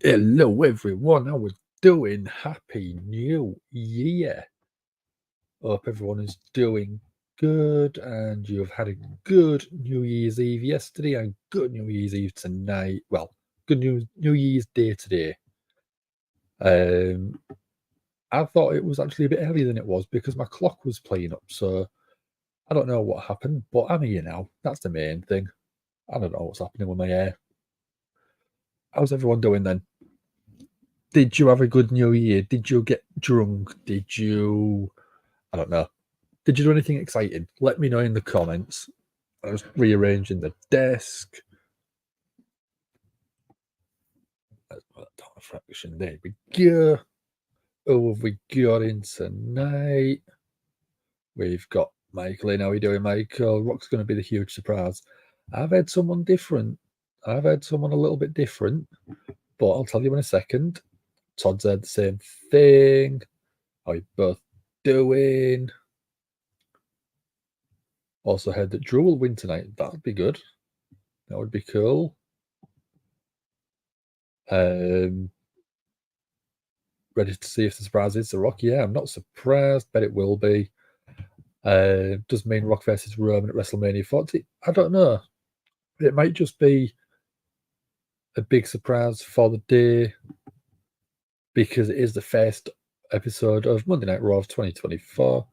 Hello everyone, how we doing? Happy New Year. Hope everyone is doing good and you've had a good New Year's Eve yesterday and good New Year's Eve tonight. Well, good New Year's Day today. I thought it was actually a bit earlier than it was because my clock was playing up, so I don't know what happened, but I'm here now. That's the main thing. I don't know what's happening with my hair. How's everyone doing then? Did you have a good New Year? Did you get drunk? Did you... I don't know. Did you do anything exciting? Let me know in the comments. I was rearranging the desk. Fraction. There we go. Who have we got in tonight? We've got Michael in. How are you doing, Michael? Rock's going to be the huge surprise. I've had someone different. I've had someone a little bit different, but I'll tell you in a second. Todd's had the same thing. How are you both doing? Also heard that Drew will win tonight. That would be good. That would be cool. Ready to see if the surprise is The Rock? Yeah, I'm not surprised. Bet it will be. Does mean Rock versus Roman at WrestleMania 40? I don't know. It might just be a big surprise for the day because it is the first episode of Monday Night Raw of 2024.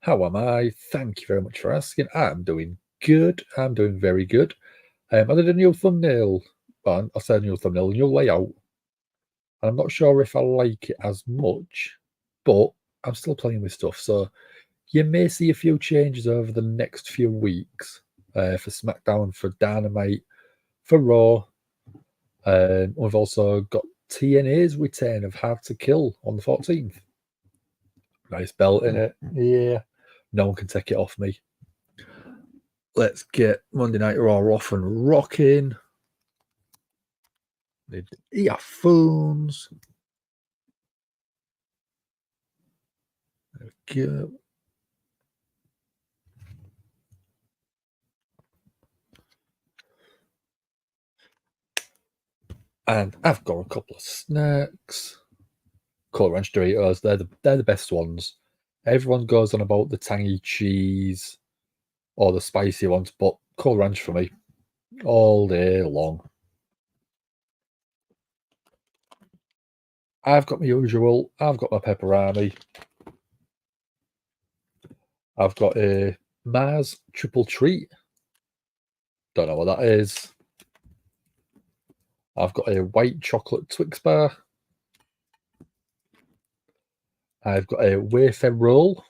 How am I? Thank you very much for asking. I'm doing good. I'm doing very good. I did a new thumbnail. Well, I said a new thumbnail, a new layout. I'm not sure if I like it as much, but I'm still playing with stuff. So you may see a few changes over the next few weeks for SmackDown, for Dynamite, for Raw. We've also got TNA's return of Hard to Kill on the 14th. Nice belt in it. Yeah. No one can take it off me. Let's get Monday Night Raw off and rocking. Need earphones. There we go. And I've got a couple of snacks. Cool Ranch Doritos, they're the best ones. Everyone goes on about the tangy cheese or the spicy ones, but Cool Ranch for me all day long. I've got my usual. I've got my pepperoni. I've got a Mars Triple Treat. Don't know what that is. I've got a white chocolate Twix bar. I've got a wafer roll.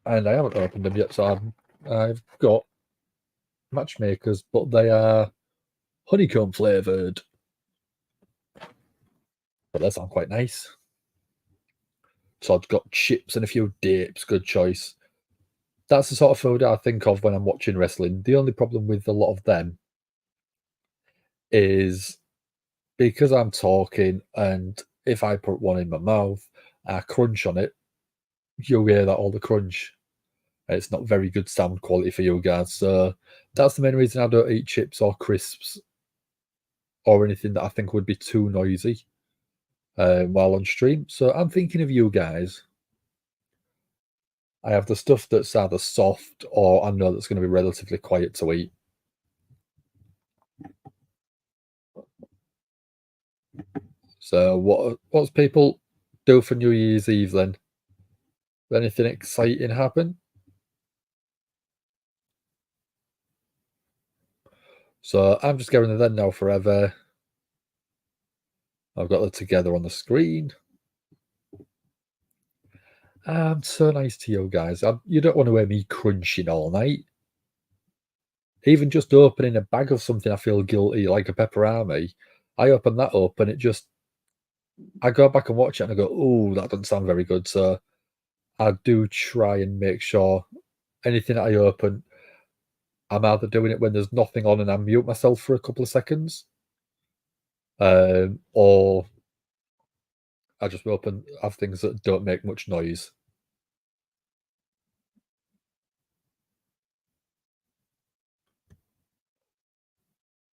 And I haven't opened them yet, so I've got matchmakers, but they are honeycomb flavoured. But they sound quite nice. So I've got chips and a few dips. Good choice. That's the sort of food I think of when I'm watching wrestling. The only problem with a lot of them is because I'm talking, and if I put one in my mouth, I crunch on it, you'll hear that all the crunch. It's not very good sound quality for you guys. So that's the main reason I don't eat chips or crisps or anything that I think would be too noisy while on stream. So I'm thinking of you guys. I have the stuff that's either soft or I know that's going to be relatively quiet to eat. So what's people do for New Year's Eve then? Anything exciting happen? So I'm just getting them now forever. I've got them together on the screen. I'm so nice to you guys. You don't want to hear me crunching all night. Even just opening a bag of something, I feel guilty, like a pepperami. I open that up and I go back and watch it and I go, oh, that doesn't sound very good. So I do try and make sure anything that I open, I'm either doing it when there's nothing on and I mute myself for a couple of seconds, or I just have things that don't make much noise.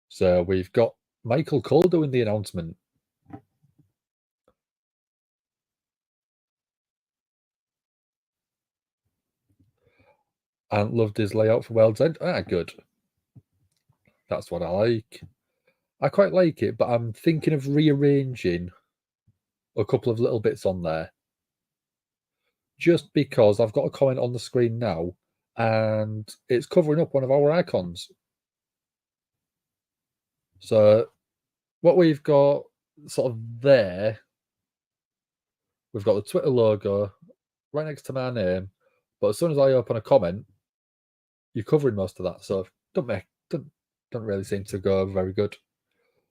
So we've got Michael Cole doing the announcement. And loved his layout for World's End. Good. That's what I like. I quite like it, but I'm thinking of rearranging a couple of little bits on there. Just because I've got a comment on the screen now, and it's covering up one of our icons. So what we've got sort of there, we've got the Twitter logo right next to my name, but as soon as I open a comment, you're covering most of that. So don't really seem to go very good.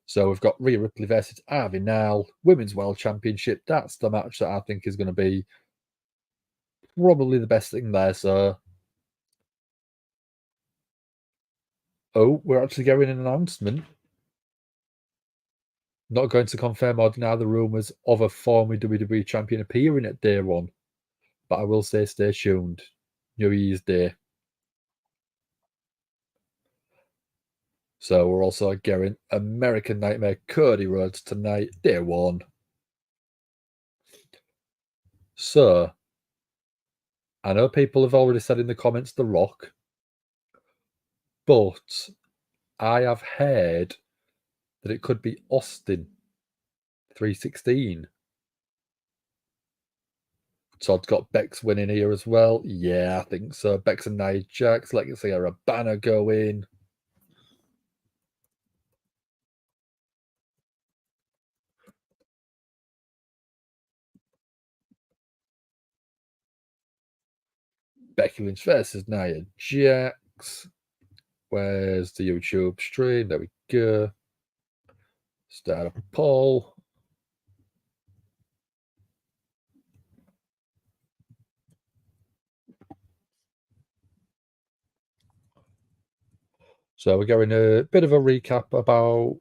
So we've got Rhea Ripley versus Ivy Nile, Women's World Championship. That's the match that I think is going to be probably the best thing there. So, we're actually getting an announcement. Not going to confirm or deny the rumours of a former WWE champion appearing at Day 1, but I will say stay tuned. New Year's Day. So we're also getting American Nightmare Cody Rhodes tonight, Day 1. So, I know people have already said in the comments The Rock, but I have heard that it could be Austin 316. Todd's got Bex winning here as well. Yeah, I think so. Bex and Nia Jax. Let's see a banner going. Becky Lynch versus Nia Jax. Where's the YouTube stream? There we go. Start a poll. So we're going a bit of a recap about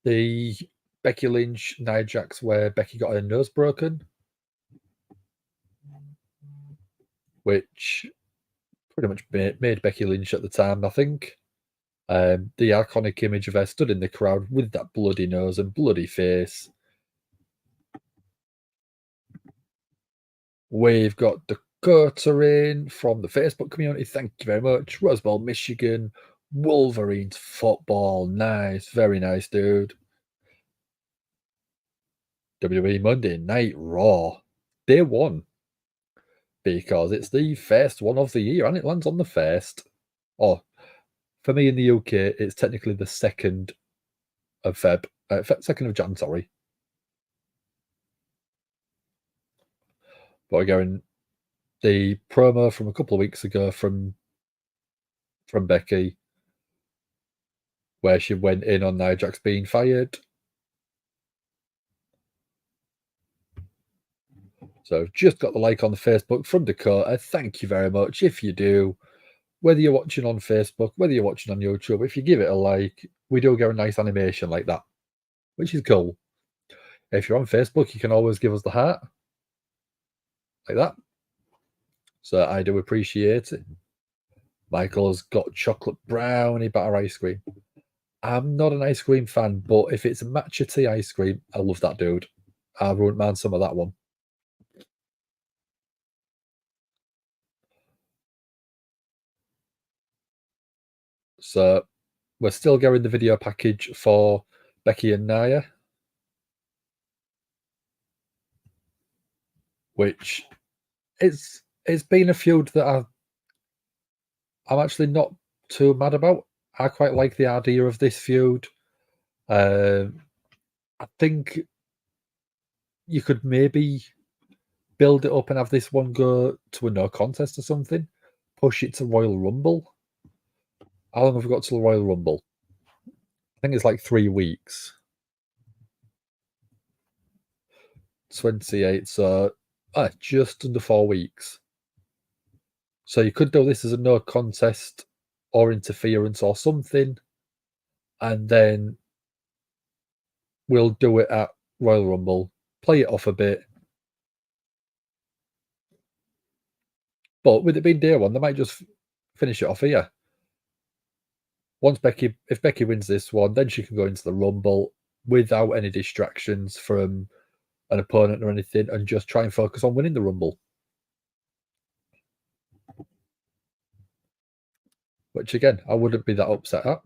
the Becky Lynch, Nia Jax, where Becky got her nose broken, which pretty much made Becky Lynch at the time, I think. The iconic image of her stood in the crowd with that bloody nose and bloody face. We've got Dakota in from the Facebook community. Thank you very much. Roswell, Michigan. Wolverines football. Nice. Very nice, dude. WWE Monday Night Raw. Day 1. Because it's the first one of the year and it lands on the first. Oh, for me in the UK, it's technically the 2nd of Feb. 2nd of Jan, sorry. But we're going the promo from a couple of weeks ago from Becky, where she went in on Nia Jax being fired. So just got the like on the Facebook from Dakota. Thank you very much. If you do, whether you're watching on Facebook, whether you're watching on YouTube, if you give it a like, we do get a nice animation like that, which is cool. If you're on Facebook, you can always give us the heart like that. So I do appreciate it. Michael's got chocolate brownie butter ice cream. I'm not an ice cream fan, but if it's a matcha tea ice cream, I love that, dude. I wouldn't mind some of that one. So we're still getting the video package for Becky and Nia, which it's been a feud that I'm actually not too mad about. I quite like the idea of this feud. I think you could maybe build it up and have this one go to a no contest or something. Push it to Royal Rumble. How long have we got till Royal Rumble? I think it's like 3 weeks. 28, so just under 4 weeks. So you could do this as a no contest or interference or something, and then we'll do it at Royal Rumble. play it off a bit. But with it being day one, they might just finish it off here. If Becky wins this one, then she can go into the Rumble without any distractions from an opponent or anything, and just try and focus on winning the Rumble. Which again, I wouldn't be that upset at.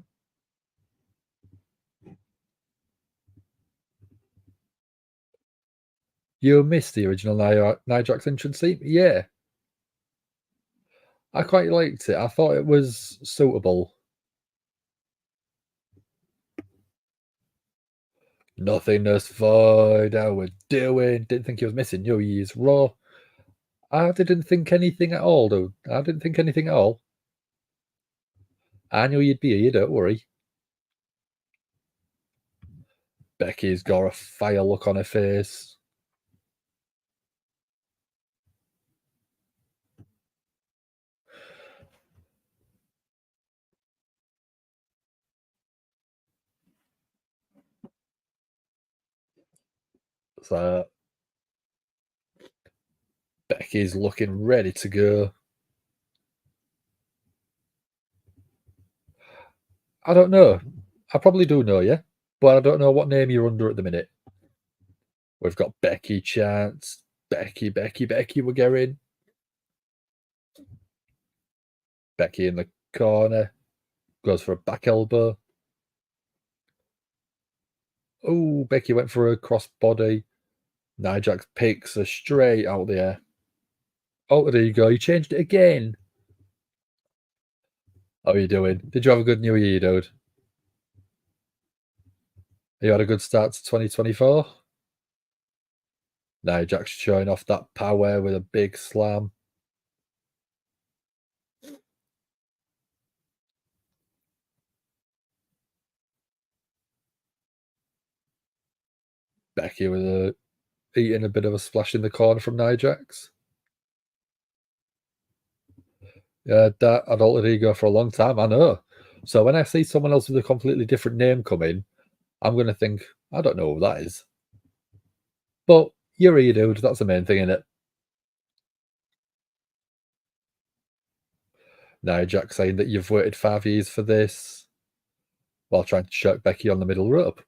You missed the original Nia Jax entrance theme? Yeah. I quite liked it. I thought it was suitable. Nothingness void, how we're doing. Didn't think he was missing New Year's Raw. I didn't think anything at all, dude. I didn't think anything at all. I knew you'd be here, don't worry. Becky's got a fire look on her face. So Becky's looking ready to go. I don't know. I probably do know you, but I don't know what name you're under at the minute. We've got Becky chants. Becky, we're getting. Becky in the corner. Goes for a back elbow. Oh, Becky went for a crossbody. Nia Jax picks her straight out the air. Oh, there you go. You changed it again. How are you doing? Did you have a good New Year, dude? You had a good start to 2024? Nia Jax showing off that power with a big slam. Becky with eating a bit of a splash in the corner from Nia Jax. Yeah, that I'd altered ego for a long time, I know. So when I see someone else with a completely different name come in, I'm going to think, I don't know who that is. But you're here, dude. That's the main thing, isn't it? Nia Jax saying that you've waited 5 years for this while trying to choke Becky on the middle rope.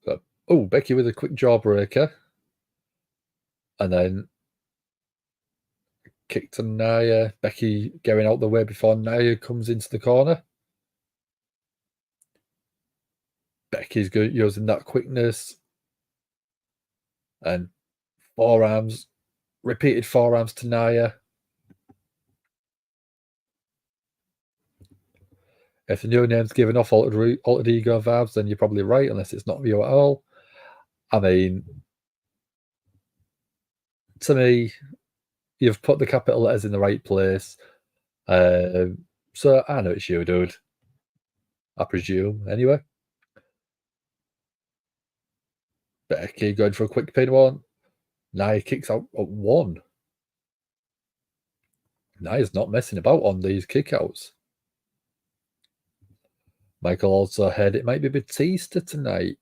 So, oh, Becky with a quick jawbreaker. And then kick to Nia. Becky going out the way before Nia comes into the corner. Becky's good using that quickness. And forearms. Repeated forearms to Nia. If the new name's giving off altered ego vibes, then you're probably right, unless it's not you at all. I mean, to me, you've put the capital letters in the right place. So I know it's you, dude. I presume, anyway. Becky going for a quick pin one. Nia kicks out at one. Nia's not messing about on these kickouts. Michael also heard it might be Batista tonight.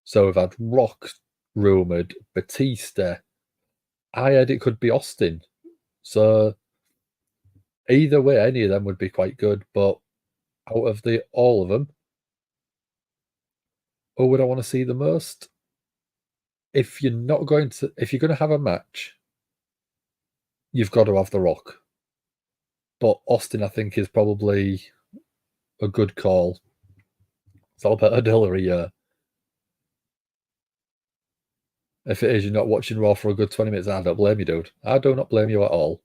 So we've had Rock rumoured, Batista. I heard it could be Austin. So either way, any of them would be quite good. But out of all of them, who would I want to see the most? If you're going to have a match, you've got to have The Rock. But Austin, I think, is probably a good call. It's all about Hillary, yeah. If it is you're not watching Raw for a good 20 minutes, I don't blame you, dude. I do not blame you at all.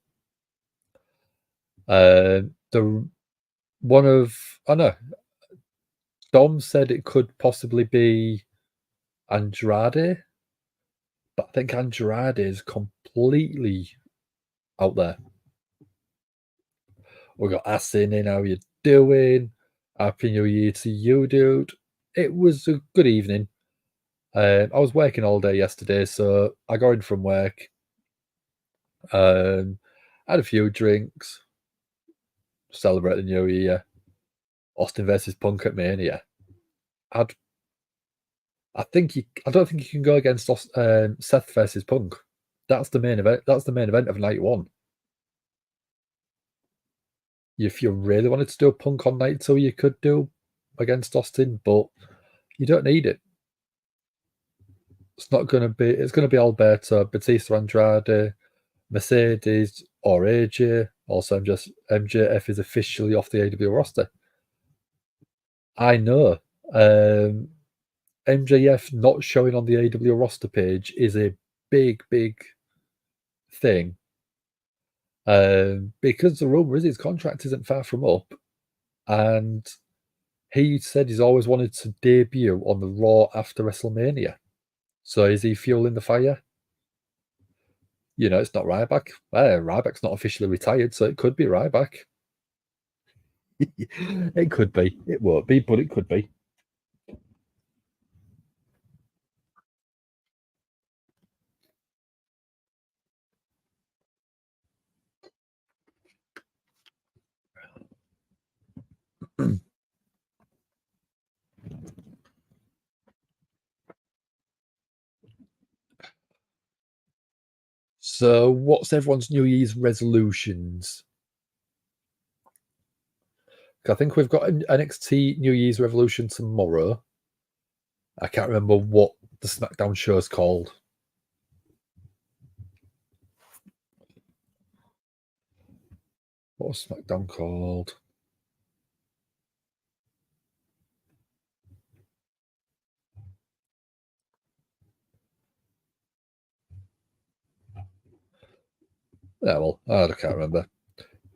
Dom said it could possibly be Andrade, but I think Andrade is completely out there. We got Asin in. How you doing? Happy New Year to you, dude. It was a good evening. I was working all day yesterday, so I got in from work. Had a few drinks, celebrate the new year. Austin versus Punk at Mania. I don't think you can go against Seth versus Punk. That's the main event. That's the main event of night one. If you really wanted to do a Punk on night two, you could do against Austin, but you don't need it. It's not going to be. It's going to be Alberto, Batista, Andrade, Mercedes, or AJ. Also, MJF is officially off the AW roster. I know. MJF not showing on the AW roster page is a big thing. Because the rumor is his contract isn't far from up, and he said he's always wanted to debut on the Raw after WrestleMania. So is he fueling the fire? You know, it's not Ryback. Ryback's not officially retired, so it could be Ryback. It could be. It won't be, but it could be. So, what's everyone's New Year's resolutions? I think we've got an NXT New Year's Revolution tomorrow. I can't remember what the SmackDown show is called. What was SmackDown called? Yeah, well, I can't remember.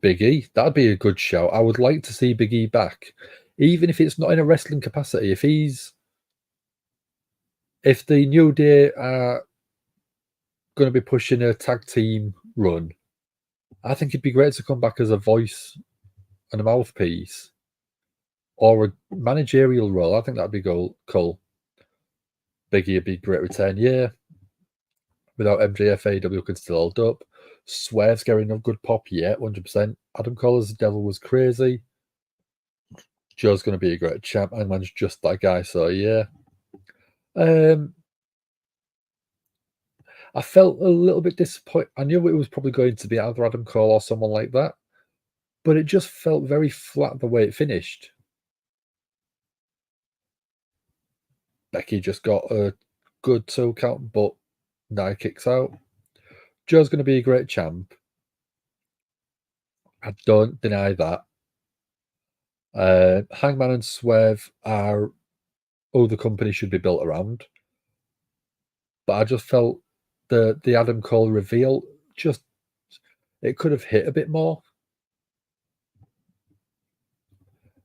Big E, that'd be a good show. I would like to see Big E back, even if it's not in a wrestling capacity. If the New Day are going to be pushing a tag team run, I think it'd be great to come back as a voice and a mouthpiece or a managerial role. I think that'd be cool. Big E would be great return. Yeah, without MJF, AW could still hold up. Swerve's getting a good pop. Yeah, 100%. Adam Cole's Devil was crazy. Joe's going to be a great champ. Hangman's just that guy. So yeah. I felt a little bit disappointed. I knew it was probably going to be either Adam Cole or someone like that, but it just felt very flat the way it finished. Becky just got a good 2 count, but Nia kicks out. Joe's going to be a great champ. I don't deny that. Hangman and Swerve are who the company should be built around. But I just felt the Adam Cole reveal it could have hit a bit more.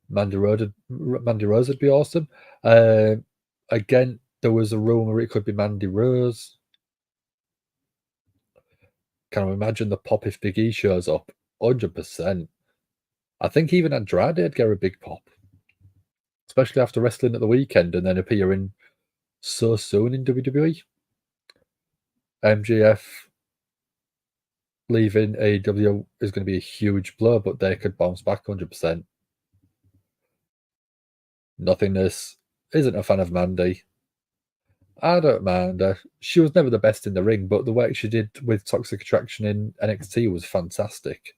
Mandy Rose would be awesome. Again, there was a rumor it could be Mandy Rose. Can I imagine the pop if Big E shows up? 100%. I think even Andrade would get a big pop, especially after wrestling at the weekend and then appearing so soon in WWE. MJF leaving AEW is going to be a huge blow, but they could bounce back 100%. Nothingness isn't a fan of Mandy. I don't mind her. She was never the best in the ring, but the work she did with Toxic Attraction in NXT was fantastic.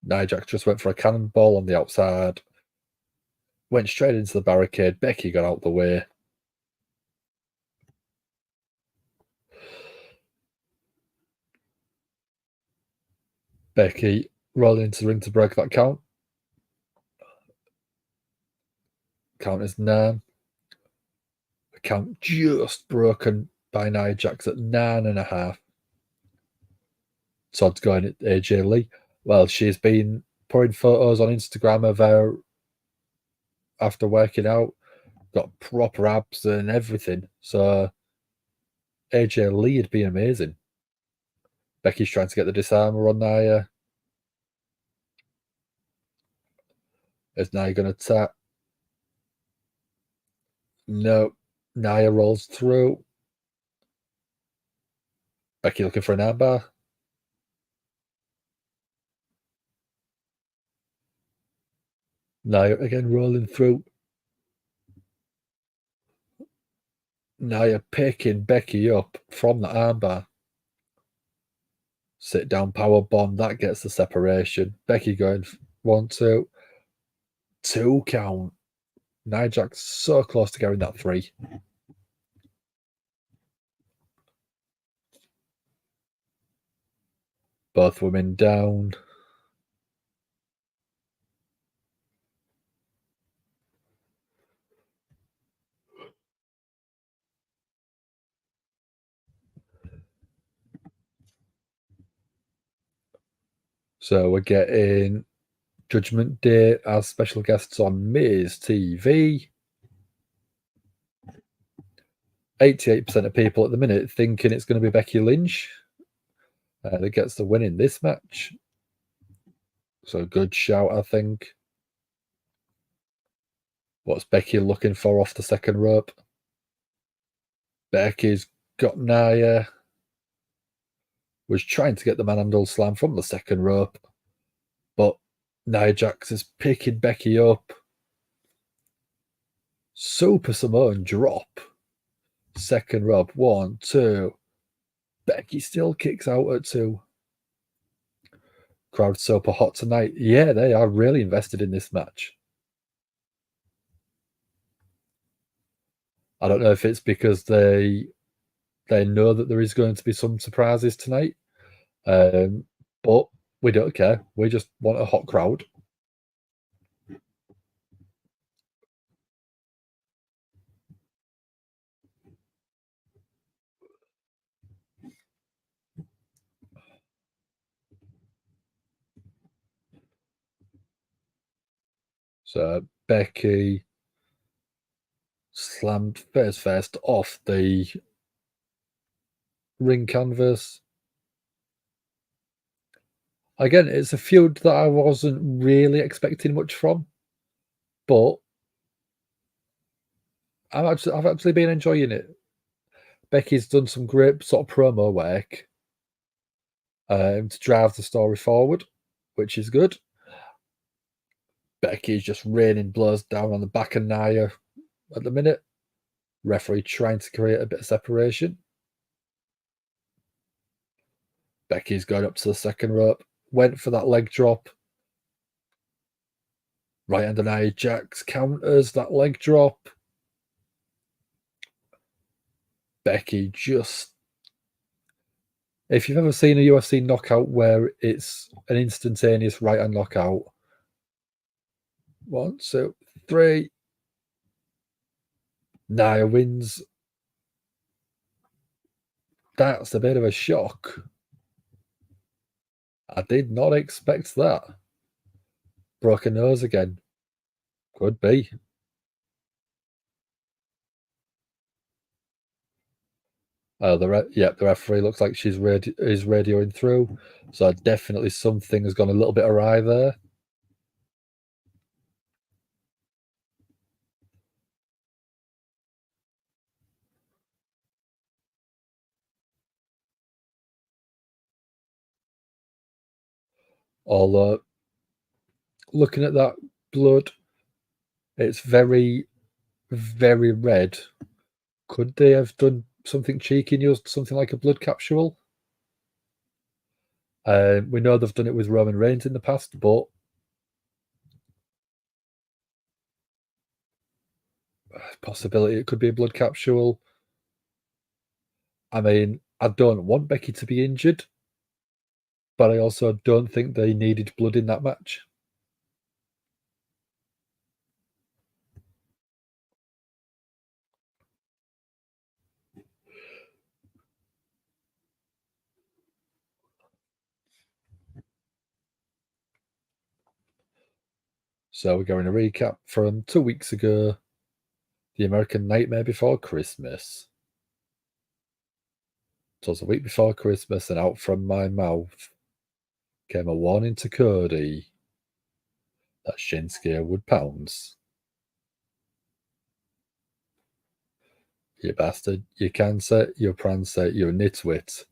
Nia Jax just went for a cannonball on the outside, went straight into the barricade. Becky got out the way. Becky rolling into the ring to break that count. Count is 9. The count just broken by Nia Jax at 9.5. Todd's going at AJ Lee. Well, she's been putting photos on Instagram of her after working out, got proper abs and everything. So AJ Lee would be amazing. Becky's trying to get the disarmer on Nia. Is Nia going to tap? No. Nia rolls through. Becky looking for an armbar. Nia again rolling through. Nia picking Becky up from the armbar. Sit down power bomb. That gets the separation. Becky going 1, 2. 2 count. Nia Jax so close to getting that 3. Both women down. So we're getting Judgment Day as special guests on Miz TV. 88% of people at the minute thinking it's going to be Becky Lynch that gets the win in this match. So good shout, I think. What's Becky looking for off the second rope? Becky's got Nia. Was trying to get the manhandle slam from the second rope, but Nia Jax is picking Becky up. Super Samoan drop. Second rope. 1, 2. Becky still kicks out at 2. Crowd super hot tonight. Yeah, they are really invested in this match. I don't know if it's because they know that there is going to be some surprises tonight, but we don't care. We just want a hot crowd. So Becky slammed face first off the ring canvas. Again, it's a feud that I wasn't really expecting much from, but I've actually been enjoying it. Becky's done some great sort of promo work to drive the story forward, which is good. Becky's just raining blows down on the back of Nia at the minute. Referee trying to create a bit of separation. Becky's going up to the second rope. Went for that leg drop. Right under Nia Jax counters that leg drop. Becky just... If you've ever seen a UFC knockout where it's an instantaneous right hand knockout. 1, 2, 3. Nia wins. That's a bit of a shock. I did not expect that. Broken nose again. Could be. The referee looks like is radioing through. So definitely something has gone a little bit awry there. Although, looking at that blood, it's very, very red. Could they have done something cheeky and used something like a blood capsule? We know they've done it with Roman Reigns in the past, but possibility it could be a blood capsule. I mean, I don't want Becky to be injured, but I also don't think they needed blood in that match. So we're going to recap from 2 weeks ago, the American Nightmare Before Christmas. It was a week before Christmas, and out from my mouth came a warning to Cody that Shinsuke would pounce. You bastard, you cancer, you prancer, you nitwit,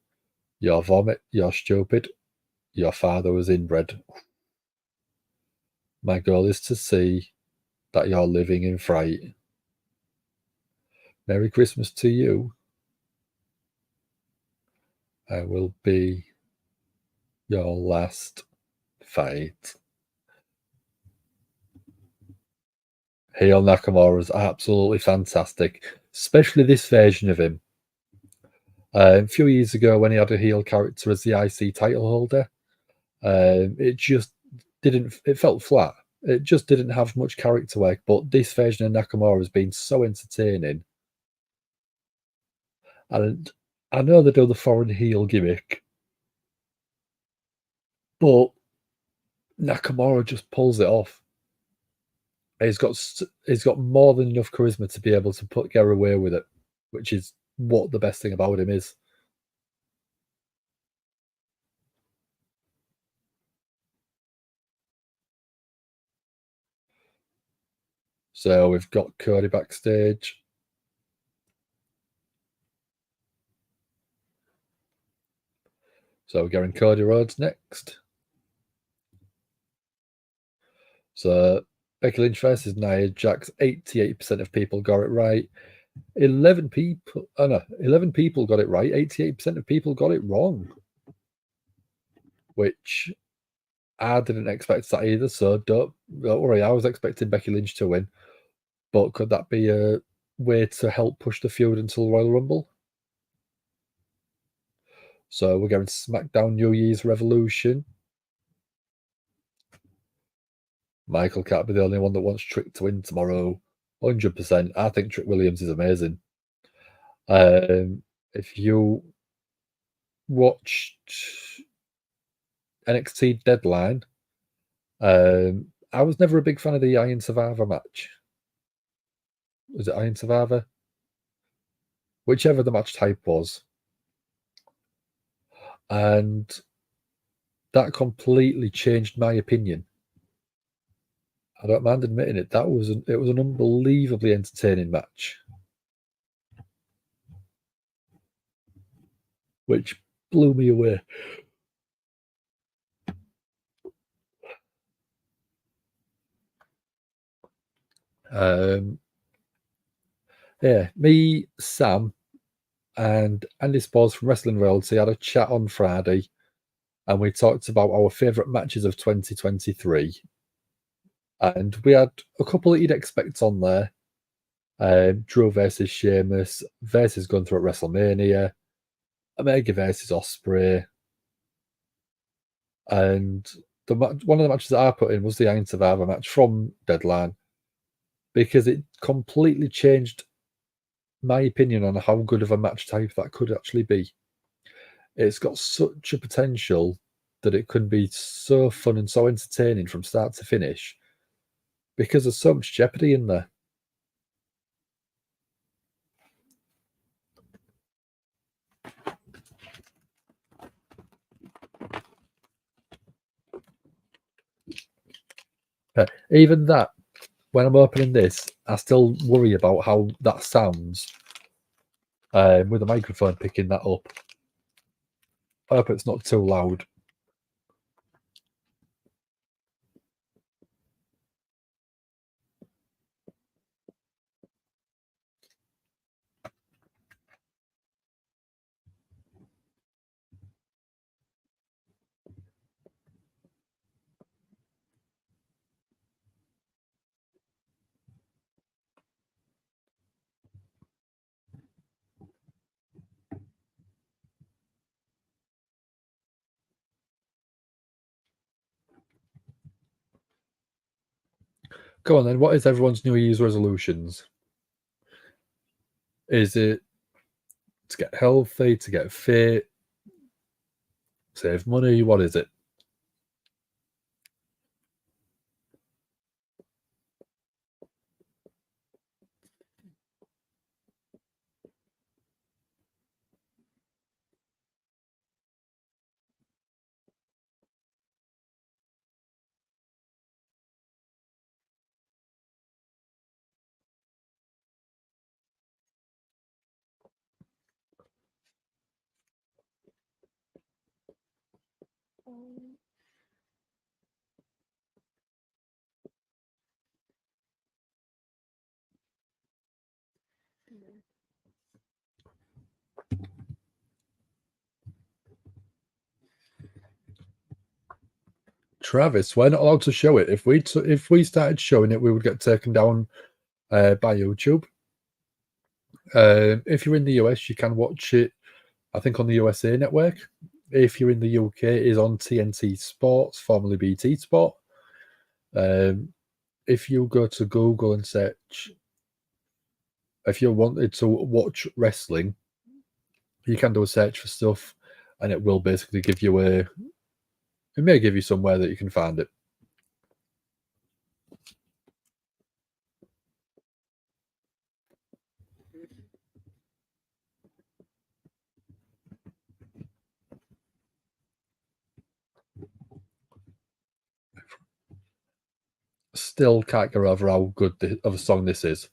you're vomit, you're stupid, your father was inbred. My goal is to see that you're living in fright. Merry Christmas to you. I will be your last fight. Heel Nakamura is absolutely fantastic, especially this version of him. A few years ago, when he had a heel character as the IC title holder, it just didn't. It felt flat. It just didn't have much character work. But this version of Nakamura has been so entertaining, and I know they do the foreign heel gimmick, but Nakamura just pulls it off. He's got more than enough charisma to be able to get away with it, which is what the best thing about him is. So we've got Cody backstage. So we're going Cody Rhodes next. So Becky Lynch versus Nia Jax. 88% of people got it right. 11 people got it right. 88% of people got it wrong, which I didn't expect that either. So don't worry. I was expecting Becky Lynch to win, but could that be a way to help push the feud until Royal Rumble? So we're going to SmackDown New Year's Revolution. Michael can't be the only one that wants Trick to win tomorrow. 100%. I think Trick Williams is amazing. If you watched NXT Deadline, I was never a big fan of the Iron Survivor match. Was it Iron Survivor? Whichever the match type was. And that completely changed my opinion. I don't mind admitting it. It was an unbelievably entertaining match, which blew me away. Yeah, me, Sam, and Andy Spores from Wrestling Royalty had a chat on Friday, and we talked about our favourite matches of 2023. And we had a couple that you'd expect on there. Drew versus Sheamus, versus Gunther at WrestleMania, Omega versus Ospreay, and one of the matches that I put in was the Iron Survivor match from Deadline, because it completely changed my opinion on how good of a match type that could actually be. It's got such a potential that it could be so fun and so entertaining from start to finish, because there's so much jeopardy in there. Even that, when I'm opening this, I still worry about how that sounds with the microphone picking that up. I hope it's not too loud. Go on then. What is everyone's New Year's resolutions? Is it to get healthy, to get fit, save money? What is it? Travis, we're not allowed to show it. If we started showing it, we would get taken down by YouTube. If you're in the US, you can watch it, I think, on the USA Network. If you're in the UK, it is on TNT Sports, formerly BT Sport. If you go to Google and search, if you wanted to watch wrestling, you can do a search for stuff, and it will basically give you it may give you somewhere that you can find it. Still can't get over how good of a song this is.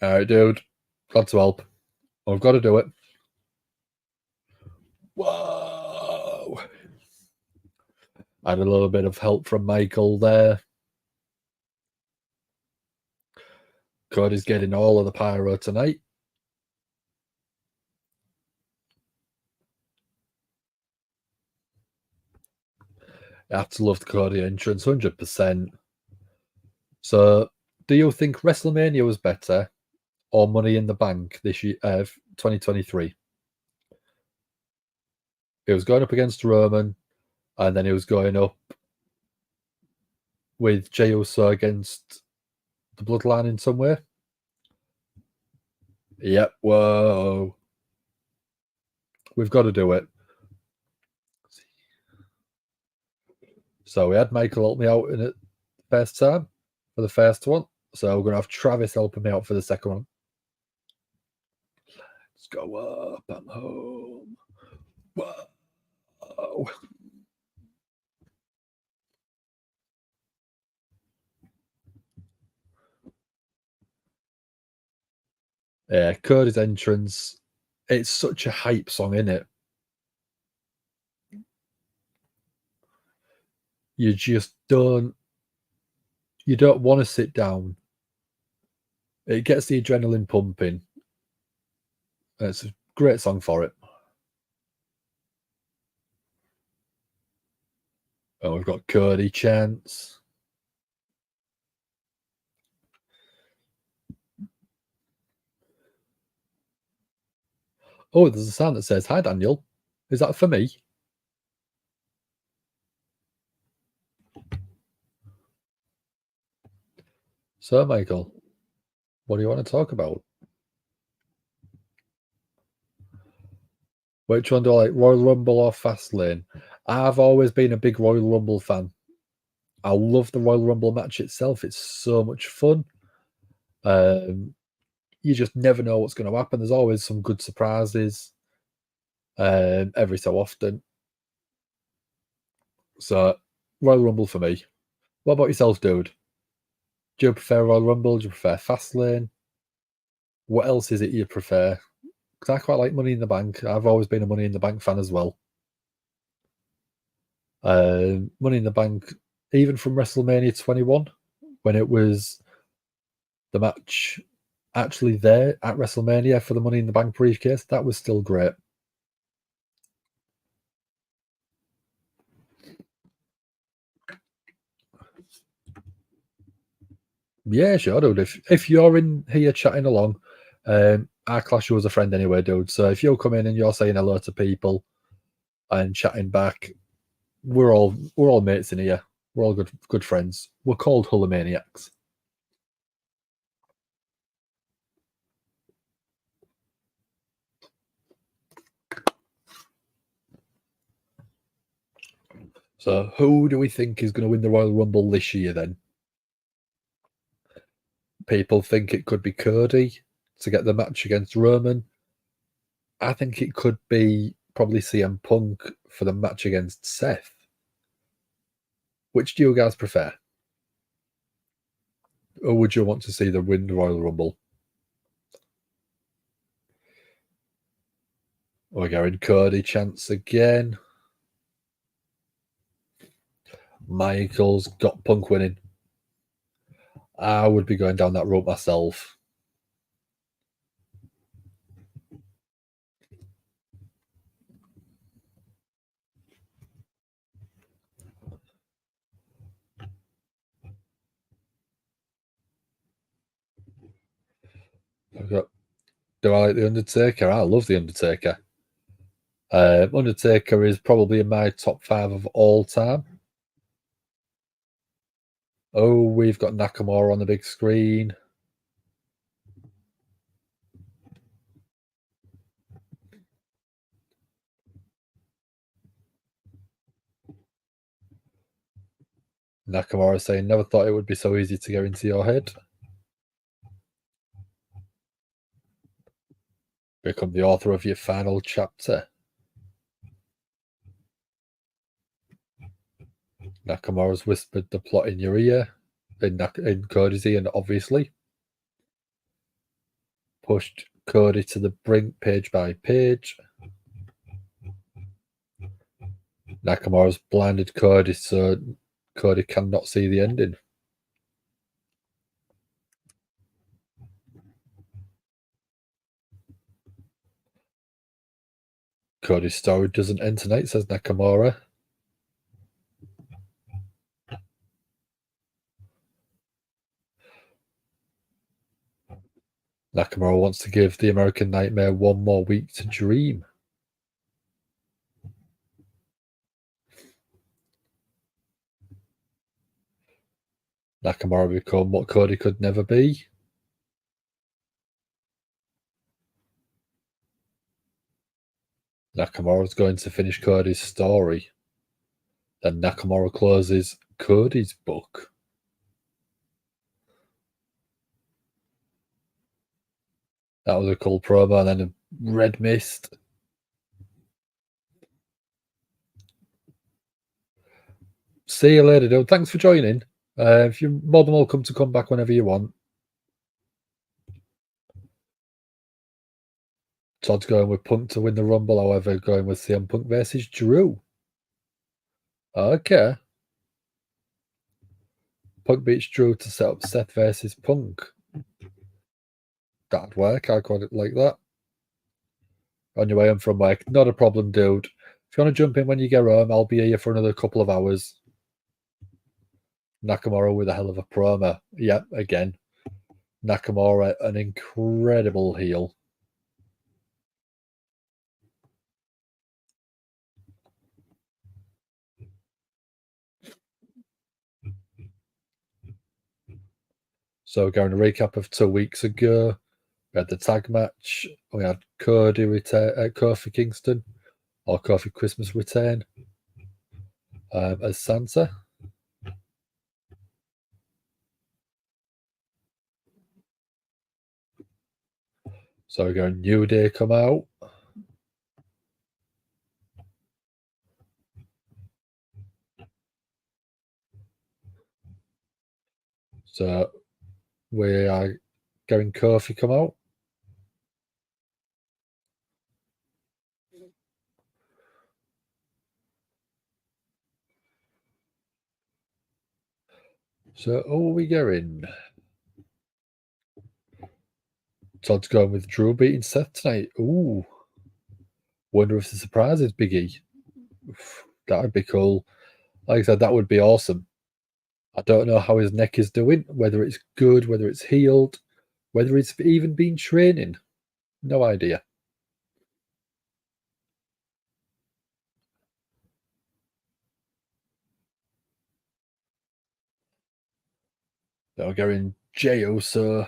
All right, dude. Glad to help. I've got to do it. Whoa! I had a little bit of help from Michael there. Cody's getting all of the pyro tonight. I have to love the Cody entrance, 100%. So, do you think WrestleMania was better or Money in the Bank this year, 2023? It was going up against Roman, and then it was going up with Jey Uso against the Bloodline in some way. Yep, whoa. We've got to do it. So we had Michael help me out in it the first time for the first one. So we're going to have Travis helping me out for the second one. Let's go up. I'm home. Whoa. Yeah, Cody's entrance. It's such a hype song, isn't it? You just don't want to sit down. It gets the adrenaline pumping. It's a great song for it. Oh, we've got Cody chants. Oh, there's a sign that says, "Hi, Daniel." Is that for me? So, Michael, what do you want to talk about? Which one do I like, Royal Rumble or Fastlane? I've always been a big Royal Rumble fan. I love the Royal Rumble match itself. It's so much fun. You just never know what's going to happen. There's always some good surprises every so often. So, Royal Rumble for me. What about yourself, dude? Do you prefer Royal Rumble? Do you prefer Fastlane? What else is it you prefer? Because I quite like Money in the Bank. I've always been a Money in the Bank fan as well. Money in the Bank, even from WrestleMania 21, when it was the match actually there at WrestleMania for the Money in the Bank briefcase, that was still great. Yeah, sure, dude. If you're in here chatting along, I class you as a friend anyway, dude. So if you'll come in and you're saying hello to people and chatting back, we're all mates in here. We're all good friends. We're called Hullimaniacs. So who do we think is going to win the Royal Rumble this year then? People think it could be Cody to get the match against Roman. I think it could be probably CM Punk for the match against Seth. Which do you guys prefer? Or would you want to see them win the Royal Rumble? We're going Cody chance again. Michael's got Punk winning. I would be going down that road myself. I've got, do I like The Undertaker? I love The Undertaker. Undertaker is probably in my top 5 of all time. Oh, we've got Nakamura on the big screen. Nakamura saying, never thought it would be so easy to get into your head. Become the author of your final chapter. Nakamura's whispered the plot in your ear, in Cody's ear, obviously. Pushed Cody to the brink page by page. Nakamura's blinded Cody so Cody cannot see the ending. Cody's story doesn't end tonight, says Nakamura. Nakamura wants to give the American Nightmare one more week to dream. Nakamura become what Cody could never be. Nakamura's going to finish Cody's story. Then Nakamura closes Cody's book. That was a cool promo, and then a red mist. See you later, dude. Thanks for joining. If you're more than welcome to come back whenever you want. Todd's going with Punk to win the Rumble, however, going with CM Punk versus Drew. Okay. Punk beats Drew to set up Seth versus Punk. That'd work. I call it like that. On your way home from work. Not a problem, dude. If you want to jump in when you get home, I'll be here for another couple of hours. Nakamura with a hell of a promo. Yep, again. Nakamura, an incredible heel. So, going to recap of 2 weeks ago, we had the tag match. We had Cody return, Kofi Kingston, or Kofi Christmas return as Santa. So, we're going New Day come out. So, we are going Kofi come out. So, who are we going? Todd's going with Drew beating Seth tonight. Ooh. Wonder if the surprise is Big E. That'd be cool. Like I said, that would be awesome. I don't know how his neck is doing, whether it's good, whether it's healed, whether it's even been training. No idea. They're going jail, so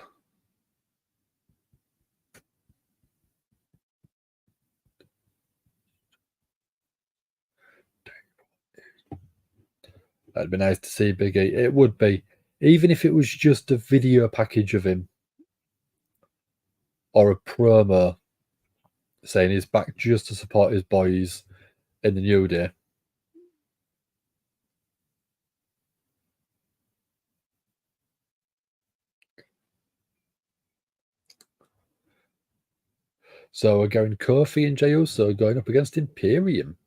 that'd be nice to see Big E. It would be, even if it was just a video package of him or a promo saying he's back just to support his boys in the New Day. So we're going Kofi and Jey Uso going up against Imperium.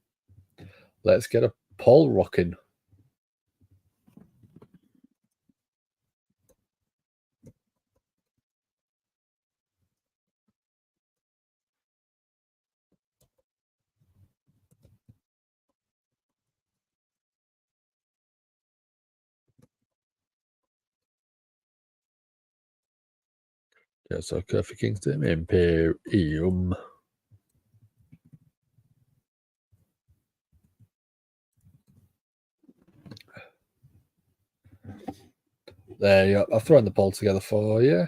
Let's get a poll rocking. Yeah, so Kofi Kingston, Imperium. There you go. I've thrown the poll together for you.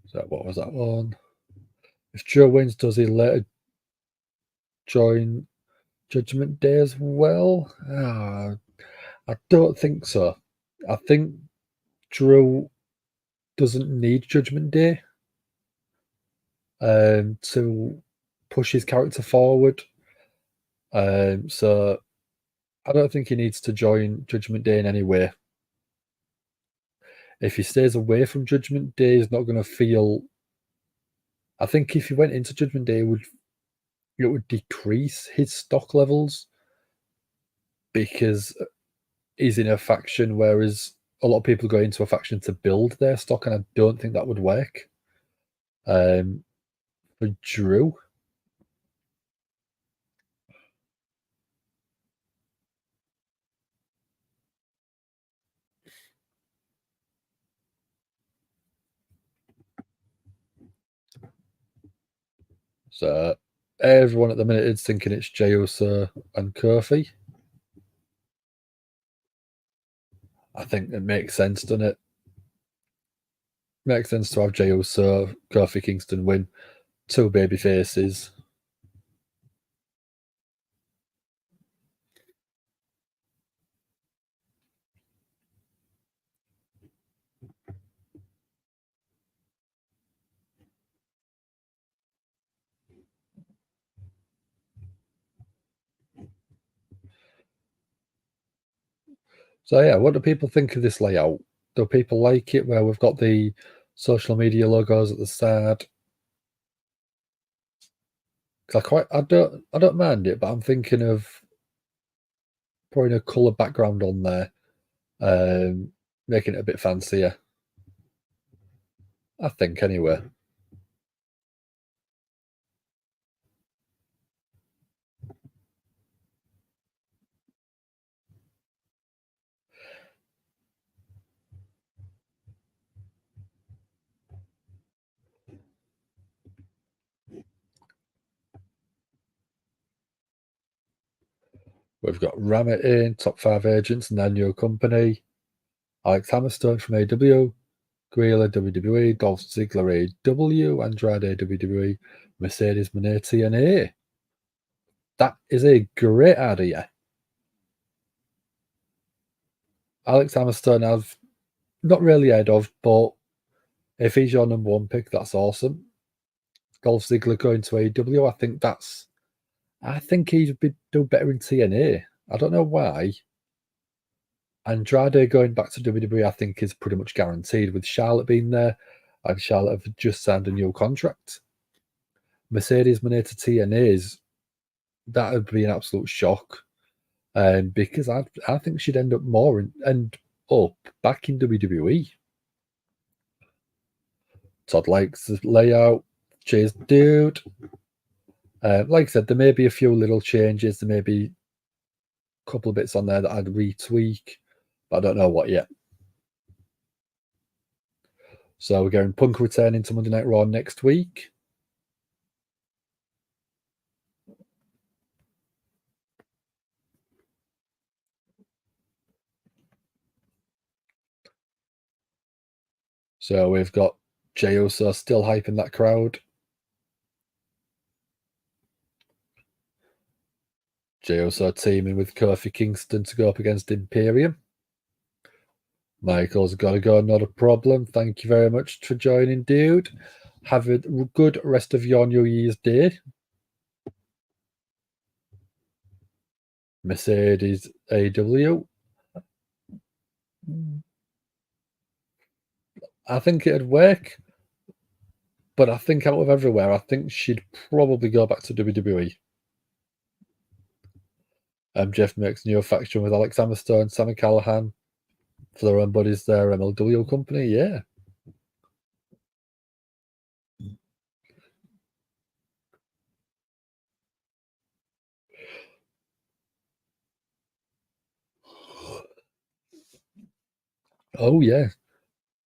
So what was that one? If Joe wins, does he later join Judgment Day as well? I don't think so. I think Drew doesn't need Judgment Day to push his character forward. So I don't think he needs to join Judgment Day in any way. If he stays away from Judgment Day, he's not going to feel. I think if he went into Judgment Day, it would decrease his stock levels because he's in a faction, whereas a lot of people go into a faction to build their stock, and I don't think that would work. For Drew, so everyone at the minute is thinking it's Jey Uso and Kofi. I think it makes sense, doesn't it? Makes sense to have Jey Uso, Kofi Kingston win. Two baby faces. So yeah, what do people think of this layout? Do people like it where we've got the social media logos at the start? I don't mind it, but I'm thinking of putting a colour background on there, making it a bit fancier. I think anyway. We've got Ramit in, top 5 agents and their new company. Alex Hammerstone from AW, Greela WWE, Dolph Ziggler AW, Andrade WWE, Mercedes Moné TNA. That is a great idea. Alex Hammerstone I've not really heard of, but if he's your number one pick, that's awesome. Dolph Ziggler going to AW, I think he'd do better in TNA. I don't know why. Andrade going back to WWE, I think, is pretty much guaranteed with Charlotte being there, and Charlotte have just signed a new contract. Mercedes Moné to TNA's, that would be an absolute shock, because I think she'd end up up back in WWE. Todd likes the layout. Cheers, dude. Like I said, there may be a few little changes. There may be a couple of bits on there that I'd retweak, but I don't know what yet. So we're going Punk returning to Monday Night Raw next week. So we've got Jey Uso still hyping that crowd. Jey Uso teaming with Kofi Kingston to go up against Imperium. Michael's got to go, not a problem. Thank you very much for joining, dude. Have a good rest of your New Year's Day. Mercedes AW. I think it'd work, but I think out of everywhere, I think she'd probably go back to WWE. Jeff makes new faction with Alex Hammerstone, Sammy Callahan for their own buddies there, MLW company. Yeah. Oh, yeah.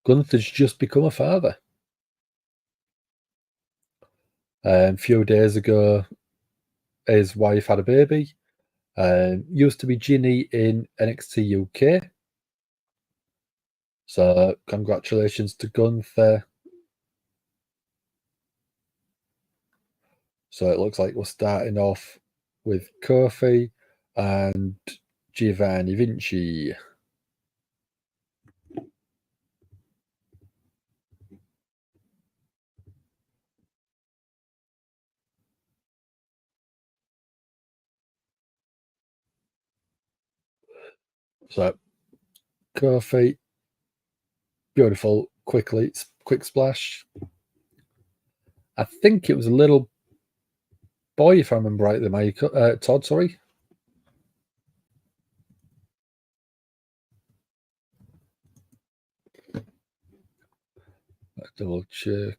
Gunther's just become a father. A few days ago, his wife had a baby. Used to be Ginny in NXT UK. So, congratulations to Gunther. So, it looks like we're starting off with Kofi and Giovanni Vinci. So, Kofi, beautiful, quick splash. I think it was a little boy, if I remember rightly, Todd, sorry. Let's double check.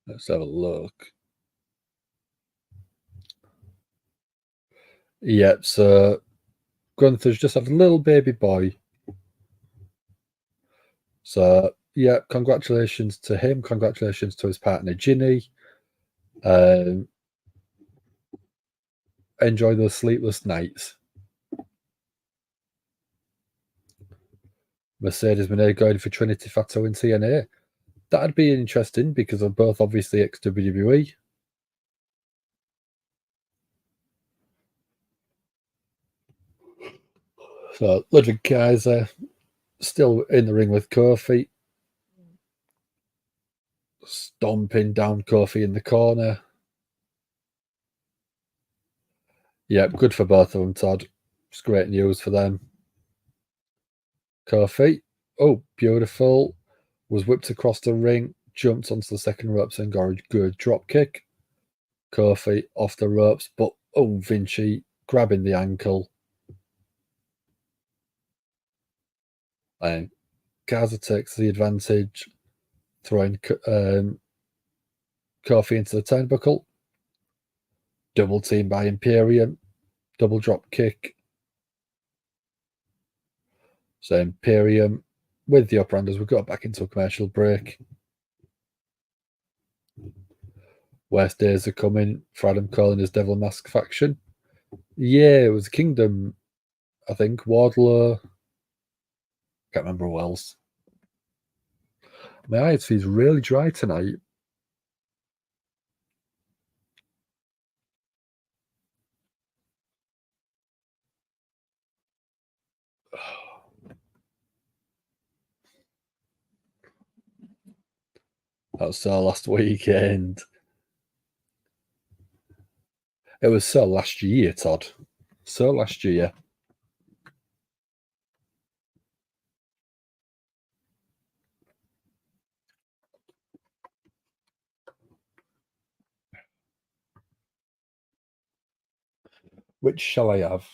Let's have a look. Yep, so Gunther's just had a little baby boy. So, yeah, congratulations to him. Congratulations to his partner, Ginny. Enjoy those sleepless nights. Mercedes Moné going for Trinity Fatto in TNA. That'd be interesting because they're both obviously ex-WWE. So, Ludwig Kaiser still in the ring with Kofi. Stomping down Kofi in the corner. Yeah, good for both of them, Todd. It's great news for them. Kofi, oh, beautiful. Was whipped across the ring, jumped onto the second ropes and got a good drop kick. Kofi off the ropes, but oh, Vinci grabbing the ankle. And Gaza takes the advantage, throwing Kofi into the turnbuckle. Double team by Imperium. Double drop kick. So Imperium with the upper hand as we got back into a commercial break. Worst days are coming for Adam Cole and his Devil Mask faction. Yeah, it was Kingdom, I think. Wardlow. Can't remember who else. My eyes feels really dry tonight. That was so last weekend. It was so last year, Todd. So last year. Which shall I have?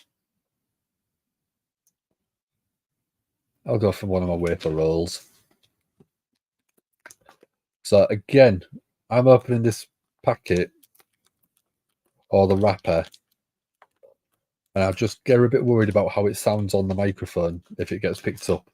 I'll go for one of my wafer rolls. So again, I'm opening this packet or the wrapper, and I just get a bit worried about how it sounds on the microphone if it gets picked up.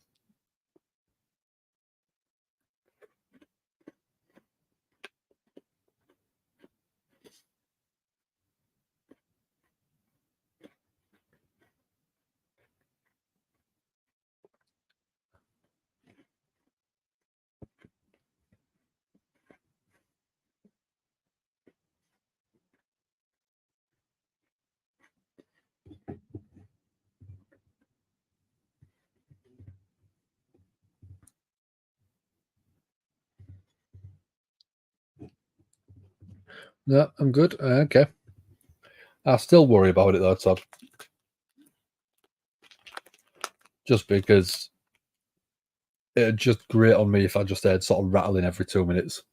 No, I'm good. Okay. I still worry about it though, Todd. Just because it'd just grate on me if I just heard sort of rattling every 2 minutes.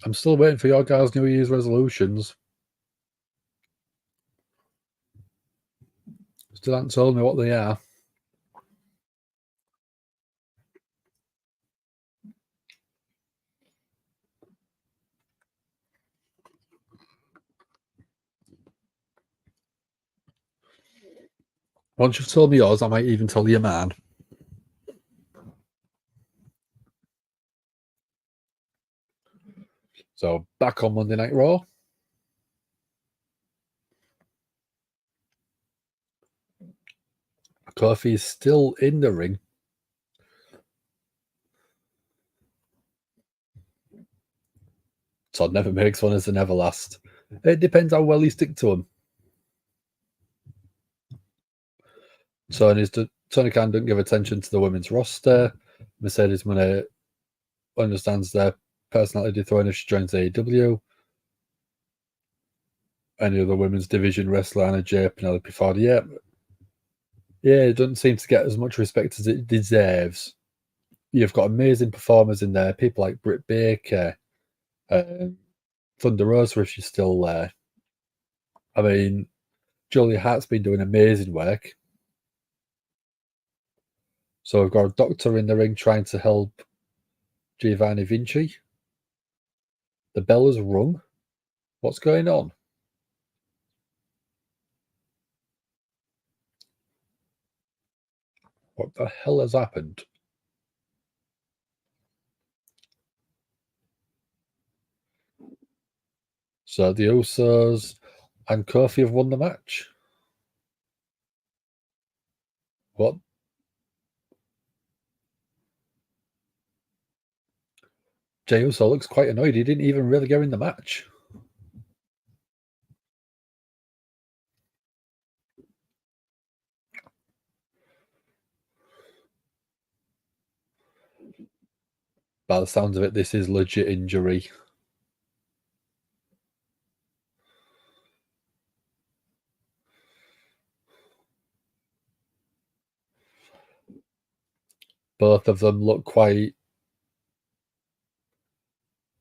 I'm still waiting for your guys' New Year's resolutions. Still haven't told me what they are. Once you've told me yours, I might even tell you mine. So back on Monday Night Raw. Kofi is still in the ring. Todd never makes one as an everlast. It depends how well you stick to him. Tony Khan doesn't give attention to the women's roster. Mercedes Moné understands their personality throwing if she joins AEW. Any other women's division wrestler, Anna Jay, Penelope Ford, yeah, it doesn't seem to get as much respect as it deserves. You've got amazing performers in there, people like Britt Baker, Thunder Rosa if she's still there. I mean, Julia Hart's been doing amazing work. So we've got a doctor in the ring trying to help Giovanni Vinci. The bell has rung. What's going on? What the hell has happened? So the Usos and Kofi have won the match. What? Jey Uso looks quite annoyed. He didn't even really go in the match. By the sounds of it, this is legit injury. Both of them look quite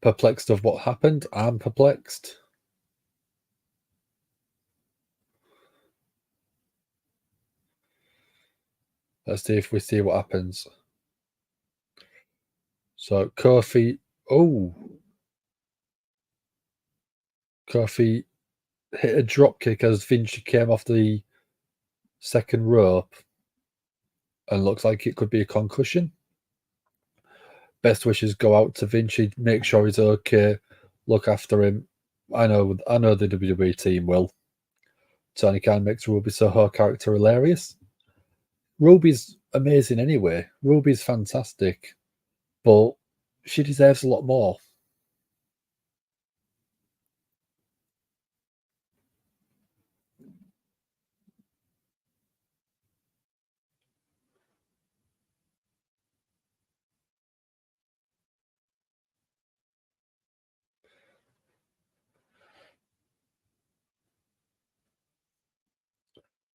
perplexed of what happened. I'm perplexed. Let's see if we see what happens. So Kofi, Kofi hit a drop kick as Vinci came off the second rope and looks like it could be a concussion. Best wishes go out to Vinci. Make sure he's okay. Look after him. I know the WWE team will. Tony Khan makes Ruby Soho character hilarious. Ruby's amazing anyway. Ruby's fantastic, but she deserves a lot more.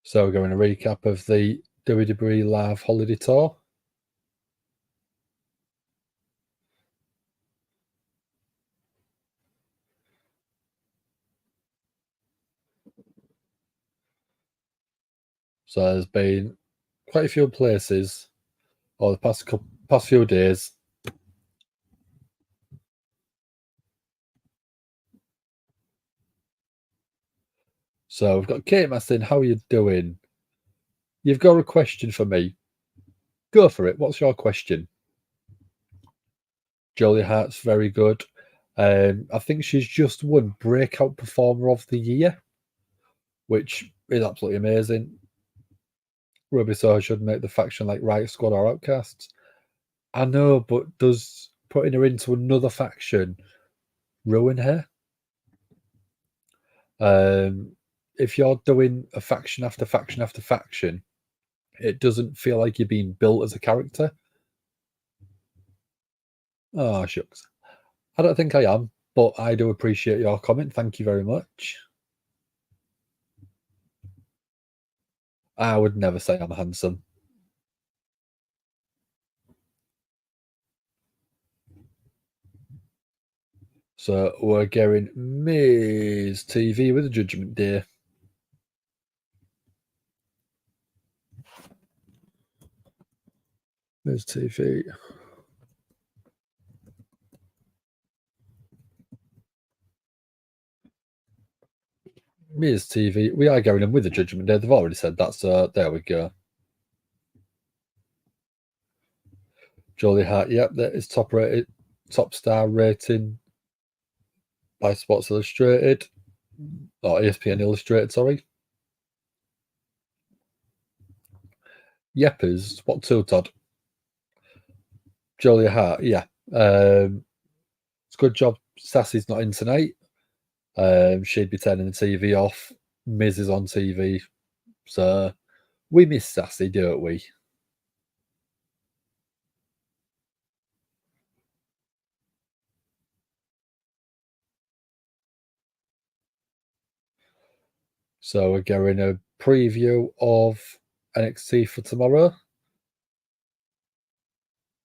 So we're going to recap of the WWE Live Holiday Tour. So there's been quite a few places over the past few days. So we've got Kate Mastin. How are you doing? You've got a question for me. Go for it. What's your question? Julia Hart's very good. I think she's just won Breakout Performer of the Year, which is absolutely amazing. Ruby Soho should make the faction like Riot Squad or Outcasts. I know, but does putting her into another faction ruin her? If you're doing a faction after faction after faction, it doesn't feel like you're being built as a character. Oh, shucks. I don't think I am, but I do appreciate your comment. Thank you very much. I would never say I'm handsome. So we're getting Miz TV with the Judgment Day. Miz TV. Miz TV. We are going in with the Judgment Day. They've already said that, so there we go. Julia Hart. Yep, that is top star rating by Sports Illustrated or ESPN Illustrated. Sorry. Yepers. What two, Todd? Julia Hart. Yeah. It's a good job. Sassy's not in tonight. She'd be turning the TV off. Miz is on TV, so we miss Sassy, don't we? So we're getting a preview of NXT for tomorrow.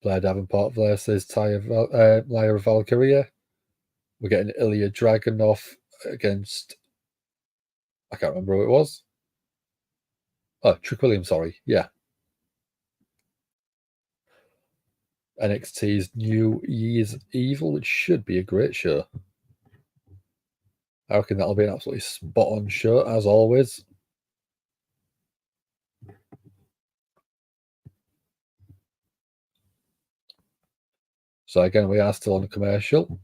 Blair Davenport versus Lyra Valkyria. We're getting Ilya Dragunov against, I can't remember who it was. Oh, Trick Williams, sorry. Yeah. NXT's New Year's Evil, which should be a great show. I reckon that'll be an absolutely spot-on show, as always. So again, we are still on a commercial.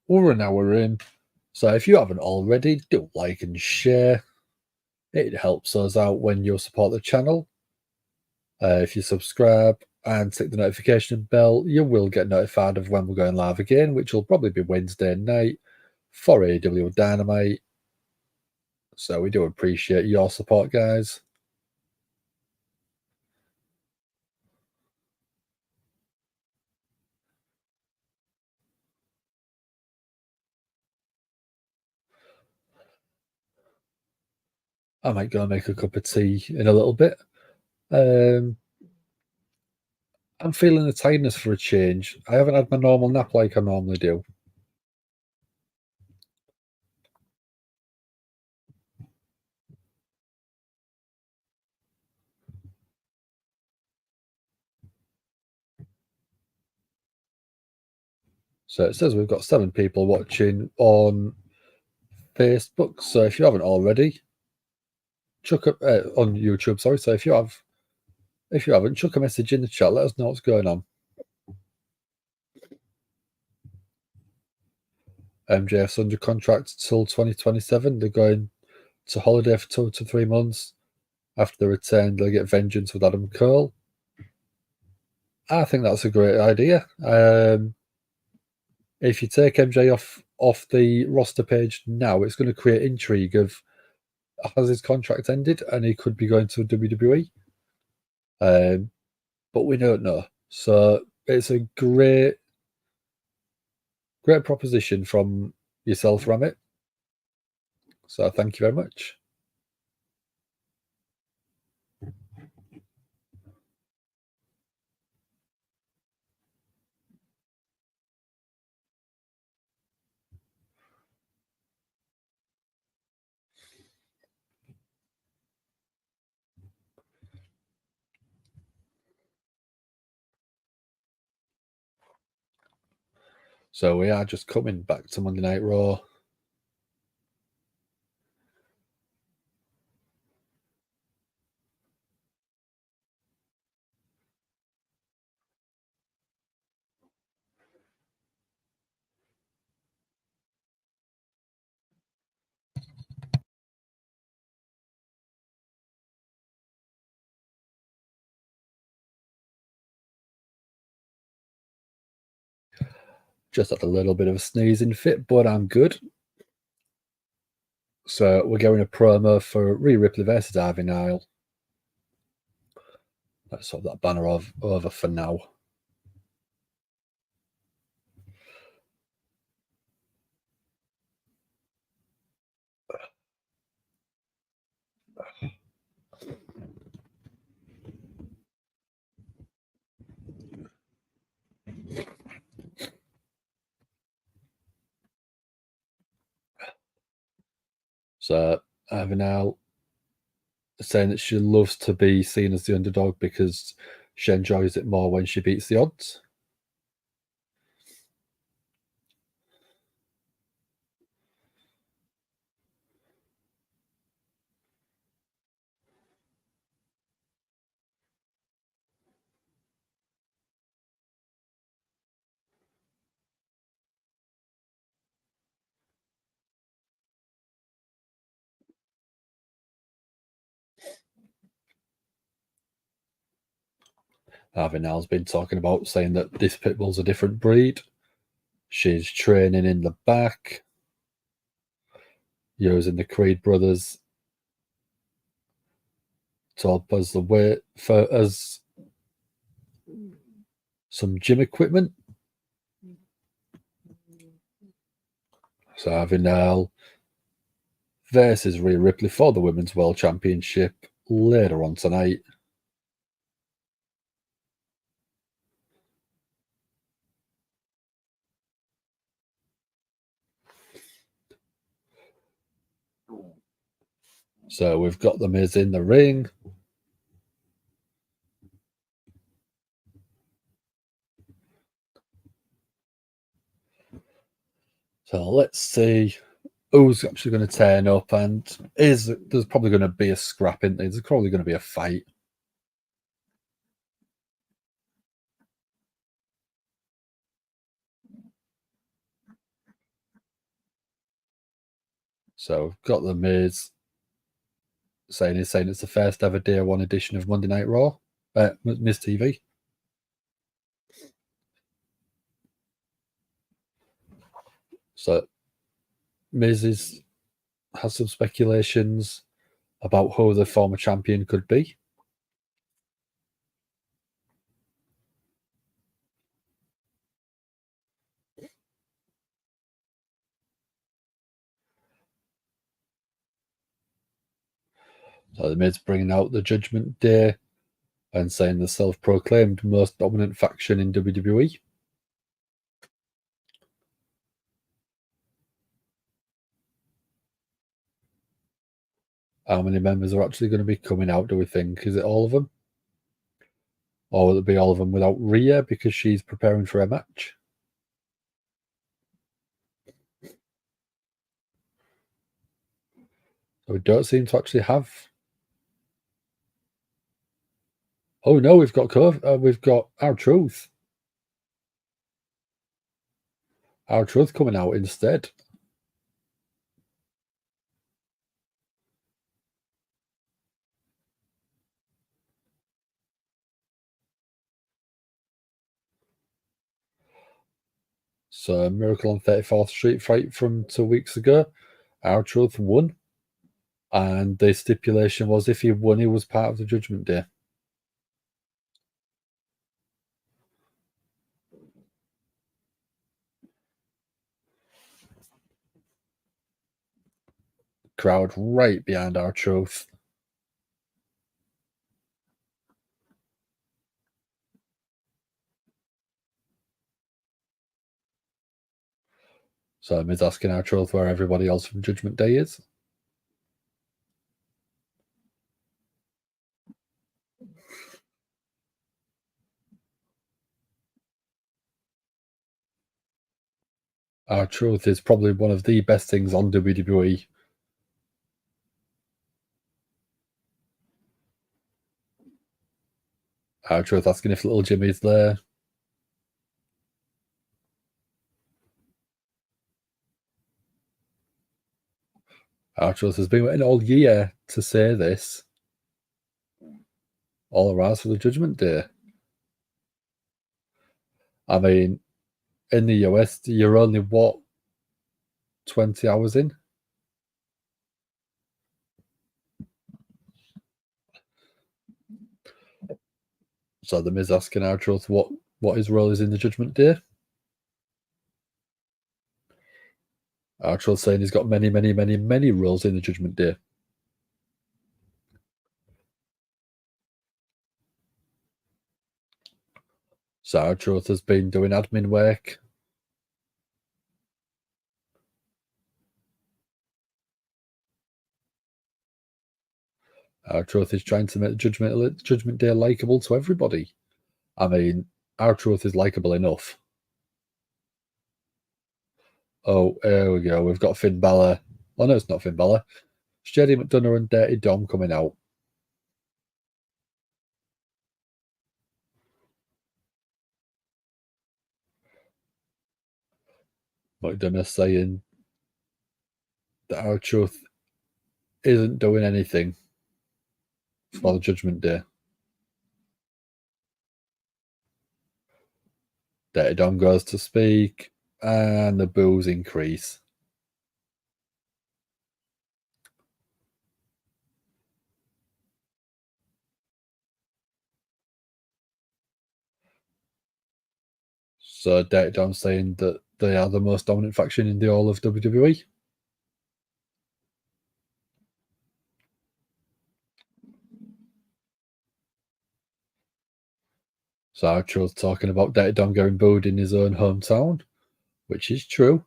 We're an hour in. So if you haven't already, do like and share. It helps us out when you support the channel. If you subscribe and tick the notification bell, you will get notified of when we're going live again, which will probably be Wednesday night for AW Dynamite. So we do appreciate your support, guys. I might go and make a cup of tea in a little bit. I'm feeling the tiredness for a change. I haven't had my normal nap like I normally do. So it says we've got 7 people watching on Facebook. So if you haven't already, chuck up on YouTube. Sorry. So if you haven't, chuck a message in the chat. Let us know what's going on. MJF's under contract till 2027. They're going to holiday for 2 to 3 months. After the return, they'll get vengeance with Adam Cole. I think that's a great idea. If you take MJ off the roster page now, it's going to create intrigue of has his contract ended and he could be going to WWE. But we don't know. So it's a great proposition from yourself, Ramit. So thank you very much. So we are just coming back to Monday Night Raw. Just had a little bit of a sneezing fit, but I'm good. So we're going a promo for Rhea Ripley versus Ivy Nile. Let's swap that banner over for now. So Ivy Nile saying that she loves to be seen as the underdog because she enjoys it more when she beats the odds. Ivy Nile's been talking about saying that this pitbull's a different breed. She's training in the back, using the Creed brothers to help as the way for as some gym equipment. So Ivy Nile versus Rhea Ripley for the Women's World Championship later on tonight. So we've got the Miz in the ring. So let's see who's actually going to turn up, and there's probably going to be a scrap in there. There's probably going to be a fight. So we've got the Miz saying it's the first ever Day One edition of Monday Night Raw, Miz TV. So Miz has some speculations about who the former champion could be. So the Miz bringing out the Judgment Day and saying the self-proclaimed most dominant faction in WWE. How many members are actually going to be coming out, do we think? Is it all of them? Or will it be all of them without Rhea because she's preparing for a match? So we don't seem to actually have. Oh no, we've got R-Truth. R-Truth coming out instead. So Miracle on 34th Street fight from 2 weeks ago. R-Truth won. And the stipulation was if he won, he was part of the Judgment Day. Crowd right behind R-Truth. So Miz asking R-Truth where everybody else from Judgment Day is. R-Truth is probably one of the best things on WWE. R-Truth asking if little Jimmy's there. R-Truth has been waiting all year to say this. All around for the Judgment Day. I mean, in the US, you're only, what, 20 hours in? So the Miz asking R-Truth what his role is in the Judgment Day. R-Truth saying he's got many, many, many, many roles in the Judgment Day. So R-Truth has been doing admin work. R-Truth is trying to make the Judgment Day likeable to everybody. I mean, R-Truth is likeable enough. Oh, here we go. We've got Finn Balor. Oh, no, it's not Finn Balor. Shady McDonough and Dirty Dom coming out. McDonough saying that R-Truth isn't doing anything for the Judgment Day. Dirty Dom goes to speak, and the boos increase. So Dirty Dom saying that they are the most dominant faction in the all of WWE. So R-Truth talking about Dirty Dom getting booed in his own hometown, which is true.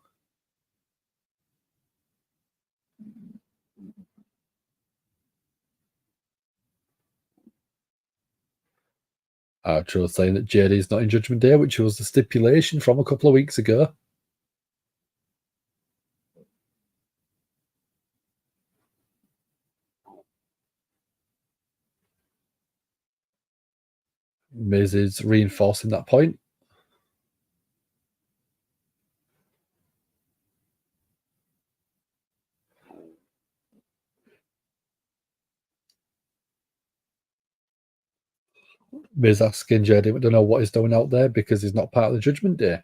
R-Truth saying that JD's not in Judgment Day, which was the stipulation from a couple of weeks ago. Miz is reinforcing that point. Miz asking JD, I don't know what he's doing out there because he's not part of the Judgment Day.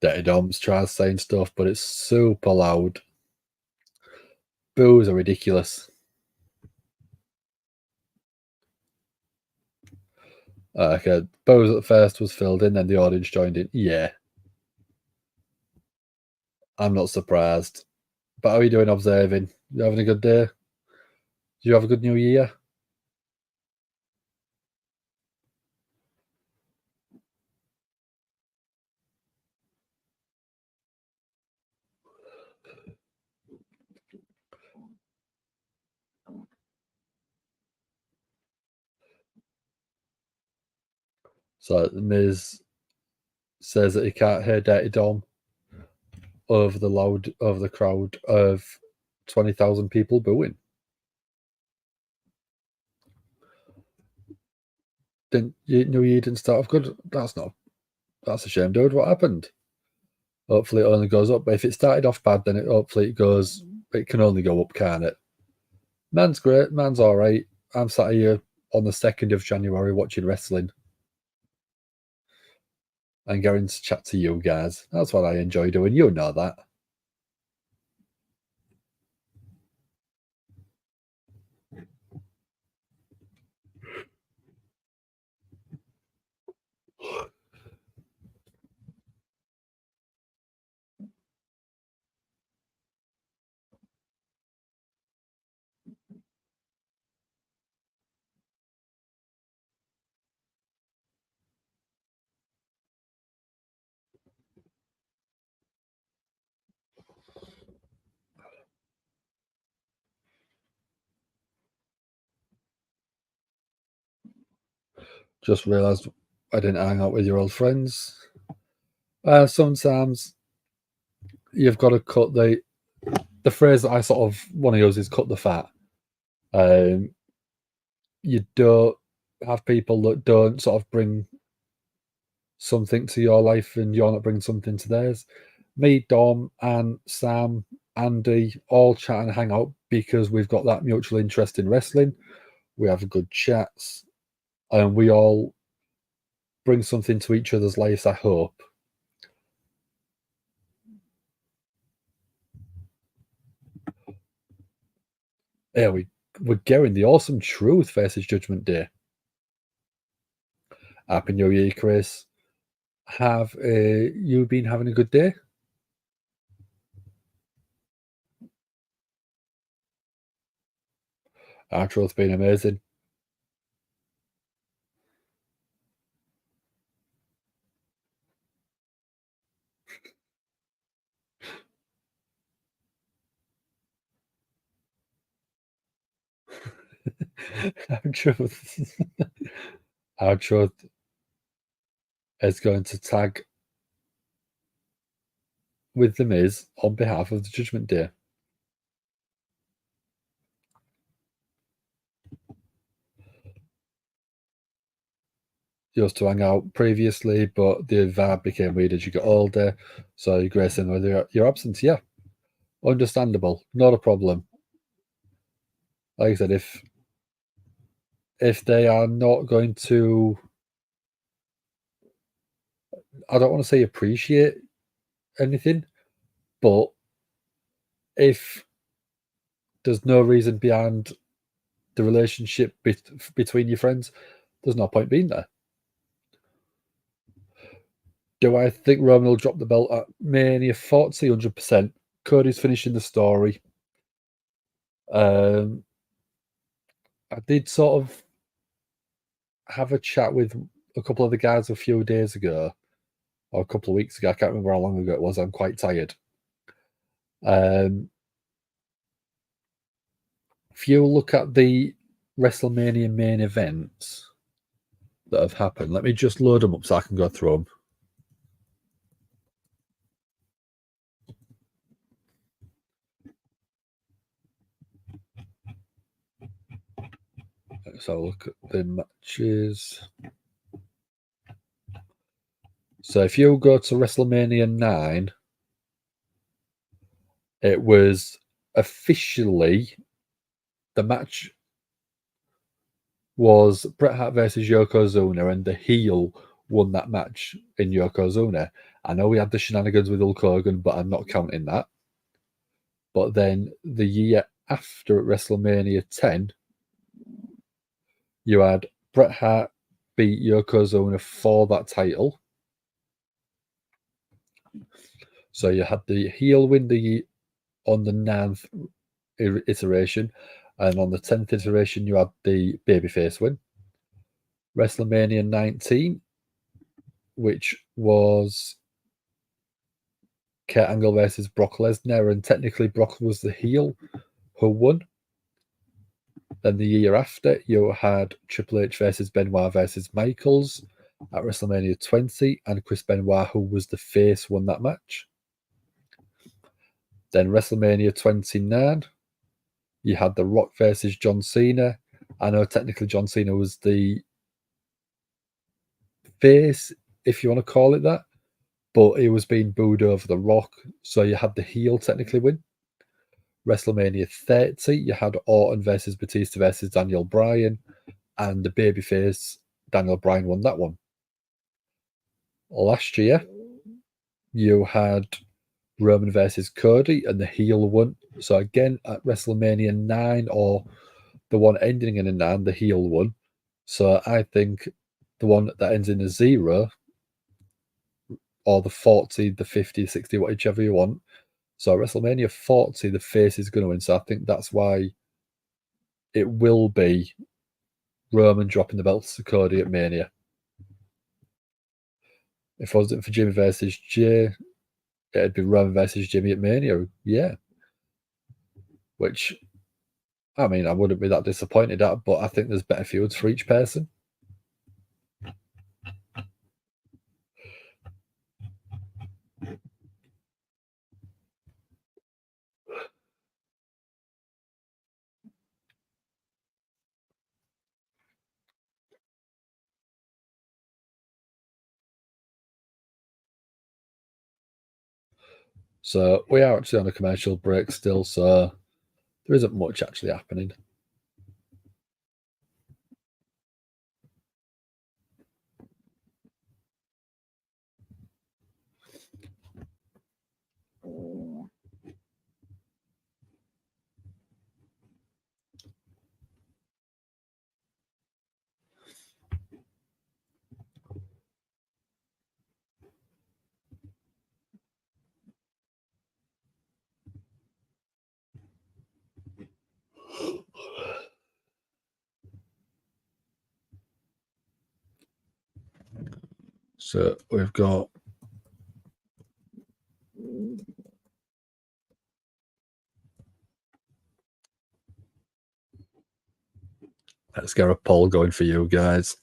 Dirty Dom's tries saying stuff, but it's super loud. Boos are ridiculous. Okay, boos at first was filled in, then the audience joined in. Yeah. I'm not surprised. But how are you doing observing? You having a good day? Did you have a good New Year? So Miz says that he can't hear Dirty Dom over the crowd of 20,000 people booing. Didn't you know you didn't start off good? That's a shame, dude. What happened? Hopefully it only goes up. But if it started off bad, then hopefully it can only go up, can't it? Man's great, man's alright. I'm sat here on the 2nd of January watching wrestling and getting to chat to you guys. That's what I enjoy doing. You know that. Just realised I didn't hang out with your old friends. Sometimes you've got to cut the phrase that I sort of want to use is cut the fat. You don't have people that don't sort of bring something to your life and you're not bringing something to theirs. Me, Dom, and Sam, Andy all chat and hang out because we've got that mutual interest in wrestling. we have good chats, and we all bring something to each other's lives, I hope. Yeah, we're getting the awesome truth versus Judgment Day. Happy New Year, Chris. Have you been having a good day? Outro's been amazing. Outro is going to tag with The Miz on behalf of the Judgment Day. Used to hang out previously, but the vibe became weird as you got older. So you're gracing with your absence. Yeah, understandable. Not a problem. Like I said, if they are not going to, I don't want to say appreciate anything, but if there's no reason behind the relationship between your friends, there's no point being there. Do I think Roman will drop the belt at Mania 40? 100%. Cody's finishing the story. I did sort of have a chat with a couple of the guys a few days ago, or a couple of weeks ago. I can't remember how long ago it was. I'm quite tired. If you look at the WrestleMania main events that have happened, let me just load them up so I can go through them. Let's have a look at the matches. So if you go to WrestleMania 9, it was officially, the match was Bret Hart versus Yokozuna, and the heel won that match in Yokozuna. I know we had the shenanigans with Hulk Hogan, but I'm not counting that. But then the year after at WrestleMania 10, you had Bret Hart beat Yokozuna for that title. So you had the heel win on the 9th iteration, and on the 10th iteration, you had the babyface win. WrestleMania 19, which was Kurt Angle versus Brock Lesnar, and technically Brock was the heel who won. Then the year after, you had Triple H versus Benoit versus Michaels at WrestleMania 20, and Chris Benoit, who was the face, won that match. Then WrestleMania 29, you had The Rock versus John Cena. I know technically John Cena was the face, if you want to call it that, but he was being booed over The Rock, so you had the heel technically win. WrestleMania 30, you had Orton versus Batista versus Daniel Bryan, and the babyface Daniel Bryan won that one. Last year, you had Roman versus Cody, and the heel won. So again, at WrestleMania 9, or the one ending in a 9, the heel won. So I think the one that ends in a 0, or the 40, the 50, 60, whichever you want. So WrestleMania 40, the face is going to win. So I think that's why it will be Roman dropping the belts to Cody at Mania. If it wasn't for Jimmy versus Jay, it'd be Roman versus Jimmy at Mania. Yeah. Which, I mean, I wouldn't be that disappointed at, but I think there's better feuds for each person. So we are actually on a commercial break still, so there isn't much actually happening. So we've got let's get a poll going for you guys.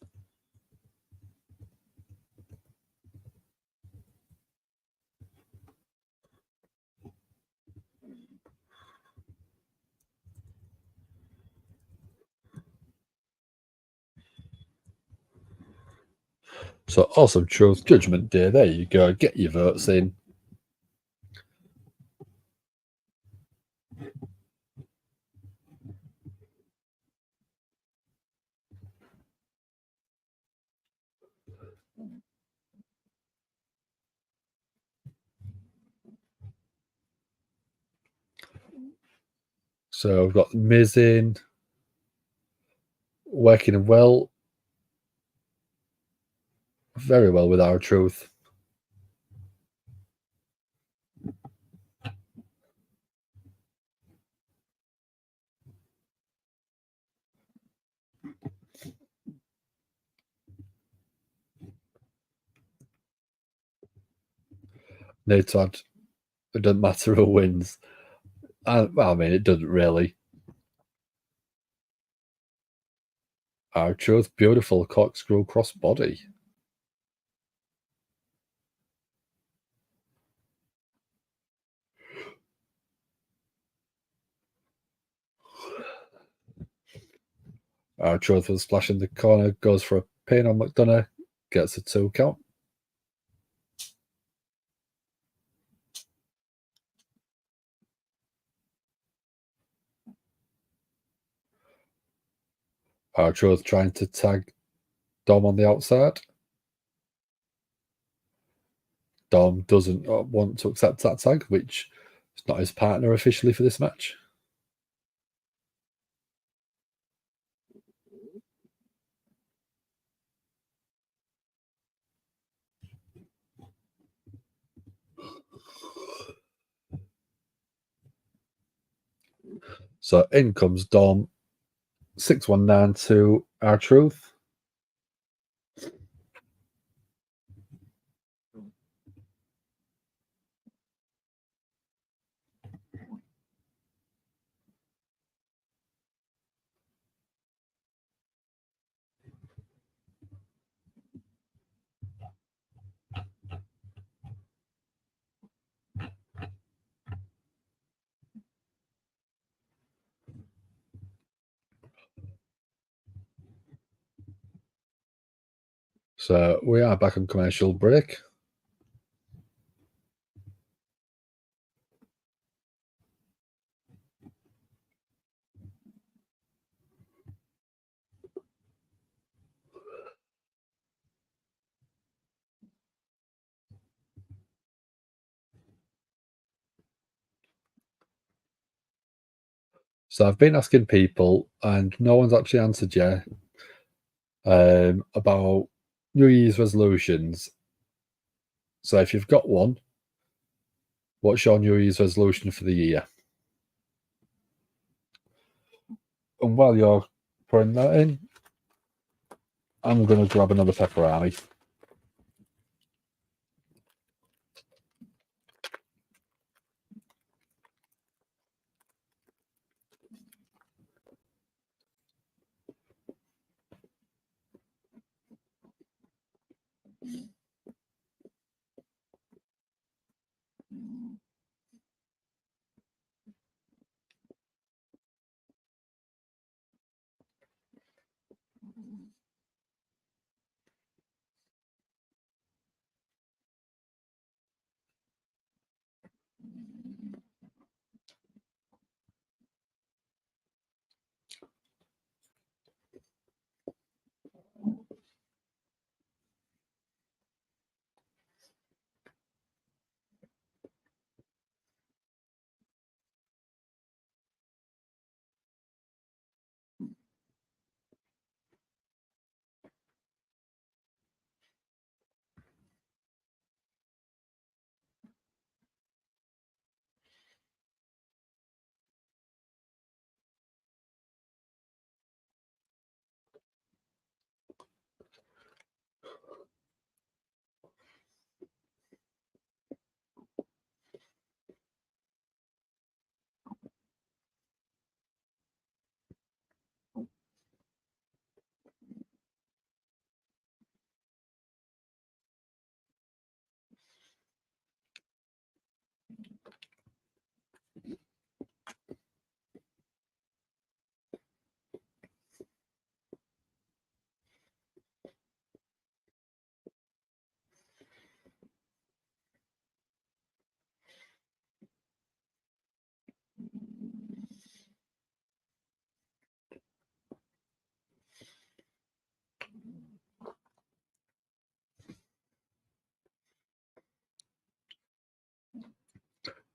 So Awesome Truth Judgment Day. There you go. Get your votes in. So we've got Miz in, working well, very well with our truth. No, Todd, it doesn't matter who wins. Well, I mean, it doesn't really. Our truth, beautiful corkscrew crossbody. Our truth with a splash in the corner, goes for a pin on McDonough, gets a 2 count. Our truth trying to tag Dom on the outside. Dom doesn't want to accept that tag, which is not his partner officially for this match. So in comes Dom, 619 to our truth. So we are back on commercial break. So I've been asking people, and no one's actually answered yet, about New Year's resolutions. So if you've got one, what's your New Year's resolution for the year? And while you're putting that in, I'm going to grab another pepperoni.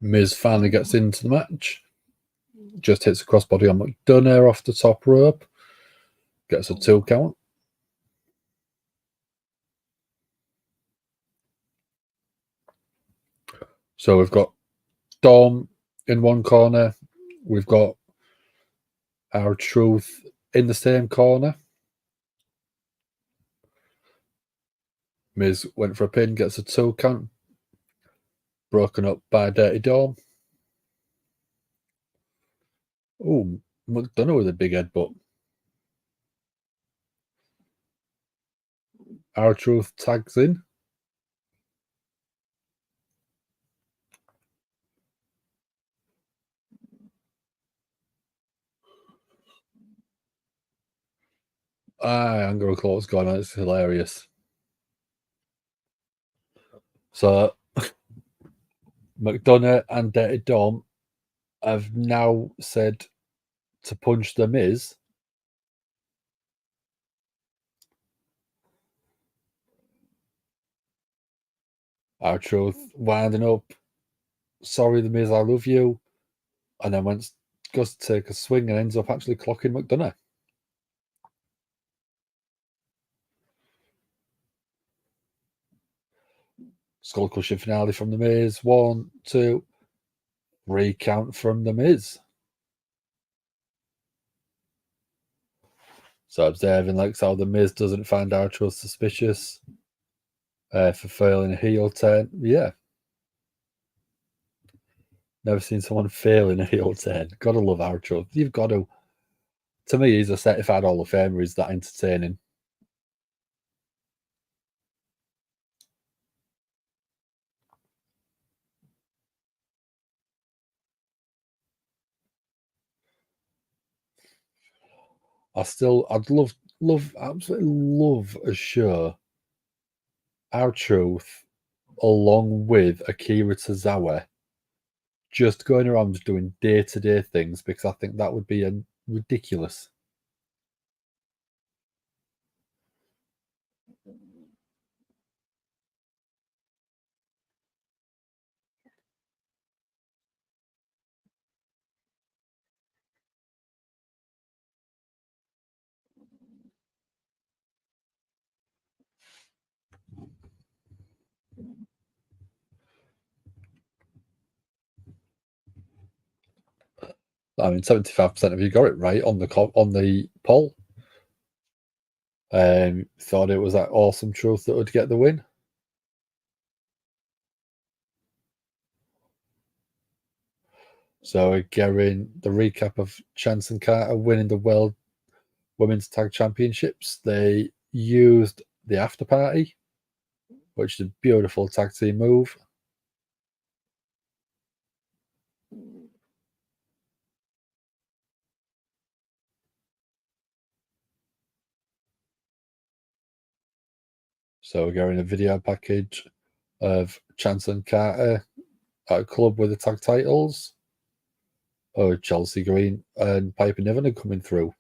Miz finally gets into the match. Just hits a crossbody on McDonough off the top rope. Gets a 2 count. So we've got Dom in one corner. We've got R-Truth in the same corner. Miz went for a pin, gets a 2 count. Broken up by Dirty Dom. Oh, McDonough with a big headbutt. R-Truth tags in. I'm going to call what's going on. It's hilarious. So, McDonough and Dirty Dom have now said to punch the Miz. R-Truth winding up. Sorry, the Miz, I love you. And then goes to take a swing and ends up actually clocking McDonough. Skull crushing finale from the Miz. 1, 2, 3 count from the Miz. So observing like how the Miz doesn't find R-Truth suspicious for failing a heel turn. Yeah. Never seen someone fail in a heel turn. Gotta love R-Truth. You've got to. To me, he's a certified Hall of Famer. He's that entertaining. I'd absolutely love a show. R-Truth, along with Akira Tozawa, just going around doing day-to-day things, because I think that would be ridiculous. I mean, 75% of you got it right on the poll. Thought it was that awesome Truth that would get the win. So we're getting the recap of Chance and Carter winning the World Women's Tag Championships. They used the After Party, which is a beautiful tag team move. So we're getting a video package of Chance and Carter at a club with the tag titles. Oh, Chelsea Green and Piper Niven are coming through.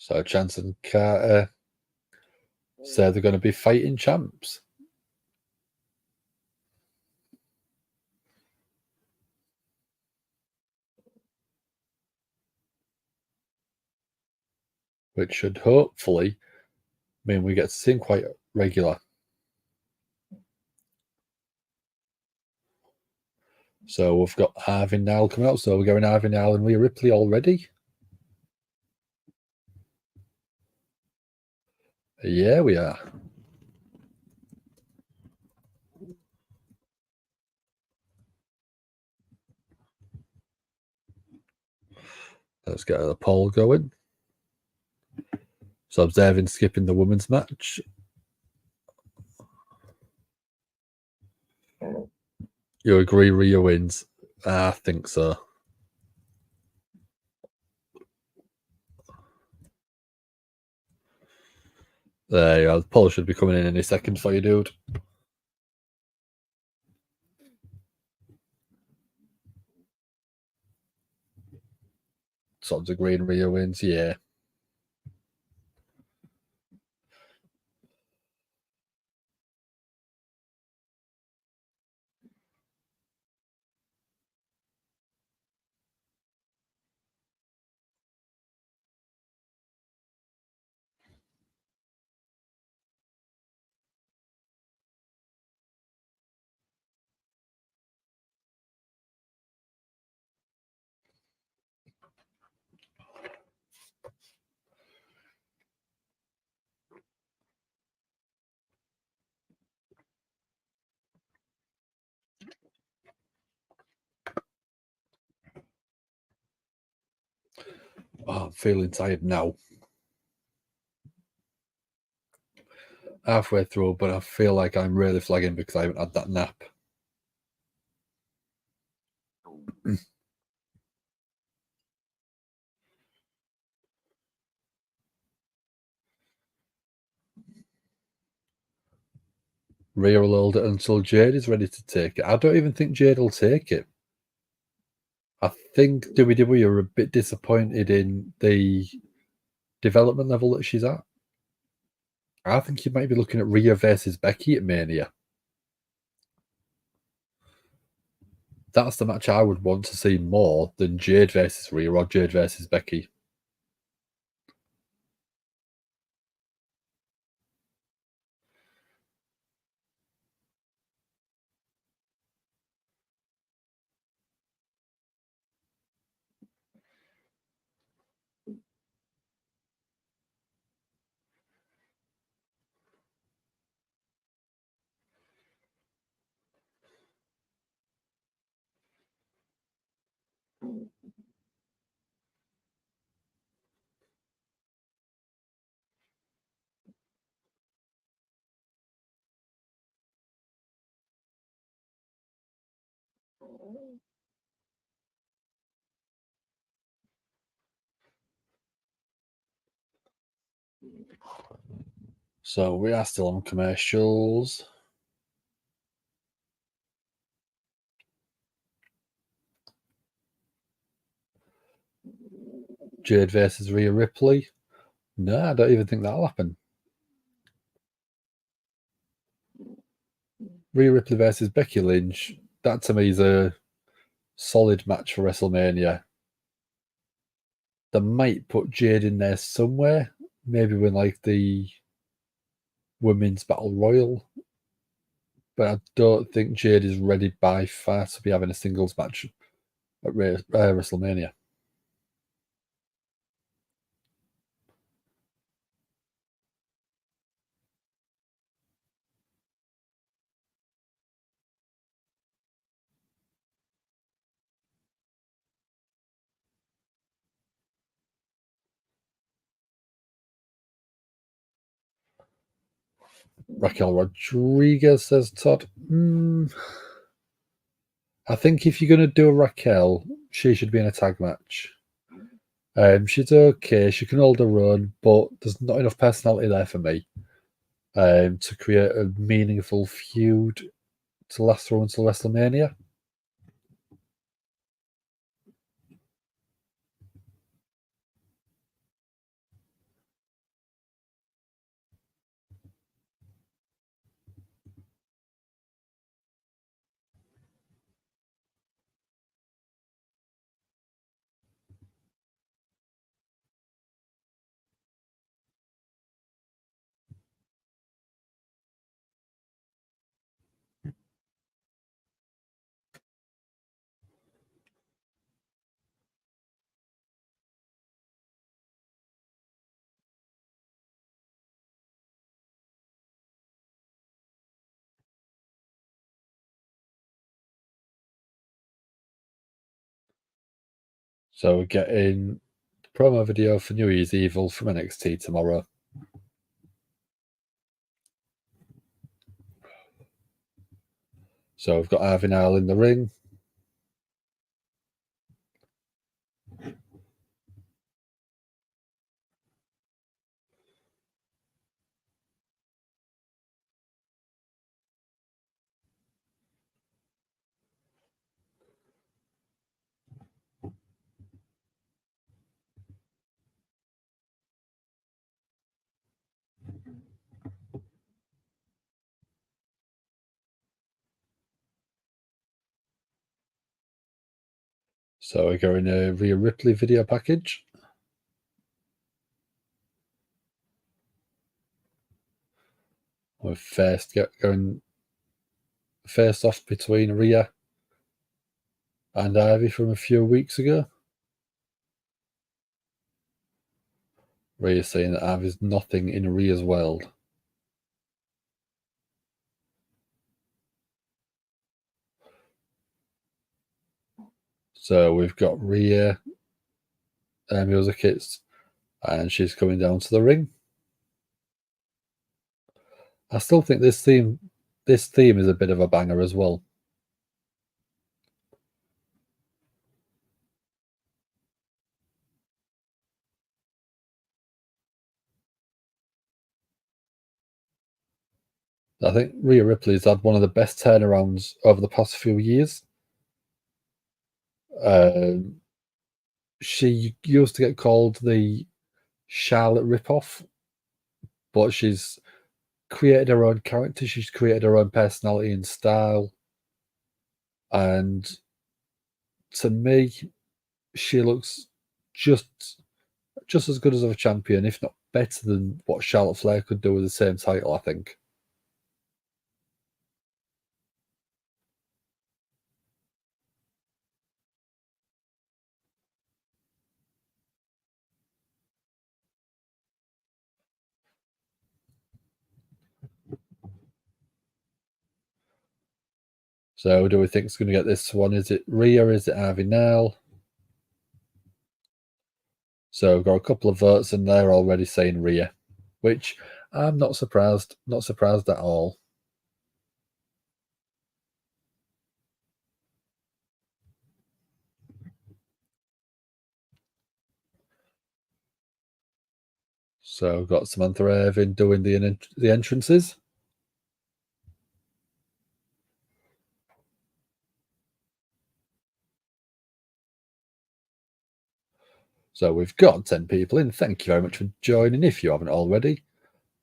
So Chance and Carter say they're going to be fighting champs. Which should hopefully mean we get to see him quite regular. So we've got Ivy Nile coming out. So we're going Ivy Nile and Rhea Ripley already. Yeah, we are. Let's get the poll going. So observing skipping the women's match. You agree Rhea wins? I think so. There you go. Paul should be coming in any second for you, dude. Someone's agreeing Rhea wins, yeah. Oh, I'm feeling tired now. Halfway through, but I feel like I'm really flagging because I haven't had that nap. Rhea will hold it until Jade is ready to take it. I don't even think Jade will take it. I think WWE are a bit disappointed in the development level that she's at. I think you might be looking at Rhea versus Becky at Mania. That's the match I would want to see more than Jade versus Rhea or Jade versus Becky. So we are still on commercials. Jade versus Rhea Ripley. No, I don't even think that'll happen. Rhea Ripley versus Becky Lynch. That to me is a solid match for WrestleMania. They might put Jade in there somewhere, maybe with like the Women's Battle Royal. But I don't think Jade is ready by far to be having a singles match at WrestleMania. Raquel Rodriguez, says Todd. I think if you're going to do a Raquel, she should be in a tag match. She's okay. She can hold her own, but there's not enough personality there for me to create a meaningful feud to last through until WrestleMania. So we're getting promo video for New Year's Evil from NXT tomorrow. So we've got Ivy Nile in the ring. So we're going a Rhea Ripley video package. We're first going face off between Rhea and Ivy from a few weeks ago. Rhea saying that Ivy's nothing in Rhea's world. So we've got Rhea music hits, and she's coming down to the ring. I still think this theme is a bit of a banger as well. I think Rhea Ripley's had one of the best turnarounds over the past few years. She used to get called the Charlotte ripoff, but she's created her own character. She's created her own personality and style. And to me, she looks just as good as a champion, if not better than what Charlotte Flair could do with the same title, I think. So, who do we think is going to get this one? Is it Rhea? Is it Ivy Nile? So, we've got a couple of votes, and they're already saying Rhea, which I'm not surprised. Not surprised at all. So, we've got Samantha Irvin doing the entrances. So we've got 10 people in. Thank you very much for joining. If you haven't already,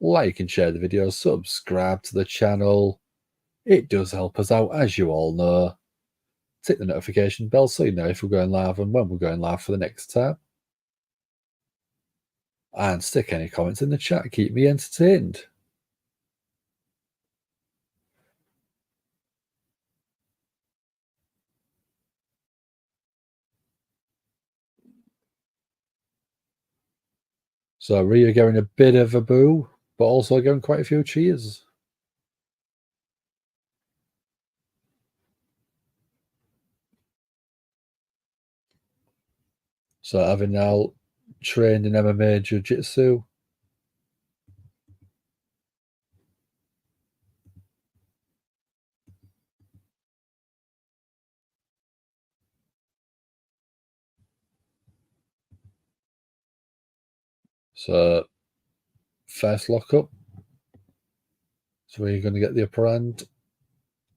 like and share the video, subscribe to the channel. It does help us out, as you all know. Tick the notification bell so you know if we're going live and when we're going live for the next time. And stick any comments in the chat. Keep me entertained. So Rhea getting a bit of a boo, but also getting quite a few cheers. So having now trained in MMA Jiu-Jitsu. So first lockup. So we're going to get the upper hand.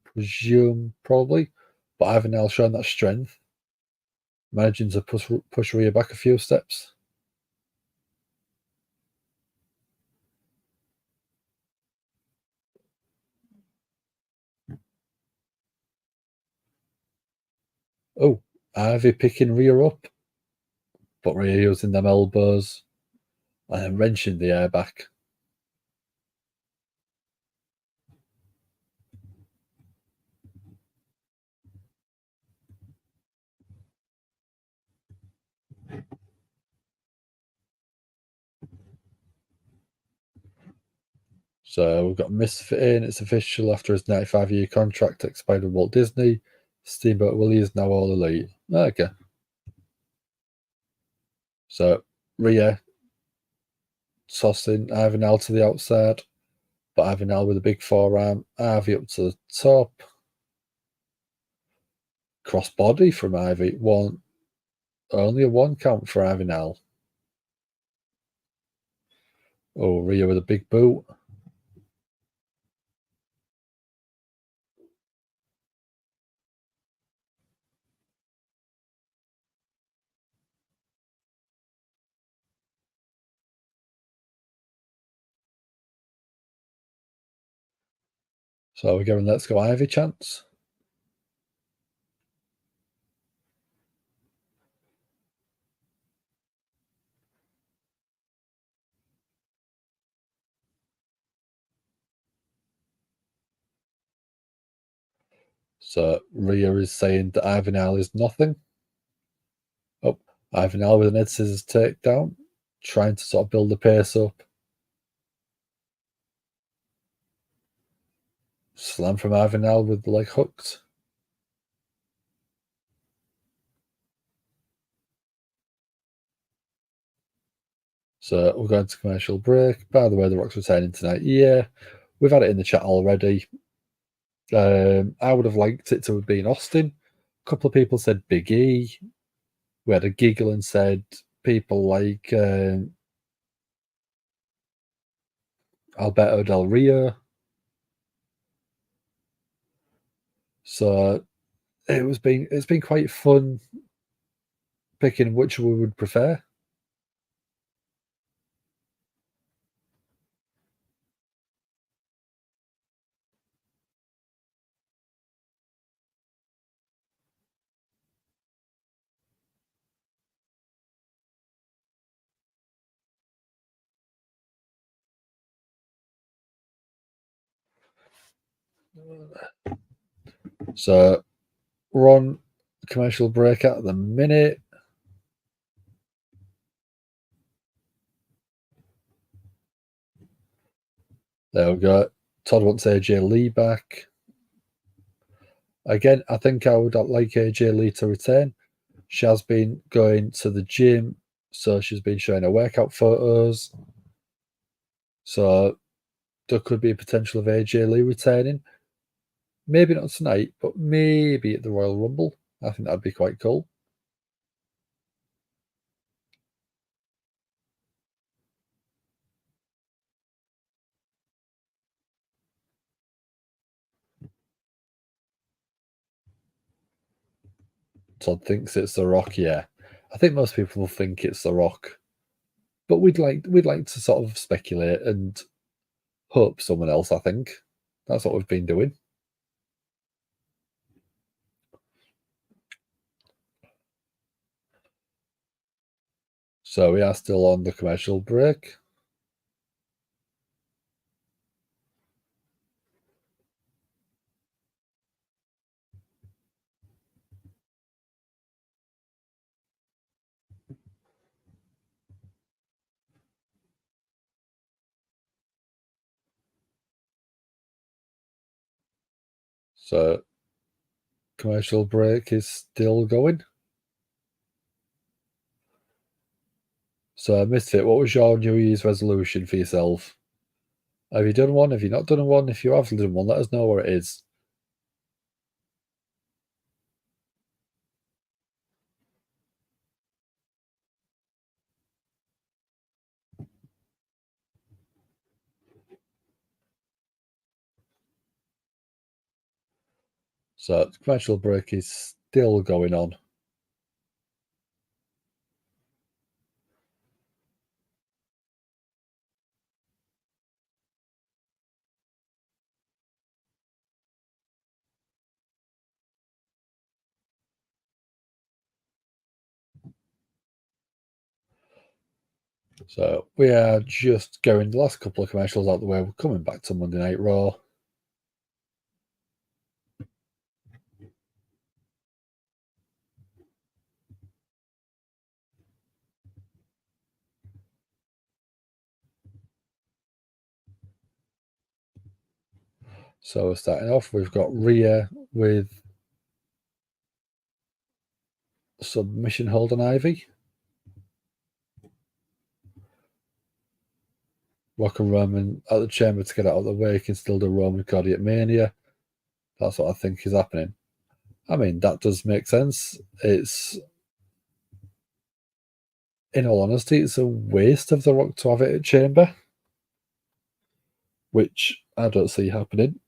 Presume probably, but I haven't now shown that strength. Managing to push Rhea back a few steps. Oh, Ivy picking Rhea up, but Rhea using them elbows and then wrenching the air back. So we've got Misfit in. It's official after his 95-year contract expired with Walt Disney. Steamboat Willie is now all elite. Okay. So Rhea tossing Ivy Nile to the outside, but Ivy Nile with a big forearm. Ivy up to the top. crossbody from Ivy. Only a 1 count for Ivy Nile. Oh, Rhea with a big boot. So we're giving Let's Go Ivy chance. So Rhea is saying that Ivy Nile is nothing. Oh, Ivy Nile with an head scissors takedown, trying to sort of build the pace up. Slam from Ivy Nile with the leg hooked. So we're going to commercial break. By the way, The Rock's returning tonight. Yeah, we've had it in the chat already. I would have liked it to have been Austin. A couple of people said Big E. We had a giggle and said people like Alberto Del Rio. So it's been quite fun picking which we would prefer. So we're on commercial break at the minute. There we go. Todd wants AJ Lee back. Again, I think I would like AJ Lee to return. She has been going to the gym, so she's been showing her workout photos. So there could be a potential of AJ Lee returning. Maybe not tonight, but maybe at the Royal Rumble. I think that'd be quite cool. Todd thinks it's The Rock. Yeah, I think most people think it's The Rock, but we'd like to sort of speculate and hope someone else. I think that's what we've been doing. So we are still on the commercial break. So commercial break is still going. So Misfit, what was your New Year's resolution for yourself? Have you done one? Have you not done one? If you have done one, let us know where it is. So the commercial break is still going on. So we are just going the last couple of commercials out the way. We're coming back to Monday Night Raw. So we're starting off. We've got Rhea with submission hold on Ivy. Rock and Roman at the chamber to get out of the way. He can still do Roman Cody at Mania. That's what I think is happening. I mean, that does make sense. It's, in all honesty, it's a waste of The Rock to have it at Chamber, which I don't see happening.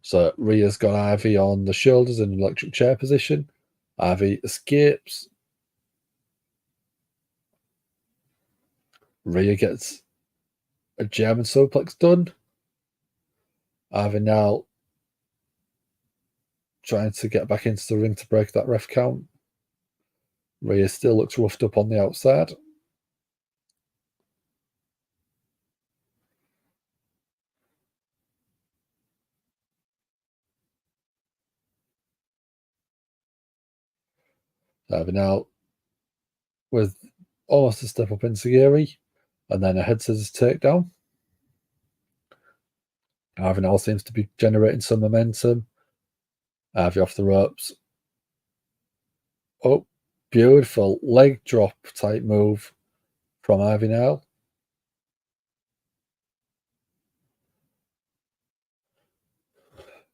So Rhea's got Ivy on the shoulders in an electric chair position. Ivy escapes. Rhea gets a German suplex done. Ivy now trying to get back into the ring to break that ref count. Rhea still looks roughed up on the outside. Ivy now with almost a step up into GAHY, and then a head scissors takedown. Ivy now seems to be generating some momentum. Ivy off the ropes. Oh, beautiful leg drop type move from Ivy Nile.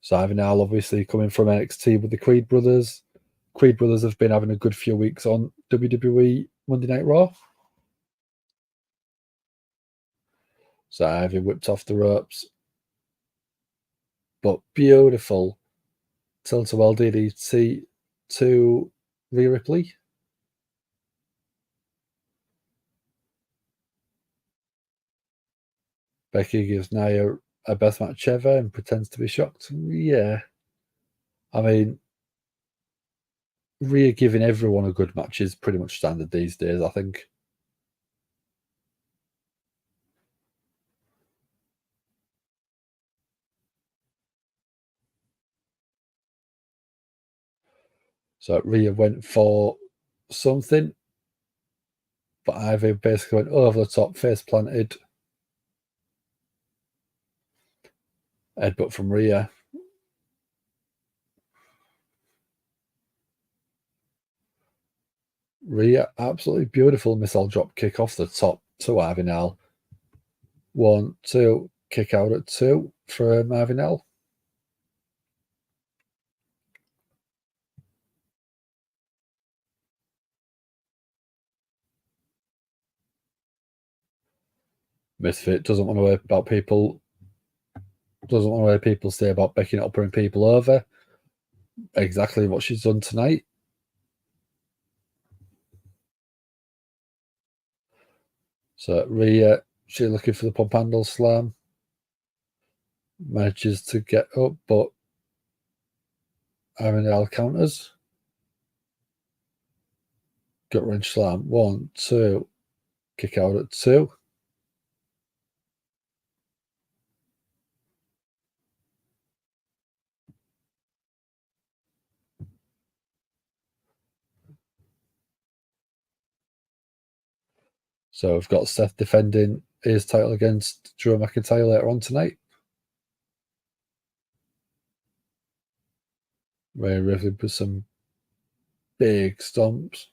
So Ivy Nile obviously coming from NXT with the Creed brothers. Creed brothers have been having a good few weeks on WWE Monday Night Raw. So Ivy whipped off the ropes. But beautiful tilt-a-whirl DDT to Rhea Ripley. Becky gives Nia a best match ever and pretends to be shocked. Yeah. I mean, Rhea giving everyone a good match is pretty much standard these days, I think. So Rhea went for something, but Ivy basically went over the top, face planted. Headbutt from Rhea. Rhea, absolutely beautiful missile drop kick off the top to Ivy Nile. 1, 2, kick out at 2 from Ivy Nile. Misfit doesn't want to hear about people. Doesn't want to hear people say about Becky not putting people over. Exactly what she's done tonight. So Rhea, she's looking for the pump handle slam. Manages to get up, but Ivy Nile counters. Gut wrench slam. 1, 2, kick out at 2. So we've got Seth defending his title against Drew McIntyre later on tonight. Rhea Ripley with some big stomps.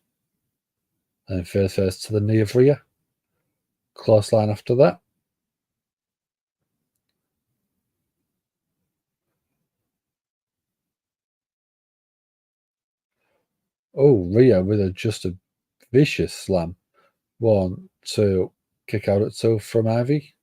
And first to the knee of Rhea. Close line after that. Oh, Rhea with just a vicious slam. 1, 2, kick out at 2 from Ivy.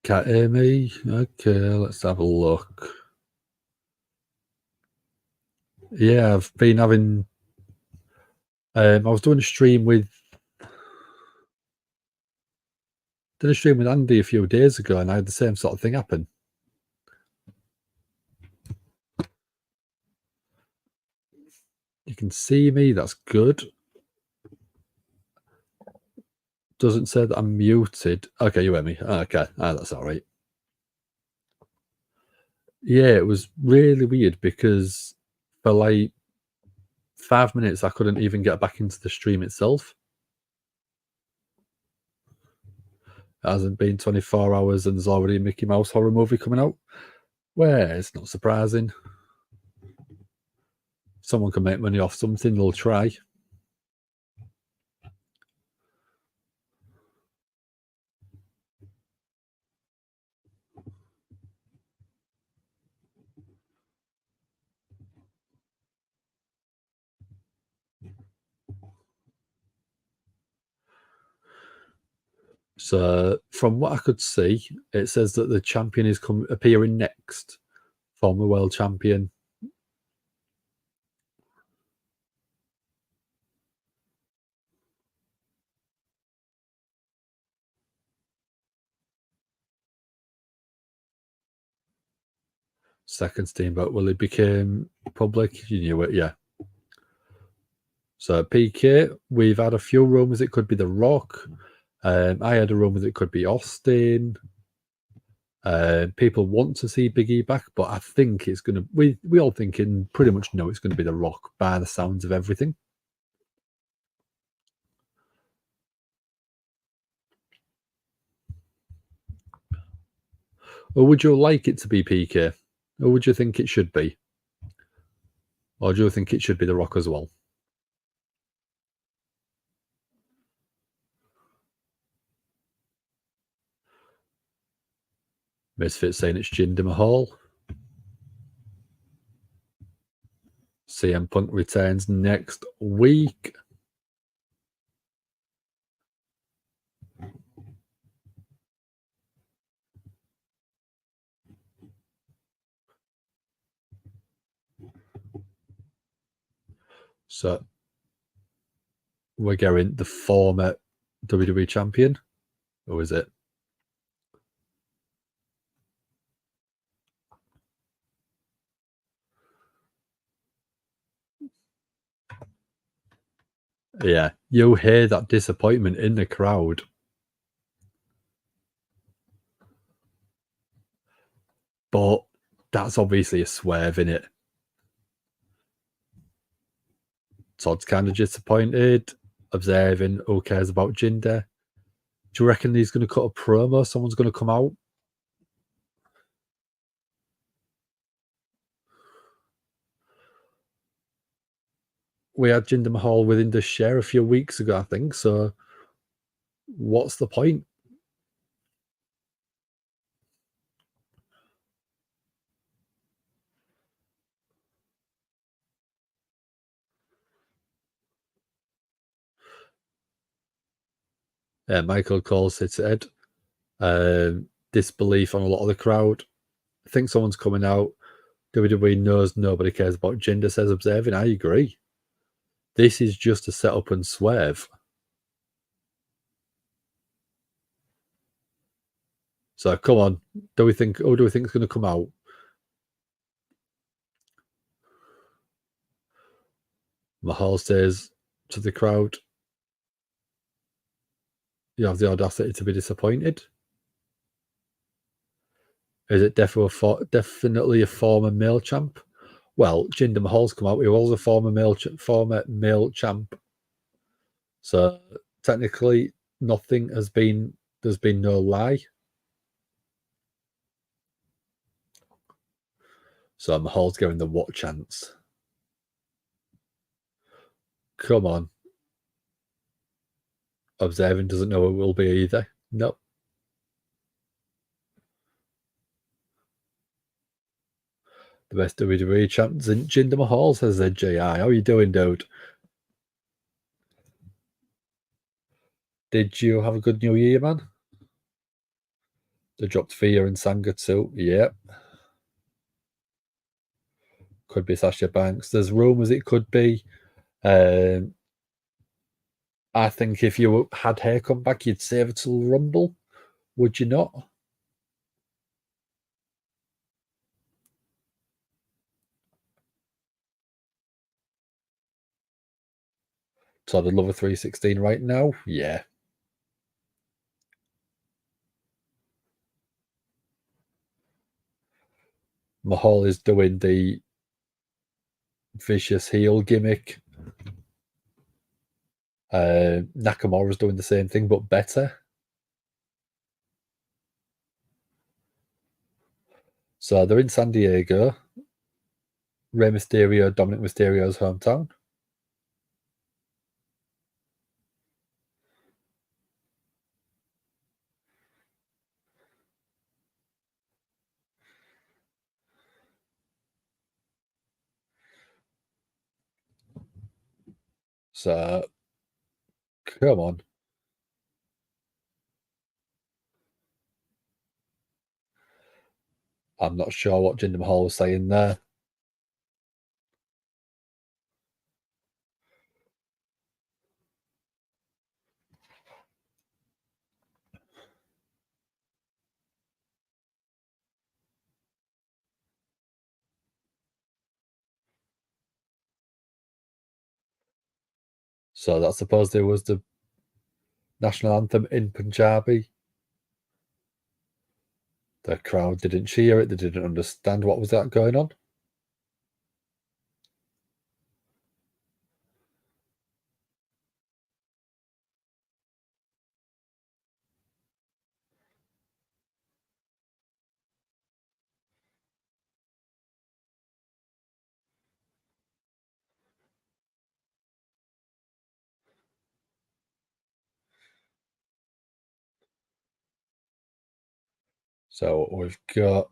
Can't hear me? Okay, let's have a look. Yeah, I've been having... I was doing a stream with Andy a few days ago, and I had the same sort of thing happen. You can see me, that's good. Doesn't say that I'm muted. Okay, you hear me. Okay, that's all right. Yeah, it was really weird because for like 5 minutes I couldn't even get back into the stream itself. It hasn't been 24 hours and there's already a Mickey Mouse horror movie coming out. Well, it's not surprising. Someone can make money off something, they'll try. So, from what I could see, it says that the champion is appearing next, former world champion. Second Steamboat, well, it became public. You knew it, yeah. So, PK, we've had a few rumours it could be The Rock. I had a rumour that it could be Austin. People want to see Big E back, but I think it's going to... We all think and pretty much know it's going to be The Rock by the sounds of everything. Or would you like it to be PK? Or would you think it should be? Or do you think it should be The Rock as well? Misfit saying it's Jinder Mahal. CM Punk returns next week. So we're going the former WWE champion, or is it? Yeah, you hear that disappointment in the crowd. But that's obviously a swerve, in it. Todd's kind of disappointed, observing who cares about Jinder. Do you reckon he's going to cut a promo? Someone's going to come out? We had Jinder Mahal within the share a few weeks ago, I think. So what's the point? Michael Cole sits at disbelief on a lot of the crowd. I think someone's coming out. WWE knows nobody cares about Jinder, says observing. I agree. This is just a setup and swerve. So come on. Do we think it's going to come out? Mahal says to the crowd, you have the audacity to be disappointed. Is it definitely a former male champ? Well, Jinder Mahal's come out. He was a former male champ. So technically, nothing has been. There's been no lie. So Mahal's getting the what chance? Come on. Observing doesn't know it will be either. Nope. The best WWE champ isn't Jinder Mahal, says ZJI. How are you doing, dude? Did you have a good New Year, man? They dropped Thea and Sanga too. Yep. Could be Sasha Banks. There's rumours it could be. I think if you had her come back, you'd save it till Rumble. Would you not? So I'd love a 316 right now. Yeah. Mahal is doing the vicious heel gimmick. Nakamura's doing the same thing, but better. So they're in San Diego. Rey Mysterio, Dominic Mysterio's hometown. So, come on. I'm not sure what Jinder Mahal was saying there. So that supposedly was the national anthem in Punjabi. The crowd didn't cheer it. They didn't understand what was that going on. So we've got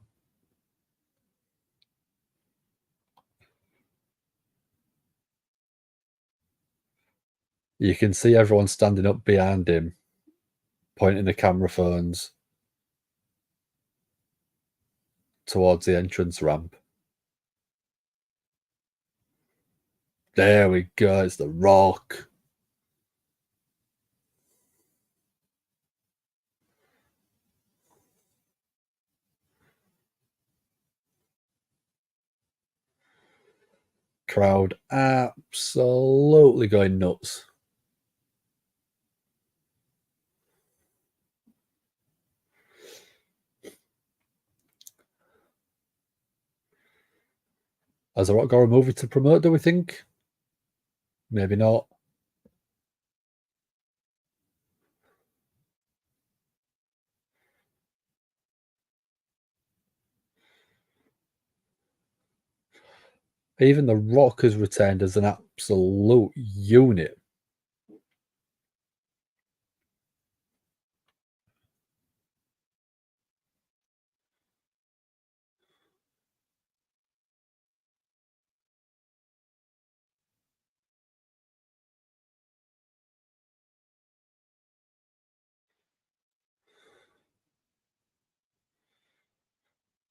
you can see everyone standing up behind him, pointing the camera phones towards the entrance ramp. There we go. It's The Rock. Crowd absolutely going nuts. Has The Rock got a movie to promote, do we think? Maybe not. Even The Rock has returned as an absolute unit.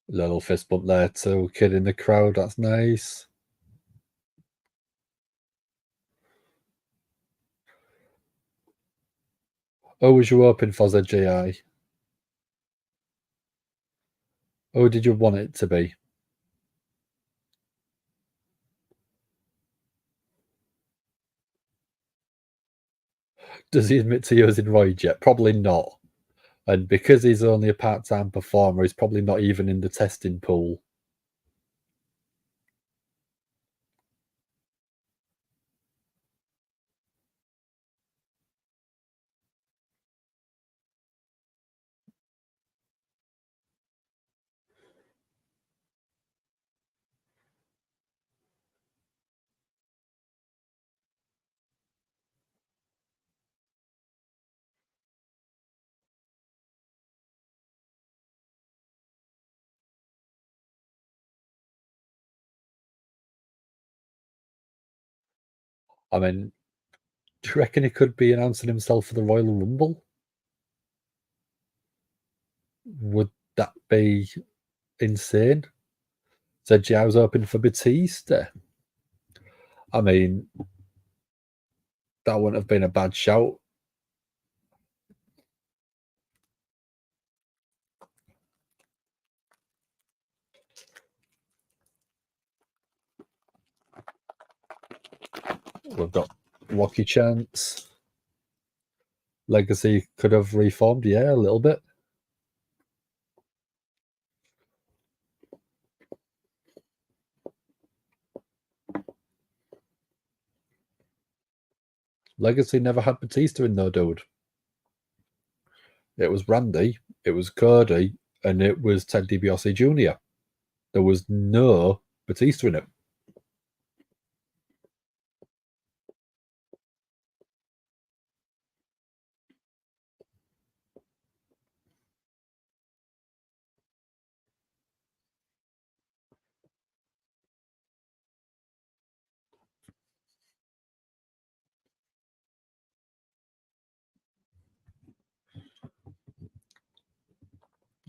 Little fist bump there too. Kid in the crowd. That's nice. Oh, was you hoping for the GI? Or did you want it to be? Does he admit to using roids yet? Probably not. And because he's only a part-time performer, he's probably not even in the testing pool. I mean, do you reckon he could be announcing himself for the Royal Rumble? Would that be insane? Said I was hoping for Batista. I mean, that wouldn't have been a bad shout. We've got Rocky Chance. Legacy could have reformed, yeah, a little bit. Legacy never had Batista in though, dude. It was Randy, it was Cody, and it was Ted DiBiase Jr. There was no Batista in it.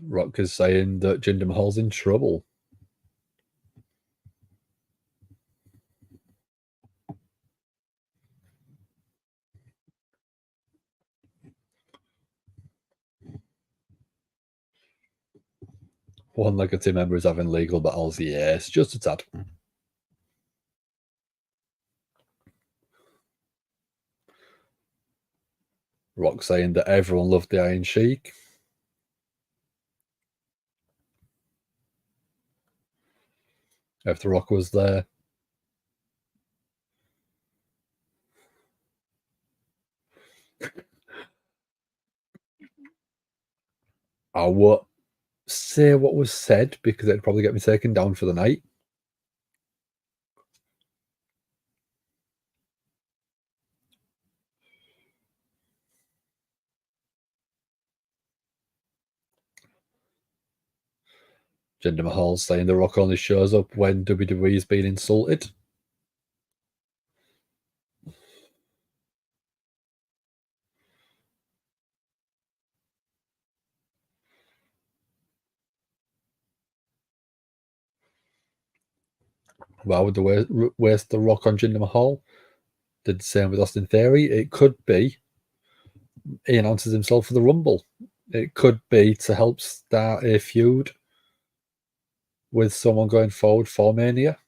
Rock is saying that Jinder Mahal's in trouble. One Legacy member is having legal battles. Yes, just a tad. Rock saying that everyone loved the Iron Sheik. If The Rock was there. I won't say what was said because it'd probably get me taken down for the night. Jinder Mahal saying The Rock only shows up when WWE's been insulted. Why would they waste The Rock on Jinder Mahal? Did the same with Austin Theory. It could be he announces himself for the Rumble. It could be to help start a feud with someone going forward for Mania.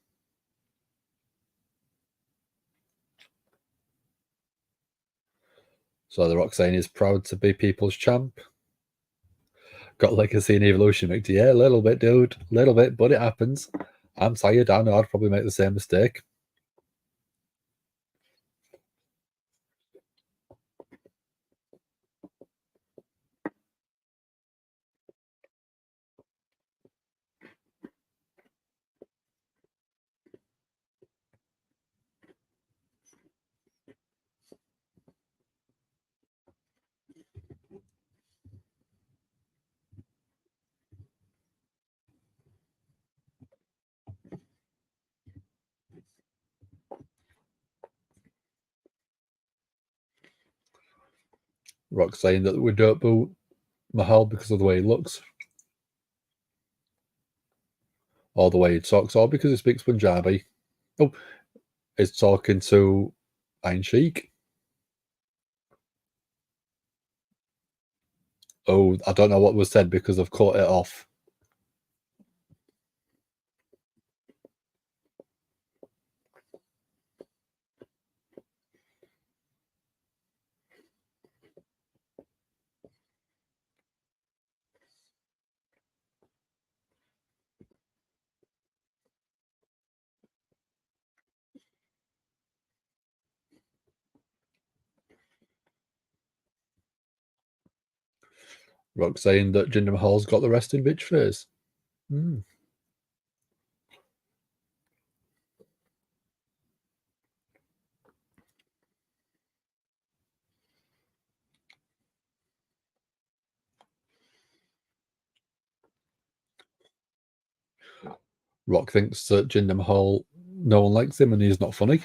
So The Rock saying he's proud to be people's champ. Got Legacy and Evolution mixed. Yeah, a little bit, dude. A little bit, but it happens. I'm tired. I know I'd probably make the same mistake. Rock saying that we don't boo Mahal because of the way he looks, or the way he talks, or because he speaks Punjabi. Oh, he's talking to Iron Sheik. Oh, I don't know what was said because I've cut it off. Rock saying that Jinder Mahal's got the resting bitch face. Rock thinks that Jinder Mahal, no one likes him and he's not funny.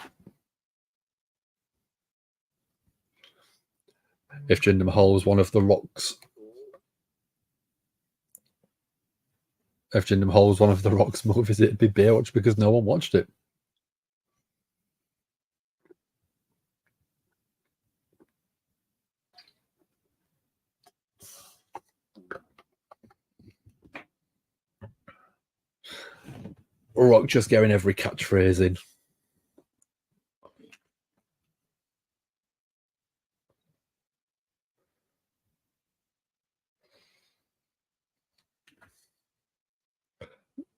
If Jinder Mahal was one of The Rock's if Jinder Mahal was one of The Rock's movies, it'd be Baywatch because no one watched it. Rock just getting every catchphrase in.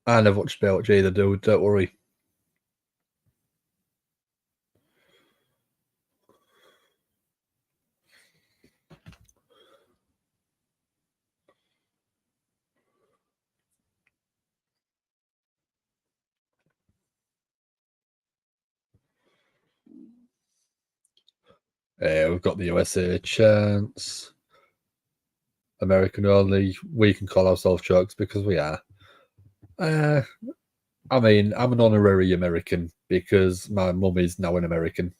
I never watched Baywatch either, dude. Don't worry. We've got the USA chance. American only. We can call ourselves jokes because we are. I mean, I'm an honorary American because my mum is now an American.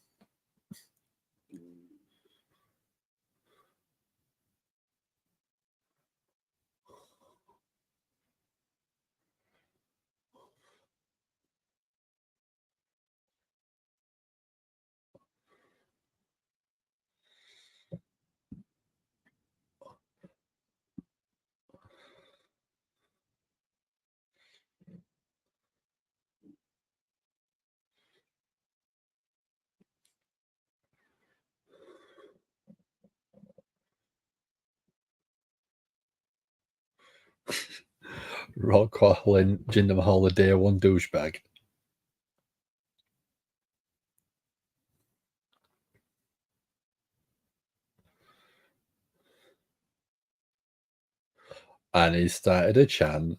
Rock calling Jinder Mahal a day one douchebag. And he started a chant.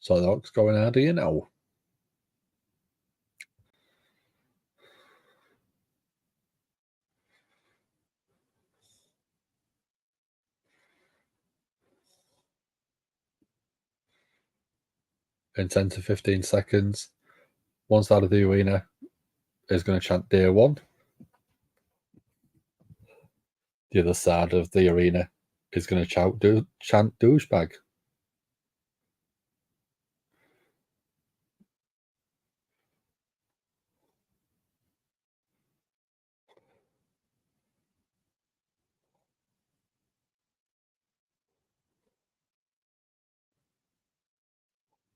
So the Rock's going, how do you know? In 10 to 15 seconds, one side of the arena is going to chant day one. The other side of the arena is going to chant douchebag.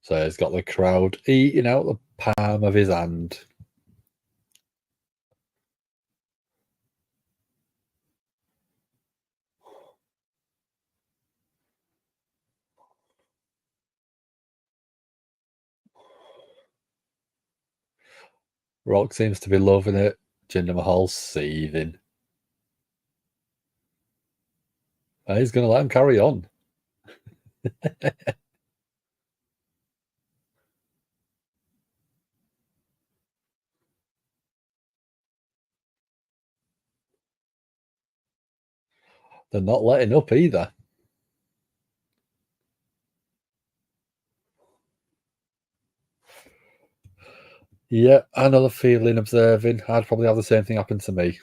So he's got the crowd eating out the palm of his hand. Rock seems to be loving it. Jinder Mahal's seething. And he's going to let him carry on. They're not letting up either. Yeah, I know the feeling observing. I'd probably have the same thing happen to me.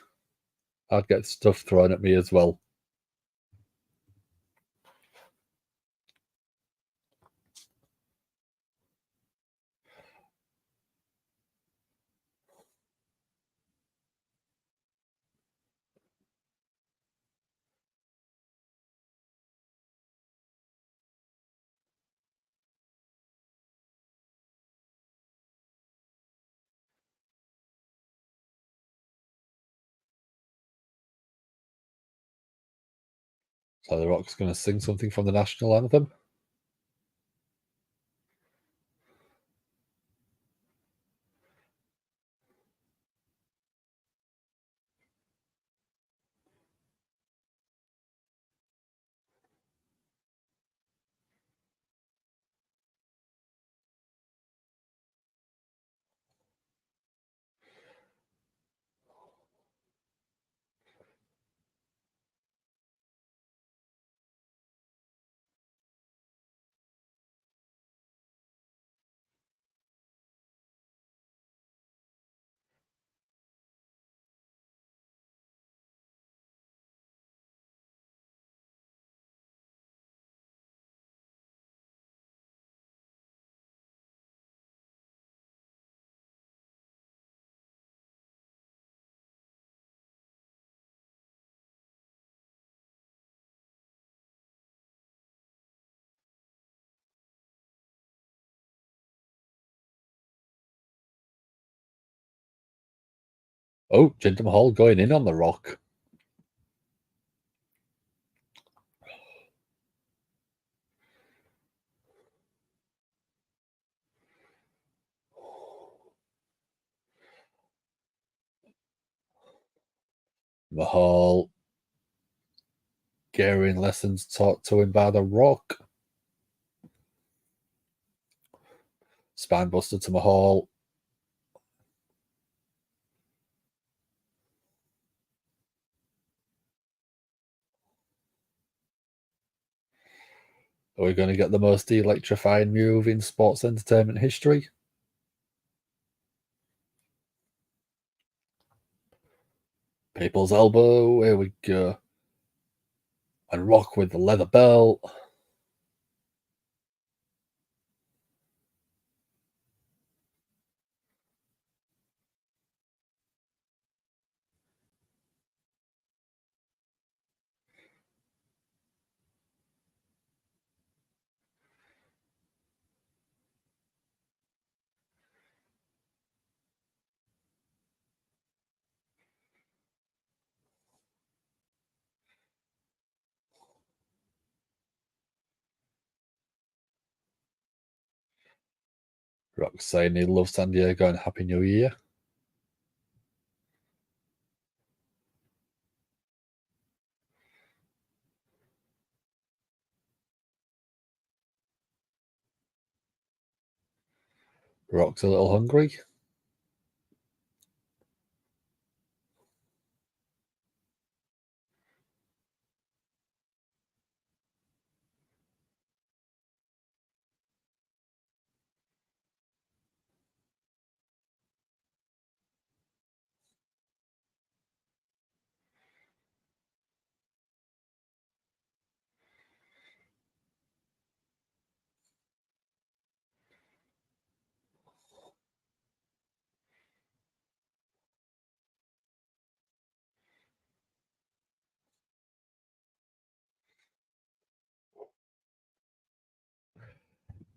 I'd get stuff thrown at me as well. So the Rock's going to sing something from the national anthem. Oh, Jinder Mahal going in on The Rock. Mahal getting lessons taught to him by The Rock. Spinebuster to Mahal. Are we going to get the most electrifying move in sports entertainment history? People's elbow. Here we go. And Rock with the leather belt. Rock saying he loves San Diego and Happy New Year. Rock's a little hungry.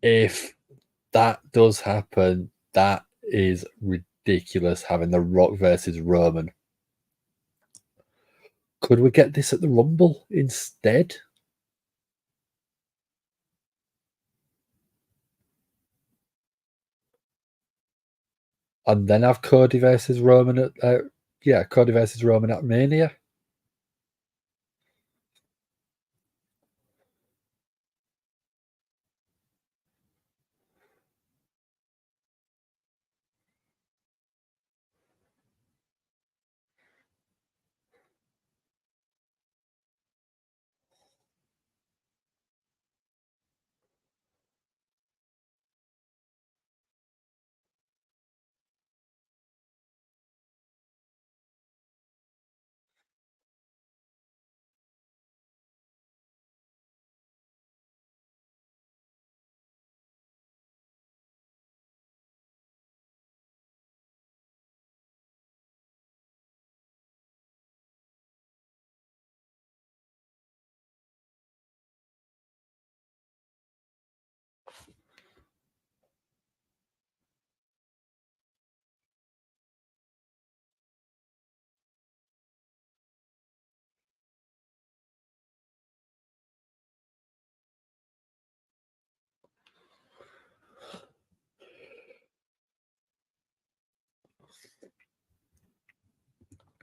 If that does happen, that is ridiculous having The Rock versus Roman. Could we get this at the Rumble instead? And then have Cody versus Roman at Cody versus Roman at Mania.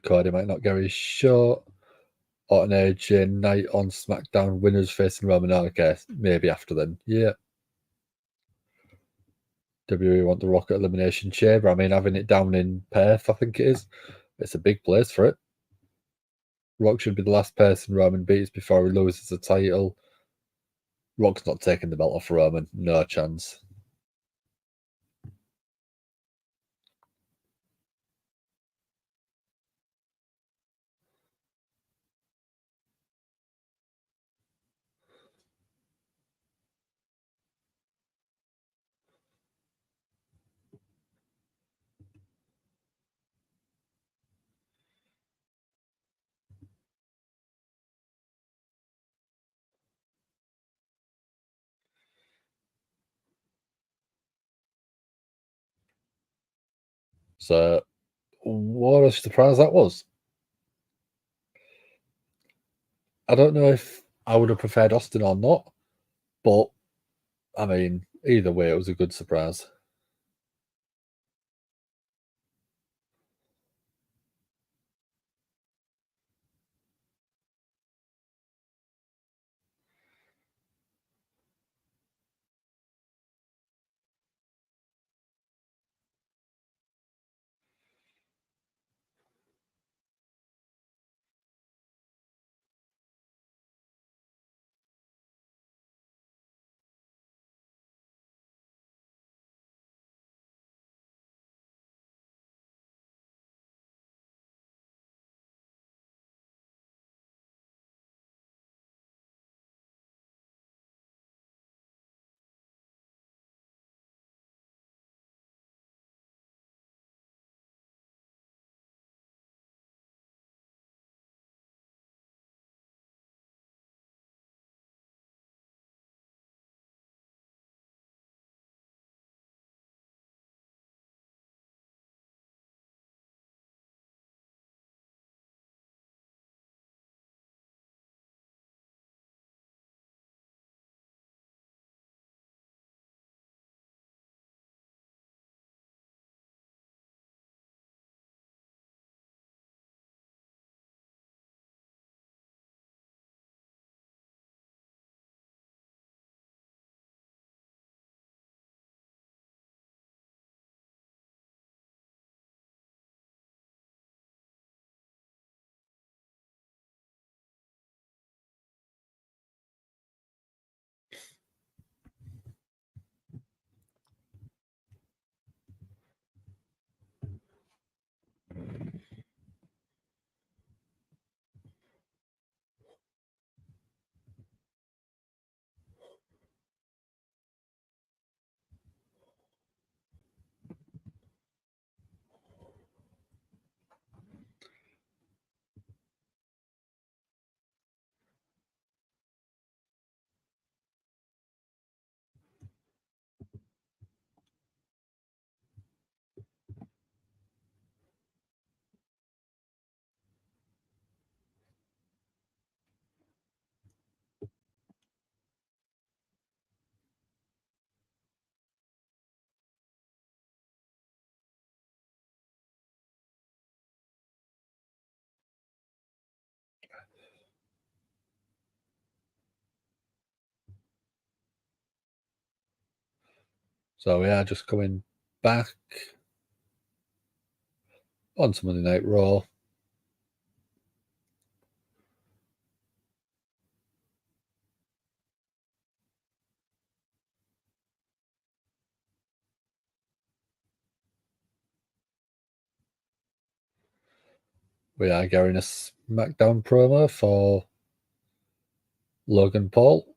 Cody might not get his shot. Orton AJ night on SmackDown, winners facing Roman. Okay, maybe after then. Yeah. WWE want the Rock at Elimination Chamber. I mean, having it down in Perth, I think it is. It's a big place for it. Rock should be the last person Roman beats before he loses the title. Rock's not taking the belt off Roman. No chance. So What a surprise that was. I don't know if I would have preferred Austin or not, but I mean, either way, it was a good surprise. So we are just coming back onto Monday Night Raw. We are getting a SmackDown promo for Logan Paul.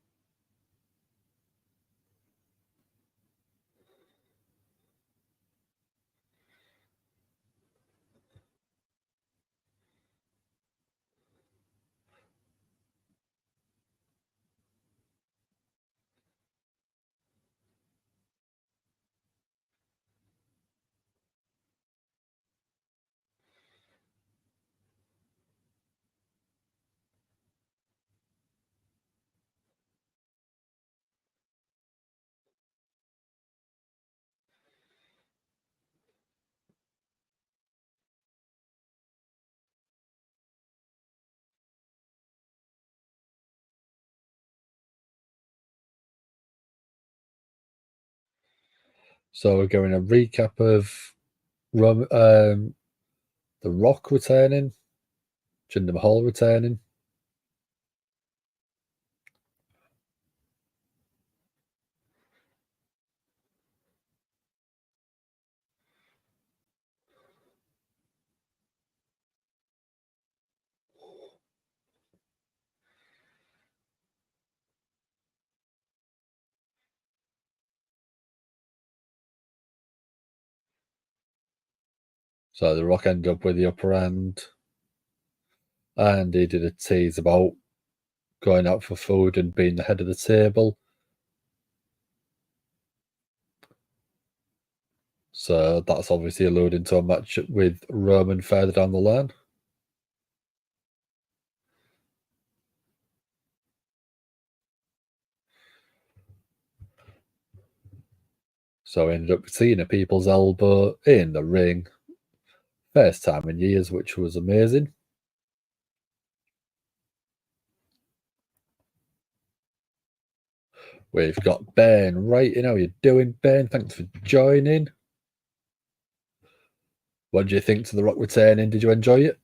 So we're going a recap of The Rock returning, Jinder Mahal returning. So The Rock ended up with the upper hand, and he did a tease about going out for food and being the head of the table. So that's obviously alluding to a match with Roman further down the line. So I ended up seeing a people's elbow in the ring. First time in years, which was amazing. We've got Ben right in. How you doing, Ben? Thanks for joining. What do you think to The Rock returning? Did you enjoy it?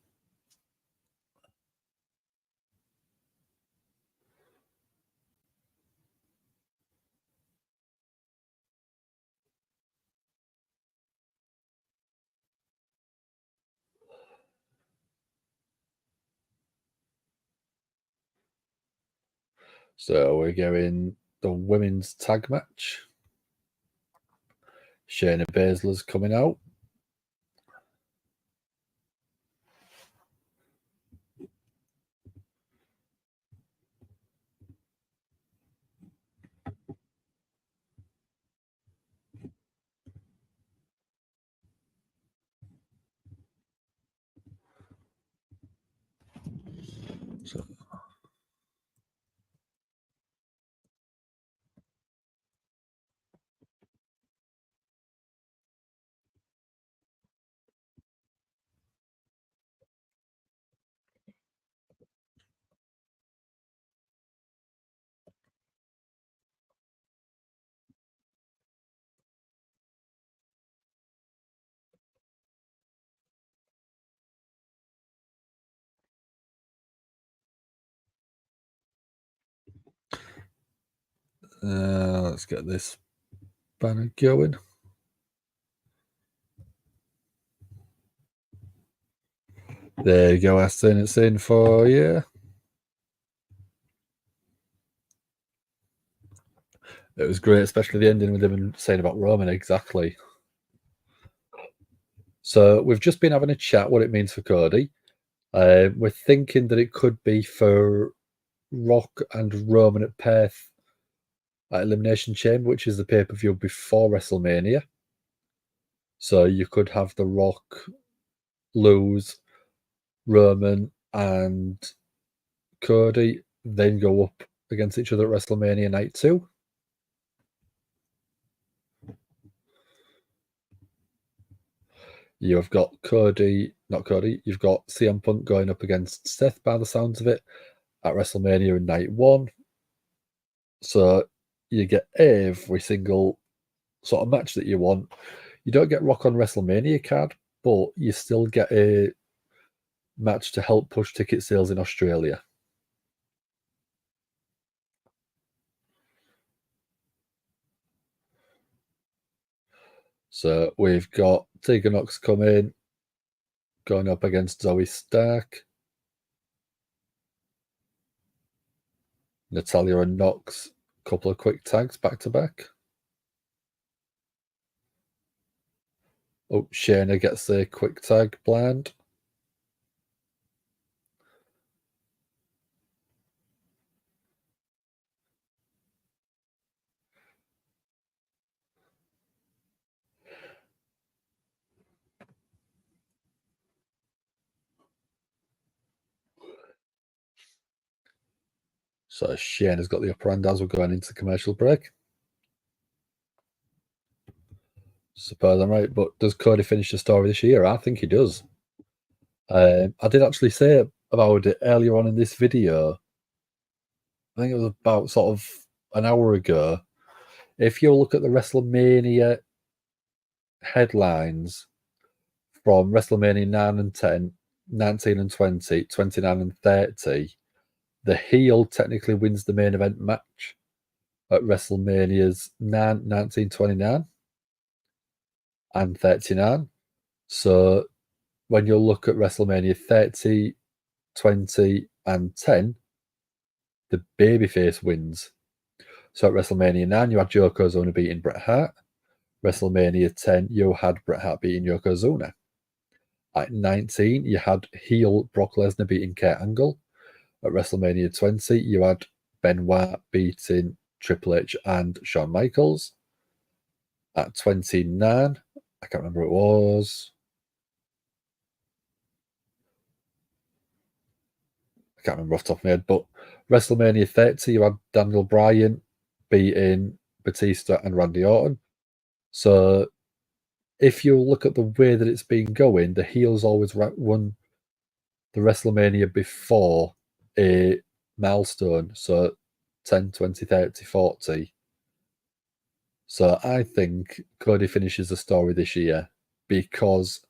So we're going the women's tag match. Shayna Baszler's coming out. Let's get this banner going. There you go, Aston. It's in for you. It was great, especially the ending with him saying about Roman. Exactly. So we've just been having a chat what it means for Cody. We're thinking that it could be for Rock and Roman at Perth at Elimination Chamber, which is the pay-per-view before WrestleMania. So you could have The Rock lose, Roman and Cody then go up against each other at WrestleMania Night 2. You've got you've got CM Punk going up against Seth by the sounds of it at WrestleMania in Night 1. So you get every single sort of match that you want. You don't get Rock on WrestleMania card, but you still get a match to help push ticket sales in Australia. So we've got Tegan Nox coming, going up against Zoey Stark. Natalya and Nox, couple of quick tags back to back. Oh, Shayna gets a quick tag blind. So Shayna's got the upper hand as we're going into commercial break. Suppose I'm right, but does Cody finish the story this year? I think he does. I did actually say about it earlier on in this video. I think it was about sort of an hour ago. If you look at the WrestleMania headlines from WrestleMania 9 and 10, 19 and 20, 29 and 30, the heel technically wins the main event match at WrestleMania's 9, 19, 29 and 39. So when you look at WrestleMania 30, 20, and 10, the babyface wins. So at WrestleMania 9, you had Yokozuna beating Bret Hart. WrestleMania 10, you had Bret Hart beating Yokozuna. At 19, you had heel Brock Lesnar beating Kurt Angle. At WrestleMania 20, you had Benoit beating Triple H and Shawn Michaels. At 29, I can't remember who it was. I can't remember off the top of my head, but WrestleMania 30, you had Daniel Bryan beating Batista and Randy Orton. So if you look at the way that it's been going, the heels always won the WrestleMania before a milestone. So 10, 20, 30, 40. So I think Cody finishes the story this year because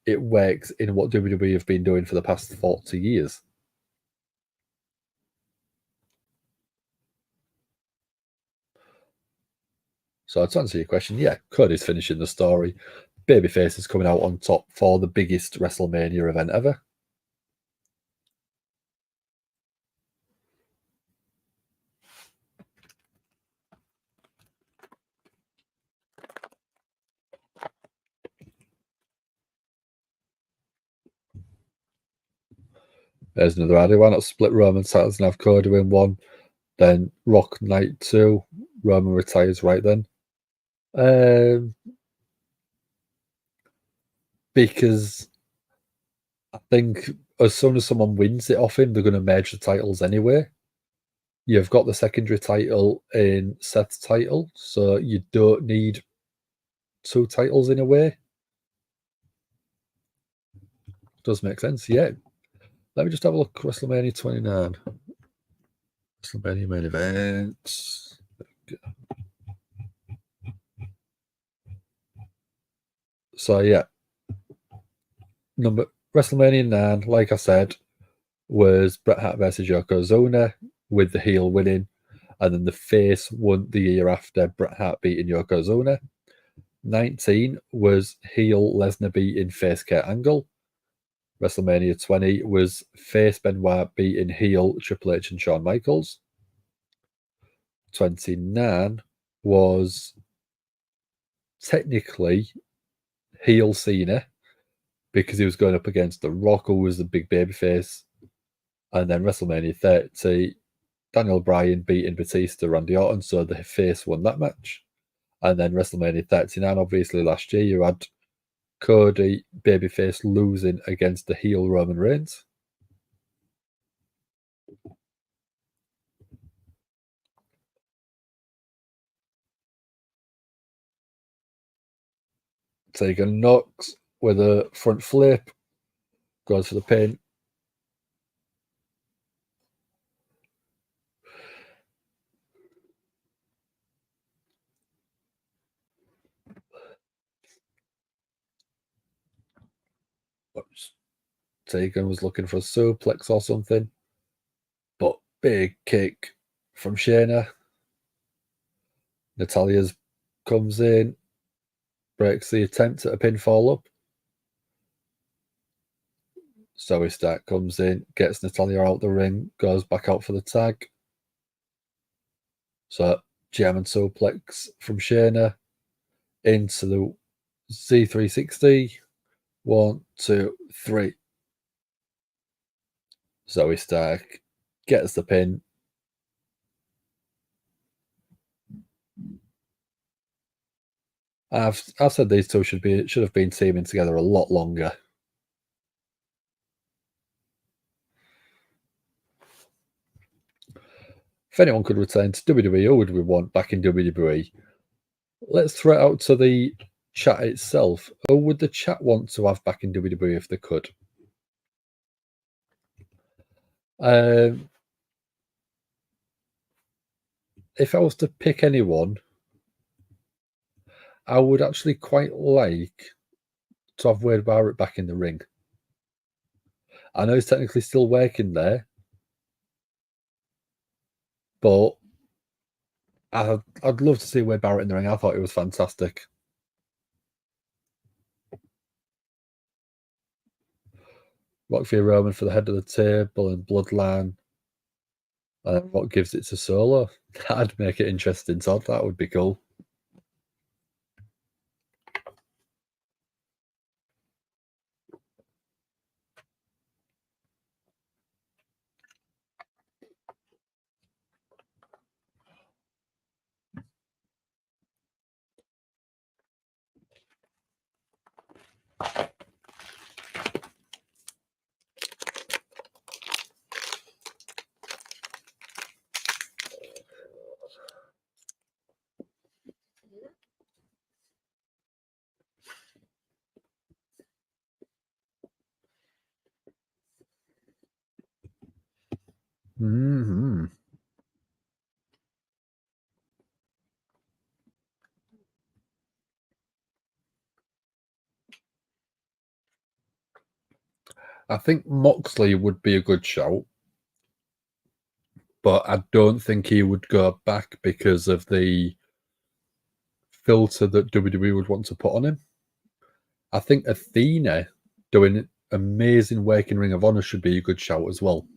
it works in what WWE have been doing for the past 40 years. So to answer your question, yeah, Cody's finishing the story. Babyface is coming out on top for the biggest WrestleMania event ever. There's another idea. Why not split Roman titles and have Cody win one, then Rock night 2, Roman retires right then? Because I think as soon as someone wins it off him, they're going to merge the titles anyway. You've got the secondary title in Seth's title, so you don't need 2 titles in a way. Does make sense, yeah. Let me just have a look. WrestleMania 29. WrestleMania main event. So yeah, WrestleMania 9, like I said, was Bret Hart versus Yokozuna with the heel winning, and then the face won the year after, Bret Hart beating Yokozuna. 19 was heel Lesnar beating face Kurt Angle. WrestleMania 20 was face Benoit beating heel Triple H and Shawn Michaels. 29 was technically heel Cena because he was going up against The Rock, who was the big babyface. And then WrestleMania 30, Daniel Bryan beating Batista, Randy Orton, so the face won that match. And then WrestleMania 39, obviously last year, you had Cody babyface losing against the heel Roman Reigns. Tegan Nox with a front flip, goes for the pin. Tegan was looking for a suplex or something, but big kick from Shayna. Natalya's comes in, breaks the attempt at a pinfall up. Zoey Stark comes in, gets Natalya out the ring, goes back out for the tag. So German suplex from Shayna into the Z360. 1, 2, 3. Zoey Stark gets the pin. I've said these two should have been teaming together a lot longer. If anyone could return to WWE, who would we want back in WWE? Let's throw it out to the chat itself. Who would the chat want to have back in WWE if they could? If I was to pick anyone, I would actually quite like to have Wade Barrett back in the ring. I know he's technically still working there, but I'd love to see Wade Barrett in the ring. I thought it was fantastic. Rock v Roman for the head of the table and Bloodline. And what gives it to Solo? That'd make it interesting, Todd. That would be cool. Mm-hmm. I think Moxley would be a good shout, but I don't think he would go back because of the filter that WWE would want to put on him. I think Athena doing amazing work in Ring of Honor should be a good shout as well.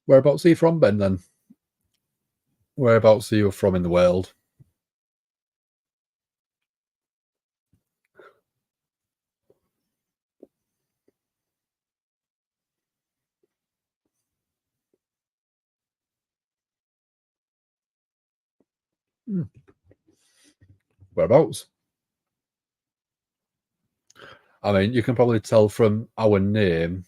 Whereabouts are you from, Ben, then? Whereabouts are you from in the world? Whereabouts? I mean, you can probably tell from our name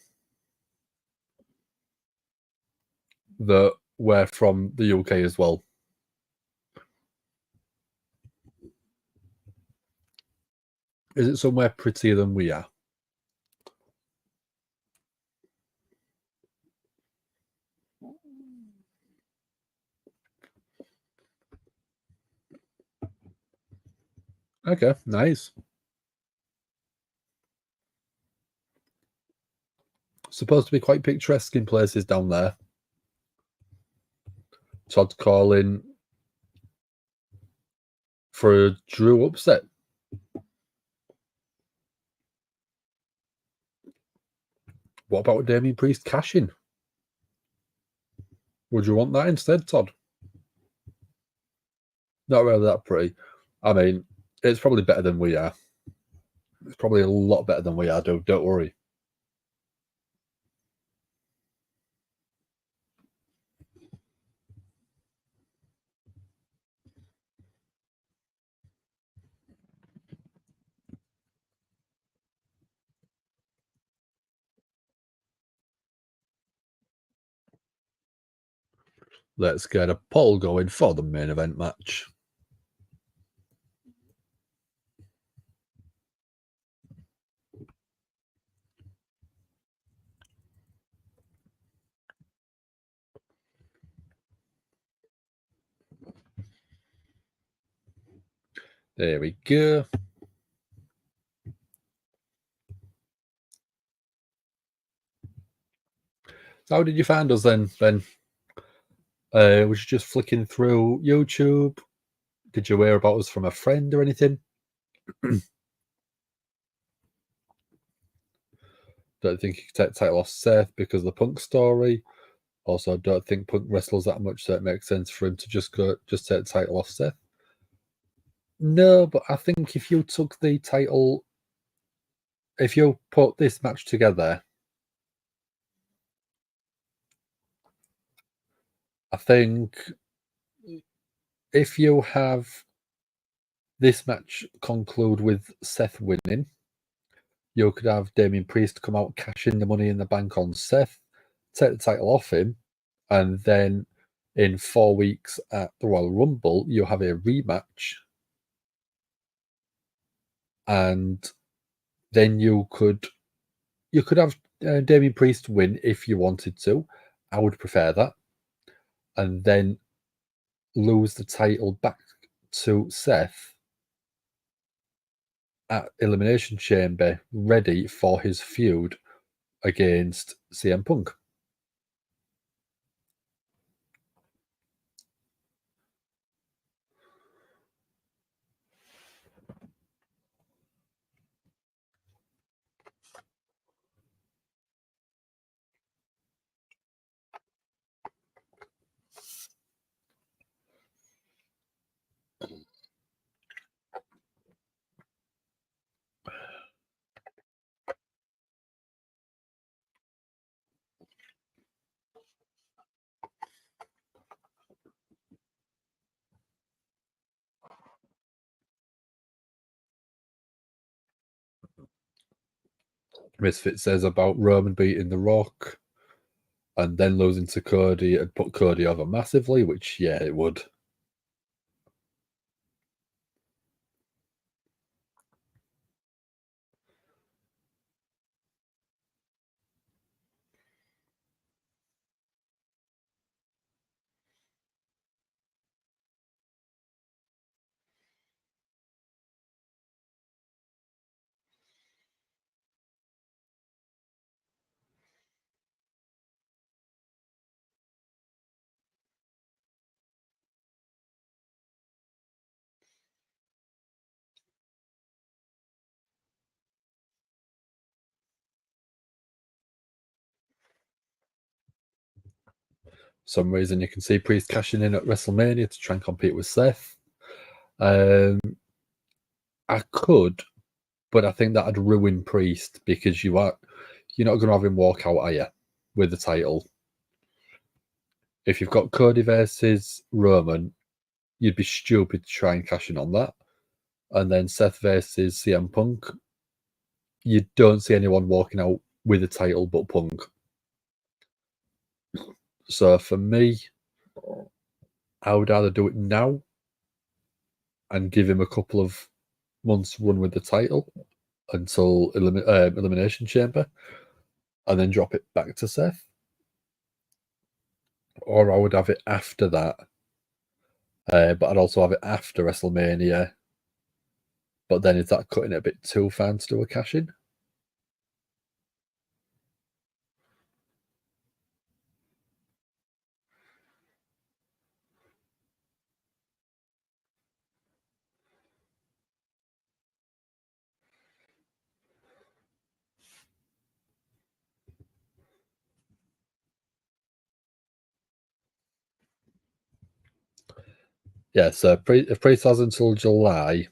that we're from the UK as well. Is it somewhere prettier than we are? Okay, nice. Supposed to be quite picturesque in places down there. Todd calling for a Drew upset. What about Damien Priest cashing? Would you want that instead, Todd? Not really that pretty. I mean, it's probably better than we are. It's probably a lot better than we are, don't worry. Let's get a poll going for the main event match. There we go. So how did you find us then, Ben? Was you just flicking through YouTube? Did you hear about us from a friend or anything? Don't think he could take the title off Seth because of the Punk story. Also, don't think Punk wrestles that much, so it makes sense for him to just take the title off Seth. No, but I think if you took the title, if you put this match together, I think if you have this match conclude with Seth winning, you could have Damien Priest come out, cash in the Money in the Bank on Seth, take the title off him, and then in 4 weeks at the Royal Rumble, you have a rematch, and then you could have Damien Priest win if you wanted to. I would prefer that, and then lose the title back to Seth at Elimination Chamber, ready for his feud against CM Punk. Misfit says about Roman beating The Rock and then losing to Cody and put Cody over massively, which, yeah, it would. Some reason you can see Priest cashing in at WrestleMania to try and compete with Seth. I could, but I think that'd ruin Priest because you're not going to have him walk out, are you, with the title? If you've got Cody versus Roman, you'd be stupid to try and cash in on that. And then Seth versus CM Punk, you don't see anyone walking out with a title but Punk. So for me, I would either do it now and give him a couple of months run with the title until Elimination Chamber and then drop it back to Seth. Or I would have it after that. But I'd also have it after WrestleMania. But then is that cutting it a bit too fine to do a cash-in? Yeah, so if Priest has until July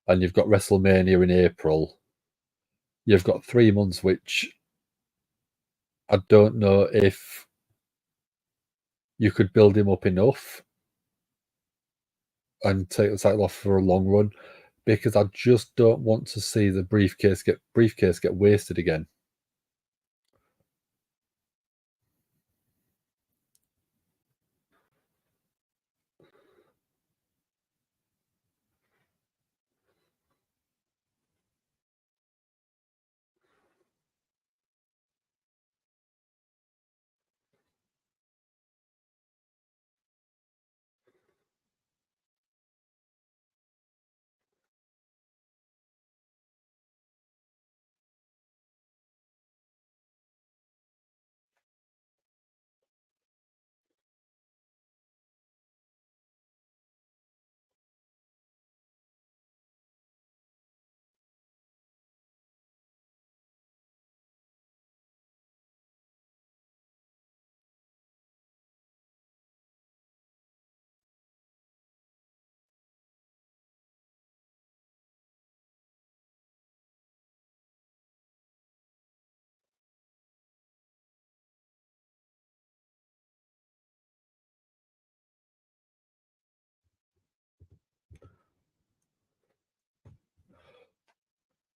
and you've got WrestleMania in April, you've got 3 months, which I don't know if you could build him up enough and take the title off for a long run, because I just don't want to see the briefcase get wasted again.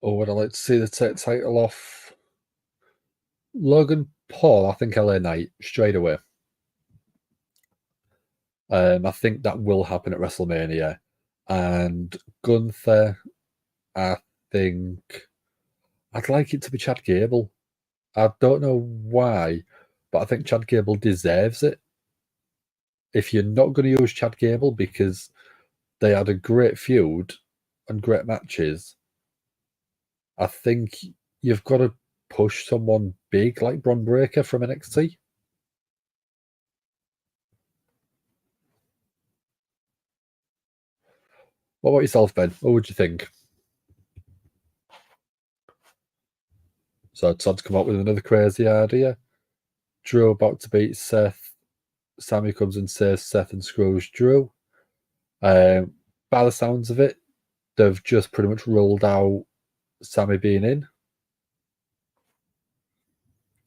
Or would I like to see the title off Logan Paul? I think LA Knight straight away. I think that will happen at WrestleMania. And Gunther, I think I'd like it to be Chad Gable. I don't know why, but I think Chad Gable deserves it. If you're not going to use Chad Gable because they had a great feud and great matches, I think you've got to push someone big like Bron Breakker from NXT. What about yourself, Ben? What would you think? So Todd's come up with another crazy idea. Drew about to beat Seth. Sammy comes and says Seth and screws Drew. By the sounds of it, they've just pretty much ruled out Sammy being in.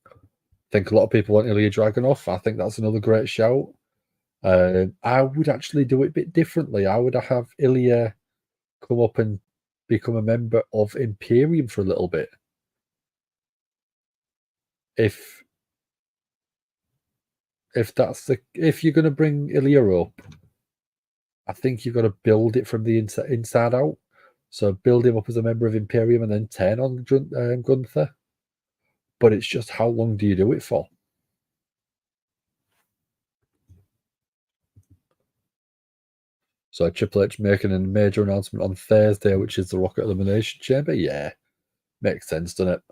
I think a lot of people want Ilya Dragunov. I think that's another great shout. I would actually do it a bit differently. I would have Ilya come up and become a member of Imperium for a little bit. If you're going to bring Ilya up, I think you've got to build it from the inside out. So build him up as a member of Imperium and then turn on Gunther. But it's just how long do you do it for? So Triple H making a major announcement on Thursday, which is the Rocket Elimination Chamber. Yeah, makes sense, doesn't it?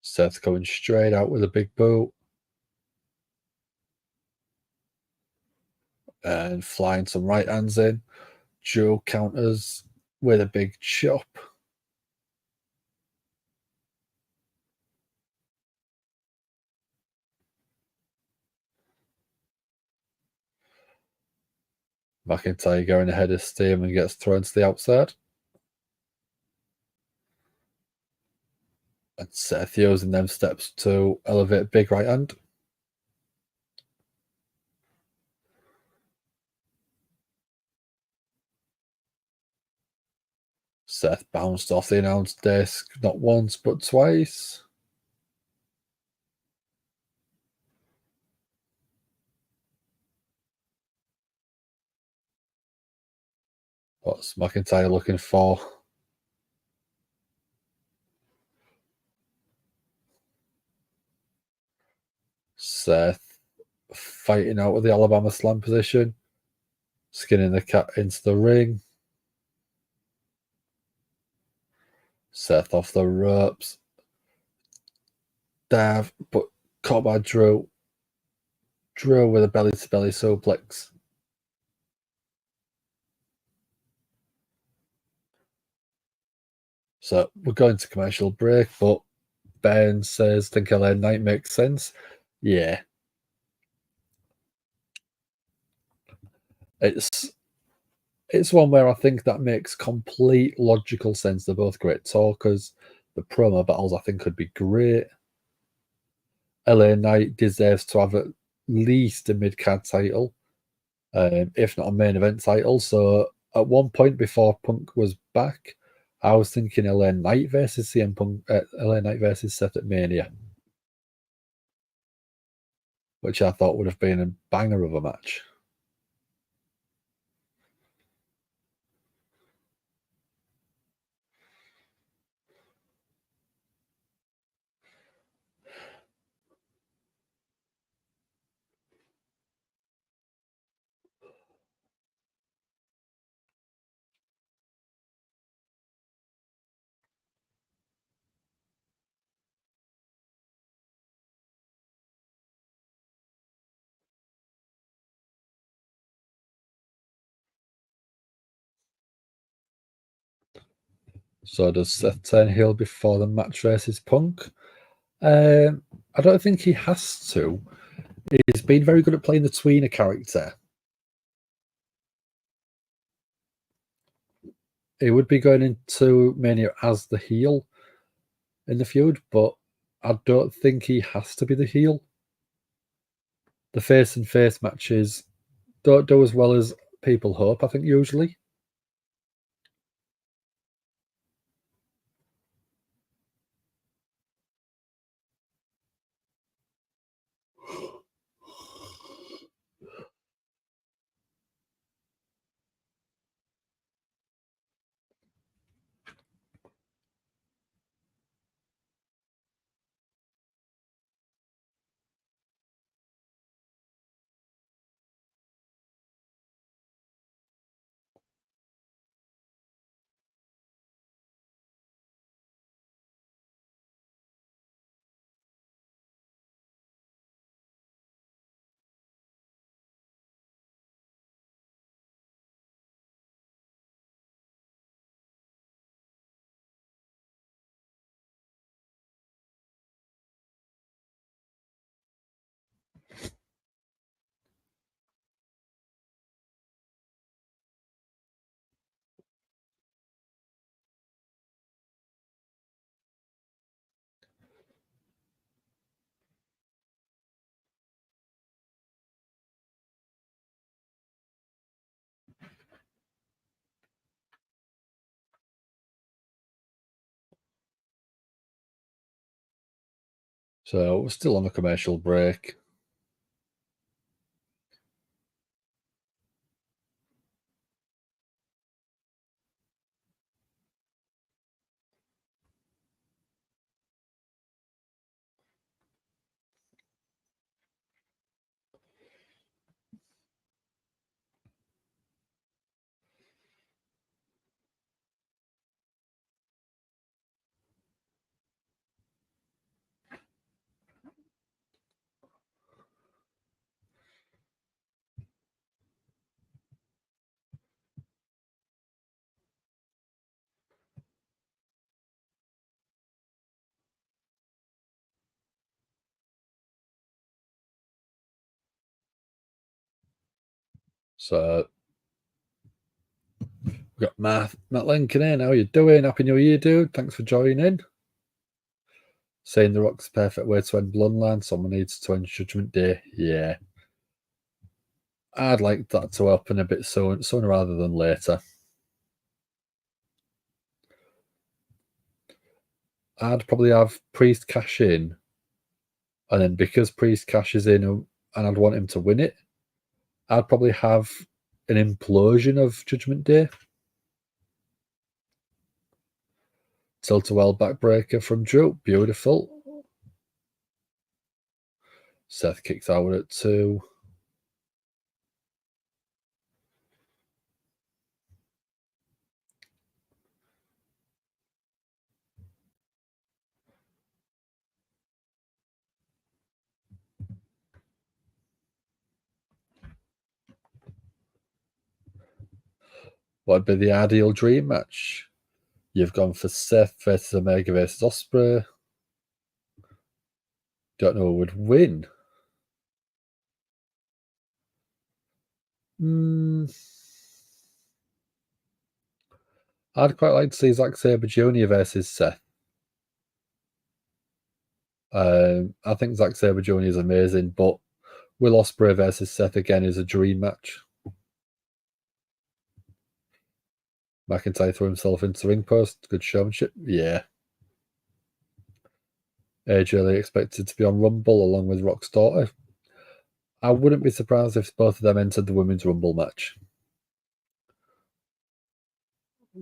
Seth going straight out with a big boot. And flying some right hands in. Joe counters with a big chop. McIntyre going ahead of steam and gets thrown to the outside. And Seth using them steps to elevate a big right hand. Seth bounced off the announce desk not once but twice. What's McIntyre looking for? Seth fighting out with the Alabama slam position. Skinning the cat into the ring. Seth off the ropes. Dive, but caught by Drew. Drew with a belly-to-belly suplex. So we're going to commercial break, but Ben says, think LA Knight makes sense. Yeah. It's one where I think that makes complete logical sense. They're both great talkers. The promo battles, I think, could be great. LA Knight deserves to have at least a mid-card title, if not a main event title. So at one point before Punk was back, I was thinking LA Knight versus CM Punk, LA Knight versus Seth at Mania, which I thought would have been a banger of a match. So does Seth turn heel before the match versus Punk? I don't think he has to. He's been very good at playing the tweener character. He would be going into Mania as the heel in the feud, but I don't think he has to be the heel. The face and face matches don't do as well as people hope, I think, usually. So we're still on a commercial break. So we've got Matt Lincoln in. How you doing? Happy New Year, dude. Thanks for joining. Saying The Rock's the perfect way to end Bloodline. Someone needs to end Judgment Day. Yeah. I'd like that to happen a bit sooner rather than later. I'd probably have Priest cash in, and then because Priest cashes in and I'd want him to win it, I'd probably have an implosion of Judgment Day. Tilt-a-well backbreaker from Drew. Beautiful. Seth kicks out at 2. What'd be the ideal dream match? You've gone for Seth versus Omega versus Ospreay. Don't know who would win. I'd quite like to see Zack Sabre Jr. versus Seth. I think Zack Sabre Jr. is amazing, but Will Ospreay versus Seth again is a dream match. McIntyre threw himself into the ring post. Good showmanship. Yeah. AJ Lee expected to be on Rumble along with Rock's daughter. I wouldn't be surprised if both of them entered the Women's Rumble match.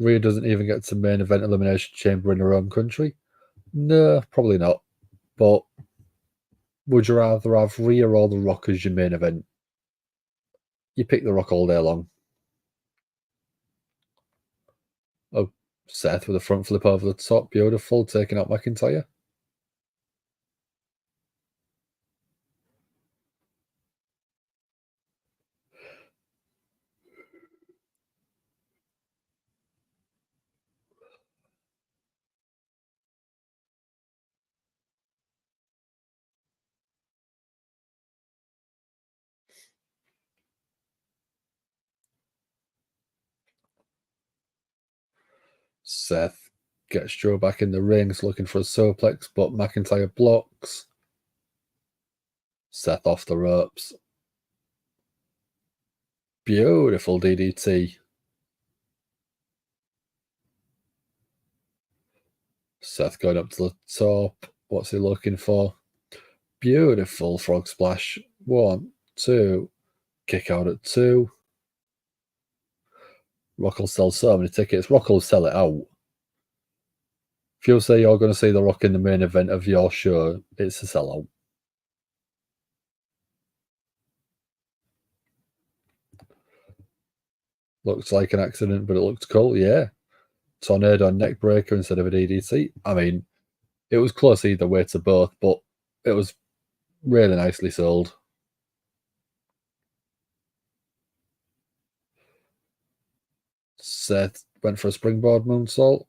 Rhea doesn't even get to main event Elimination Chamber in her own country. No, probably not. But would you rather have Rhea or The Rock as your main event? You pick The Rock all day long. Oh, Seth with a front flip over the top. Beautiful. Taking out McIntyre. Seth gets Joe back in the rings looking for a suplex, but McIntyre blocks. Seth off the ropes. Beautiful DDT. Seth going up to the top. What's he looking for? Beautiful frog splash. 1, 2. Kick out at 2. Rock will sell so many tickets. Rock will sell it out. If you say you're going to see The Rock in the main event of your show, it's a sellout. Looks like an accident, but it looked cool. Yeah. Tornado neck breaker instead of a DDT. I mean, it was close either way to both, but it was really nicely sold. Seth went for a springboard moonsault.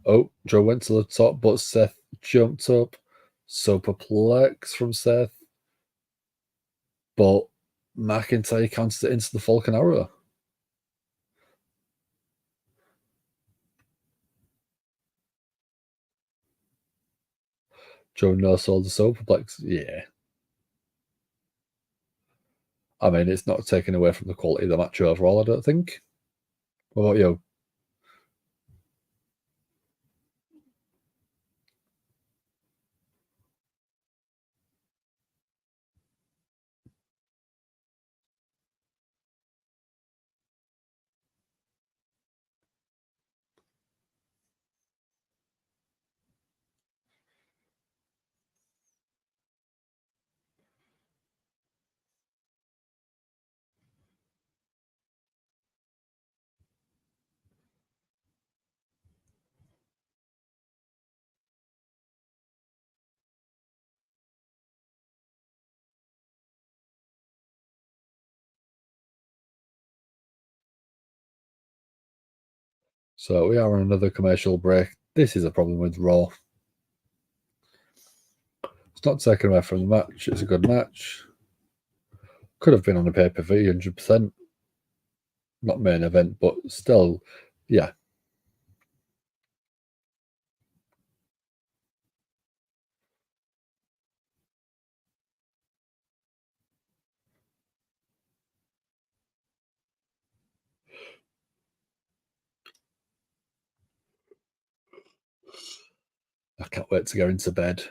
Oh, Joe went to the top, but Seth jumped up. Superplex from Seth. But McIntyre counted it into the Falcon Arrow. Joe no sold the superplex. Yeah. I mean, it's not taken away from the quality of the match overall, I don't think. What about you? So we are on another commercial break. This is a problem with Raw. It's not taken away from the match. It's a good match. Could have been on a pay-per-view, 100%. Not main event, but still, yeah. I can't wait to go into bed.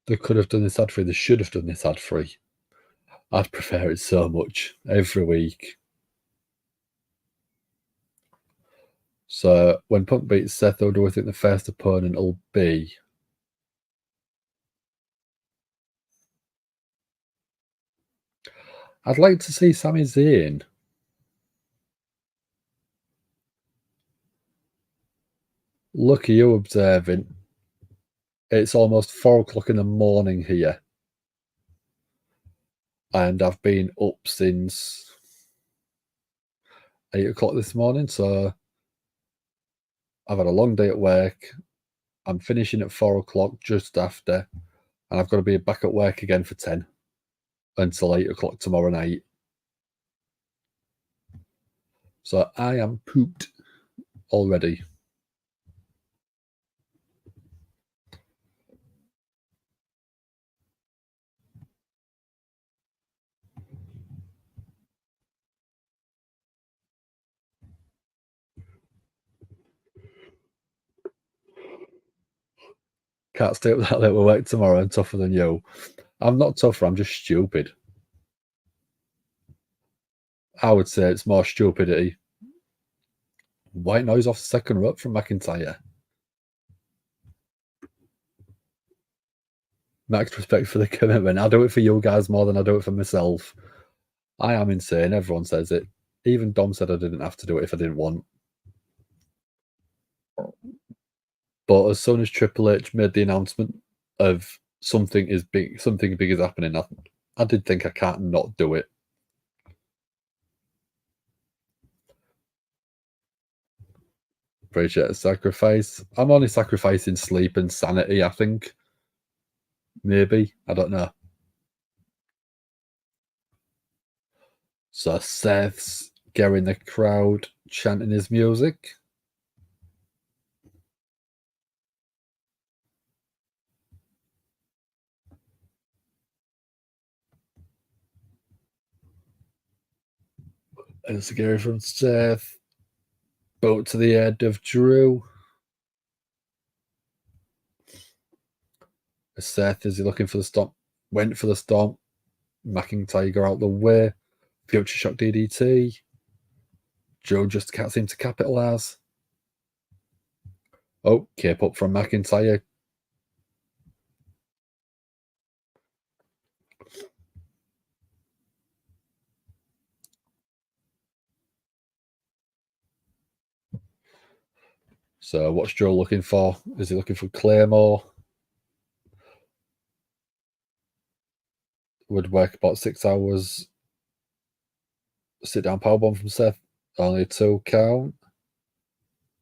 They could have done this ad free. They should have done this ad free. I'd prefer it so much every week. So when Punk beats Seth, who do I think the first opponent will be? I'd like to see Sami Zayn. Look at you observing. It's almost 4 o'clock in the morning here. And I've been up since 8 o'clock this morning. So I've had a long day at work. I'm finishing at 4 o'clock just after. And I've got to be back at work again for 10 until 8 o'clock tomorrow night. So I am pooped already. Can't stay up that late at work tomorrow and tougher than you. I'm not tougher, I'm just stupid. I would say it's more stupidity. White noise off the second rope from McIntyre. Max respect for the commitment. I do it for you guys more than I do it for myself. I am insane. Everyone says it. Even Dom said I didn't have to do it if I didn't want. But as soon as Triple H made the announcement of something big is happening, I did think I can't not do it. Appreciate a sacrifice. I'm only sacrificing sleep and sanity, I think. Maybe. I don't know. So Seth's getting the crowd chanting his music. And Gary from Seth. Boat to the head of Drew. Seth, is he looking for the stomp? Went for the stomp. McIntyre out the way. Future Shock DDT. Drew just can't seem to capitalise. Oh, cape up from McIntyre. So what's Joe looking for? Is he looking for Claymore? Would work about 6 hours. Sit down powerbomb from Seth. Only a 2 count.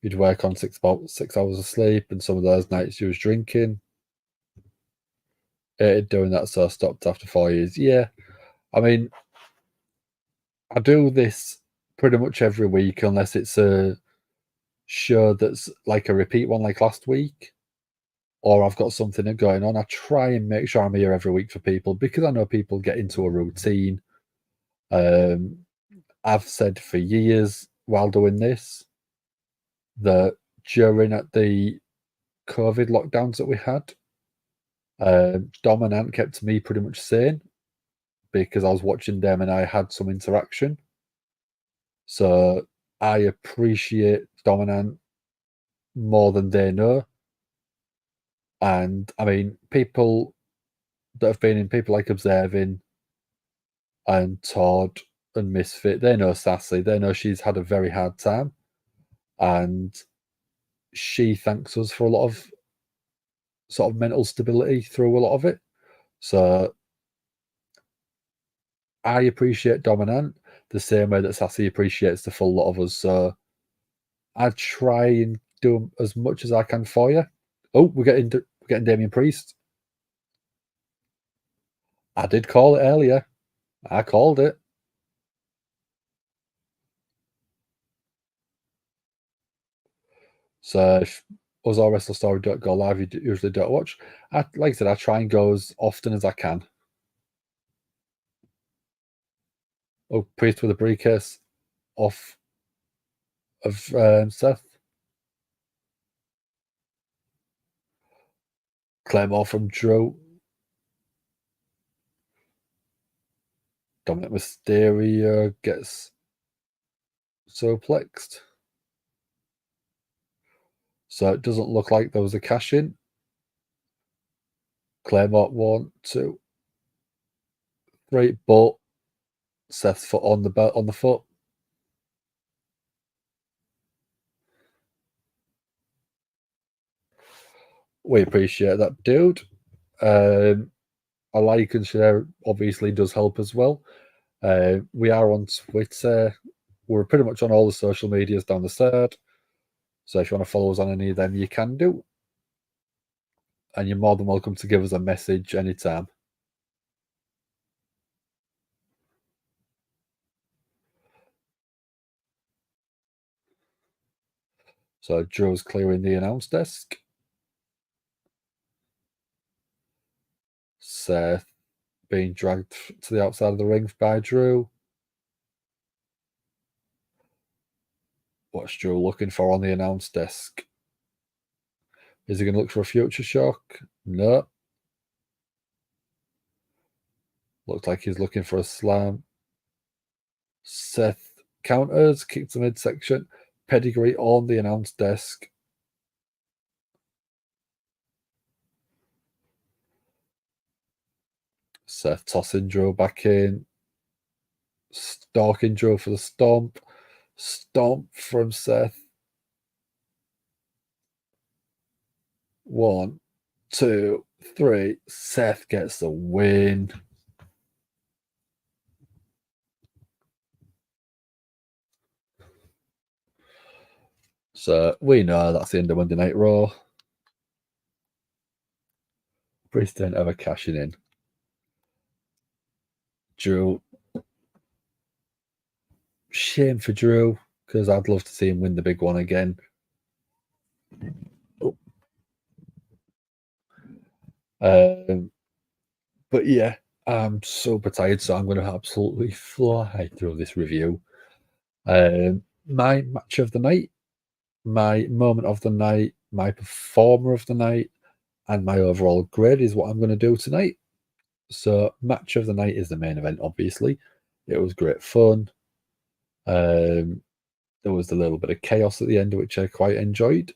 You'd work on 6 hours of sleep, and some of those nights you was drinking. Doing that, so I stopped after 4 years. Yeah, I mean, I do this pretty much every week, unless it's a show that's like a repeat one, like last week, or I've got something going on. I try and make sure I'm here every week for people because I know people get into a routine. I've said for years while doing this that during the COVID lockdowns that we had, Dominant kept me pretty much sane because I was watching them and I had some interaction. So I appreciate Dominant more than they know. And I mean, people that have been in, people like Observing and Todd and Misfit, they know Sassy. They know she's had a very hard time. And she thanks us for a lot of sort of mental stability through a lot of it. So I appreciate Dominant the same way that Sassy appreciates the full lot of us. So I try and do as much as I can for you. Oh, we're getting Damien Priest. I did call it earlier. I called it. So if us or Wrestle Story don't go live, you usually don't watch. Like I said, I try and go as often as I can. Oh, Priest with a briefcase off of Seth. Claymore from Drew. Dominic Mysterio gets suplexed. So it doesn't look like there was a cash in. Claymore 1, 2, 3, but Seth's foot on the foot. We appreciate that, dude. A like and share obviously does help as well. We are on Twitter. We're pretty much on all the social medias down the side. So if you want to follow us on any of them, you can do. And you're more than welcome to give us a message anytime. So Drew's clearing the announce desk. Seth being dragged to the outside of the ring by Drew. What's Drew looking for on the announce desk? Is he going to look for a future shock? No. Looks like he's looking for a slam. Seth counters, kicks the midsection, pedigree on the announce desk. Seth tossing Drew back in. Stalking Drew for the stomp. Stomp from Seth. 1, 2, 3. Seth gets the win. So we know that's the end of Monday Night Raw. Priest didn't ever cashing in. Drew. Shame for Drew, because I'd love to see him win the big one again. Oh. But yeah, I'm super tired, so I'm going to absolutely fly through this review. My match of the night, my moment of the night, my performer of the night, and my overall grade is what I'm going to do tonight. So, match of the night is the main event, obviously. It was great fun. There was a little bit of chaos at the end, which I quite enjoyed.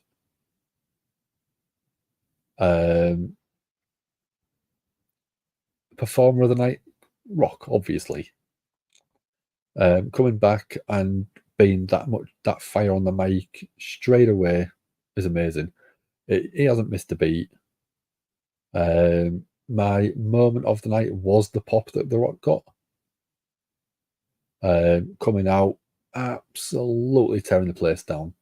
Performer of the night, Rock, obviously. Coming back and being that fire on the mic straight away is amazing. He hasn't missed a beat. My moment of the night was the pop that The Rock got. Coming out, absolutely tearing the place down.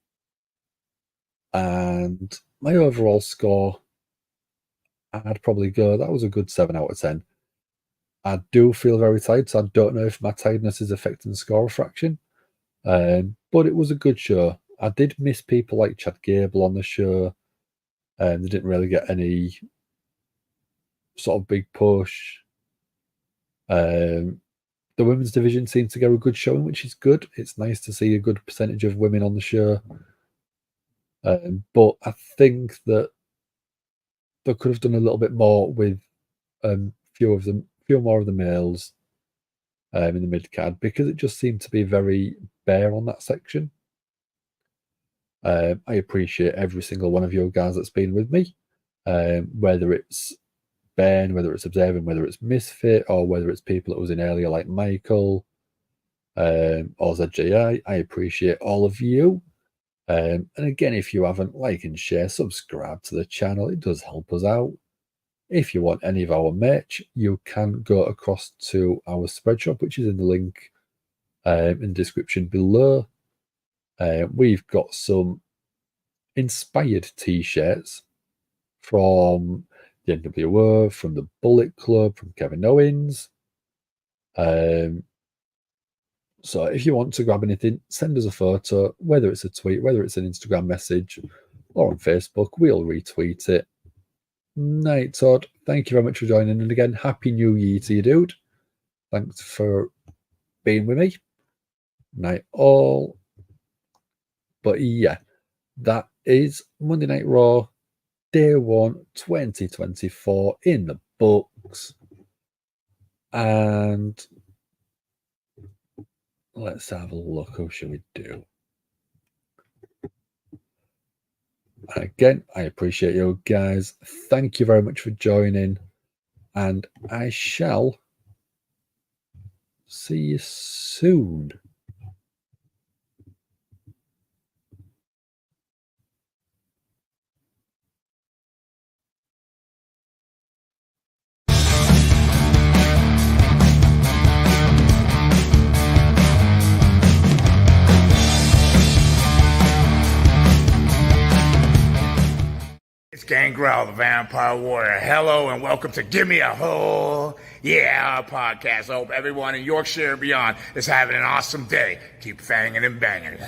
And my overall score, I'd probably go, that was a good 7 out of 10. I do feel very tired, so I don't know if my tiredness is affecting the score fraction. But it was a good show. I did miss people like Chad Gable on the show. They didn't really get any sort of big push. The women's division seemed to get a good showing, which is good. It's nice to see a good percentage of women on the show. But I think that they could have done a little bit more with few more of the males in the mid card, because it just seemed to be very bare on that section. I appreciate every single one of you guys that's been with me, whether it's Ben, whether it's Observing, whether it's Misfit, or whether it's people that was in earlier like Michael or ZJI. I appreciate all of you. And again, if you haven't, like and share, subscribe to the channel. It does help us out. If you want any of our merch, you can go across to our spread shop, which is in the link in the description below. We've got some inspired t-shirts from the NWO, from the Bullet Club, from Kevin Owens. So if you want to grab anything, send us a photo, whether it's a tweet, whether it's an Instagram message, or on Facebook. We'll retweet it. Night, Todd. Thank you very much for joining. And again, Happy New Year to you, dude. Thanks for being with me. Night all. But yeah, that is Monday Night Raw, Day 1, 2024 in the books. And let's have a look. Who should we do? Again, I appreciate you guys. Thank you very much for joining. And I shall see you soon. It's Gangrel, the Vampire Warrior. Hello and welcome to Give Me a Hole. Yeah, our podcast. I hope everyone in Yorkshire and beyond is having an awesome day. Keep fanging and banging.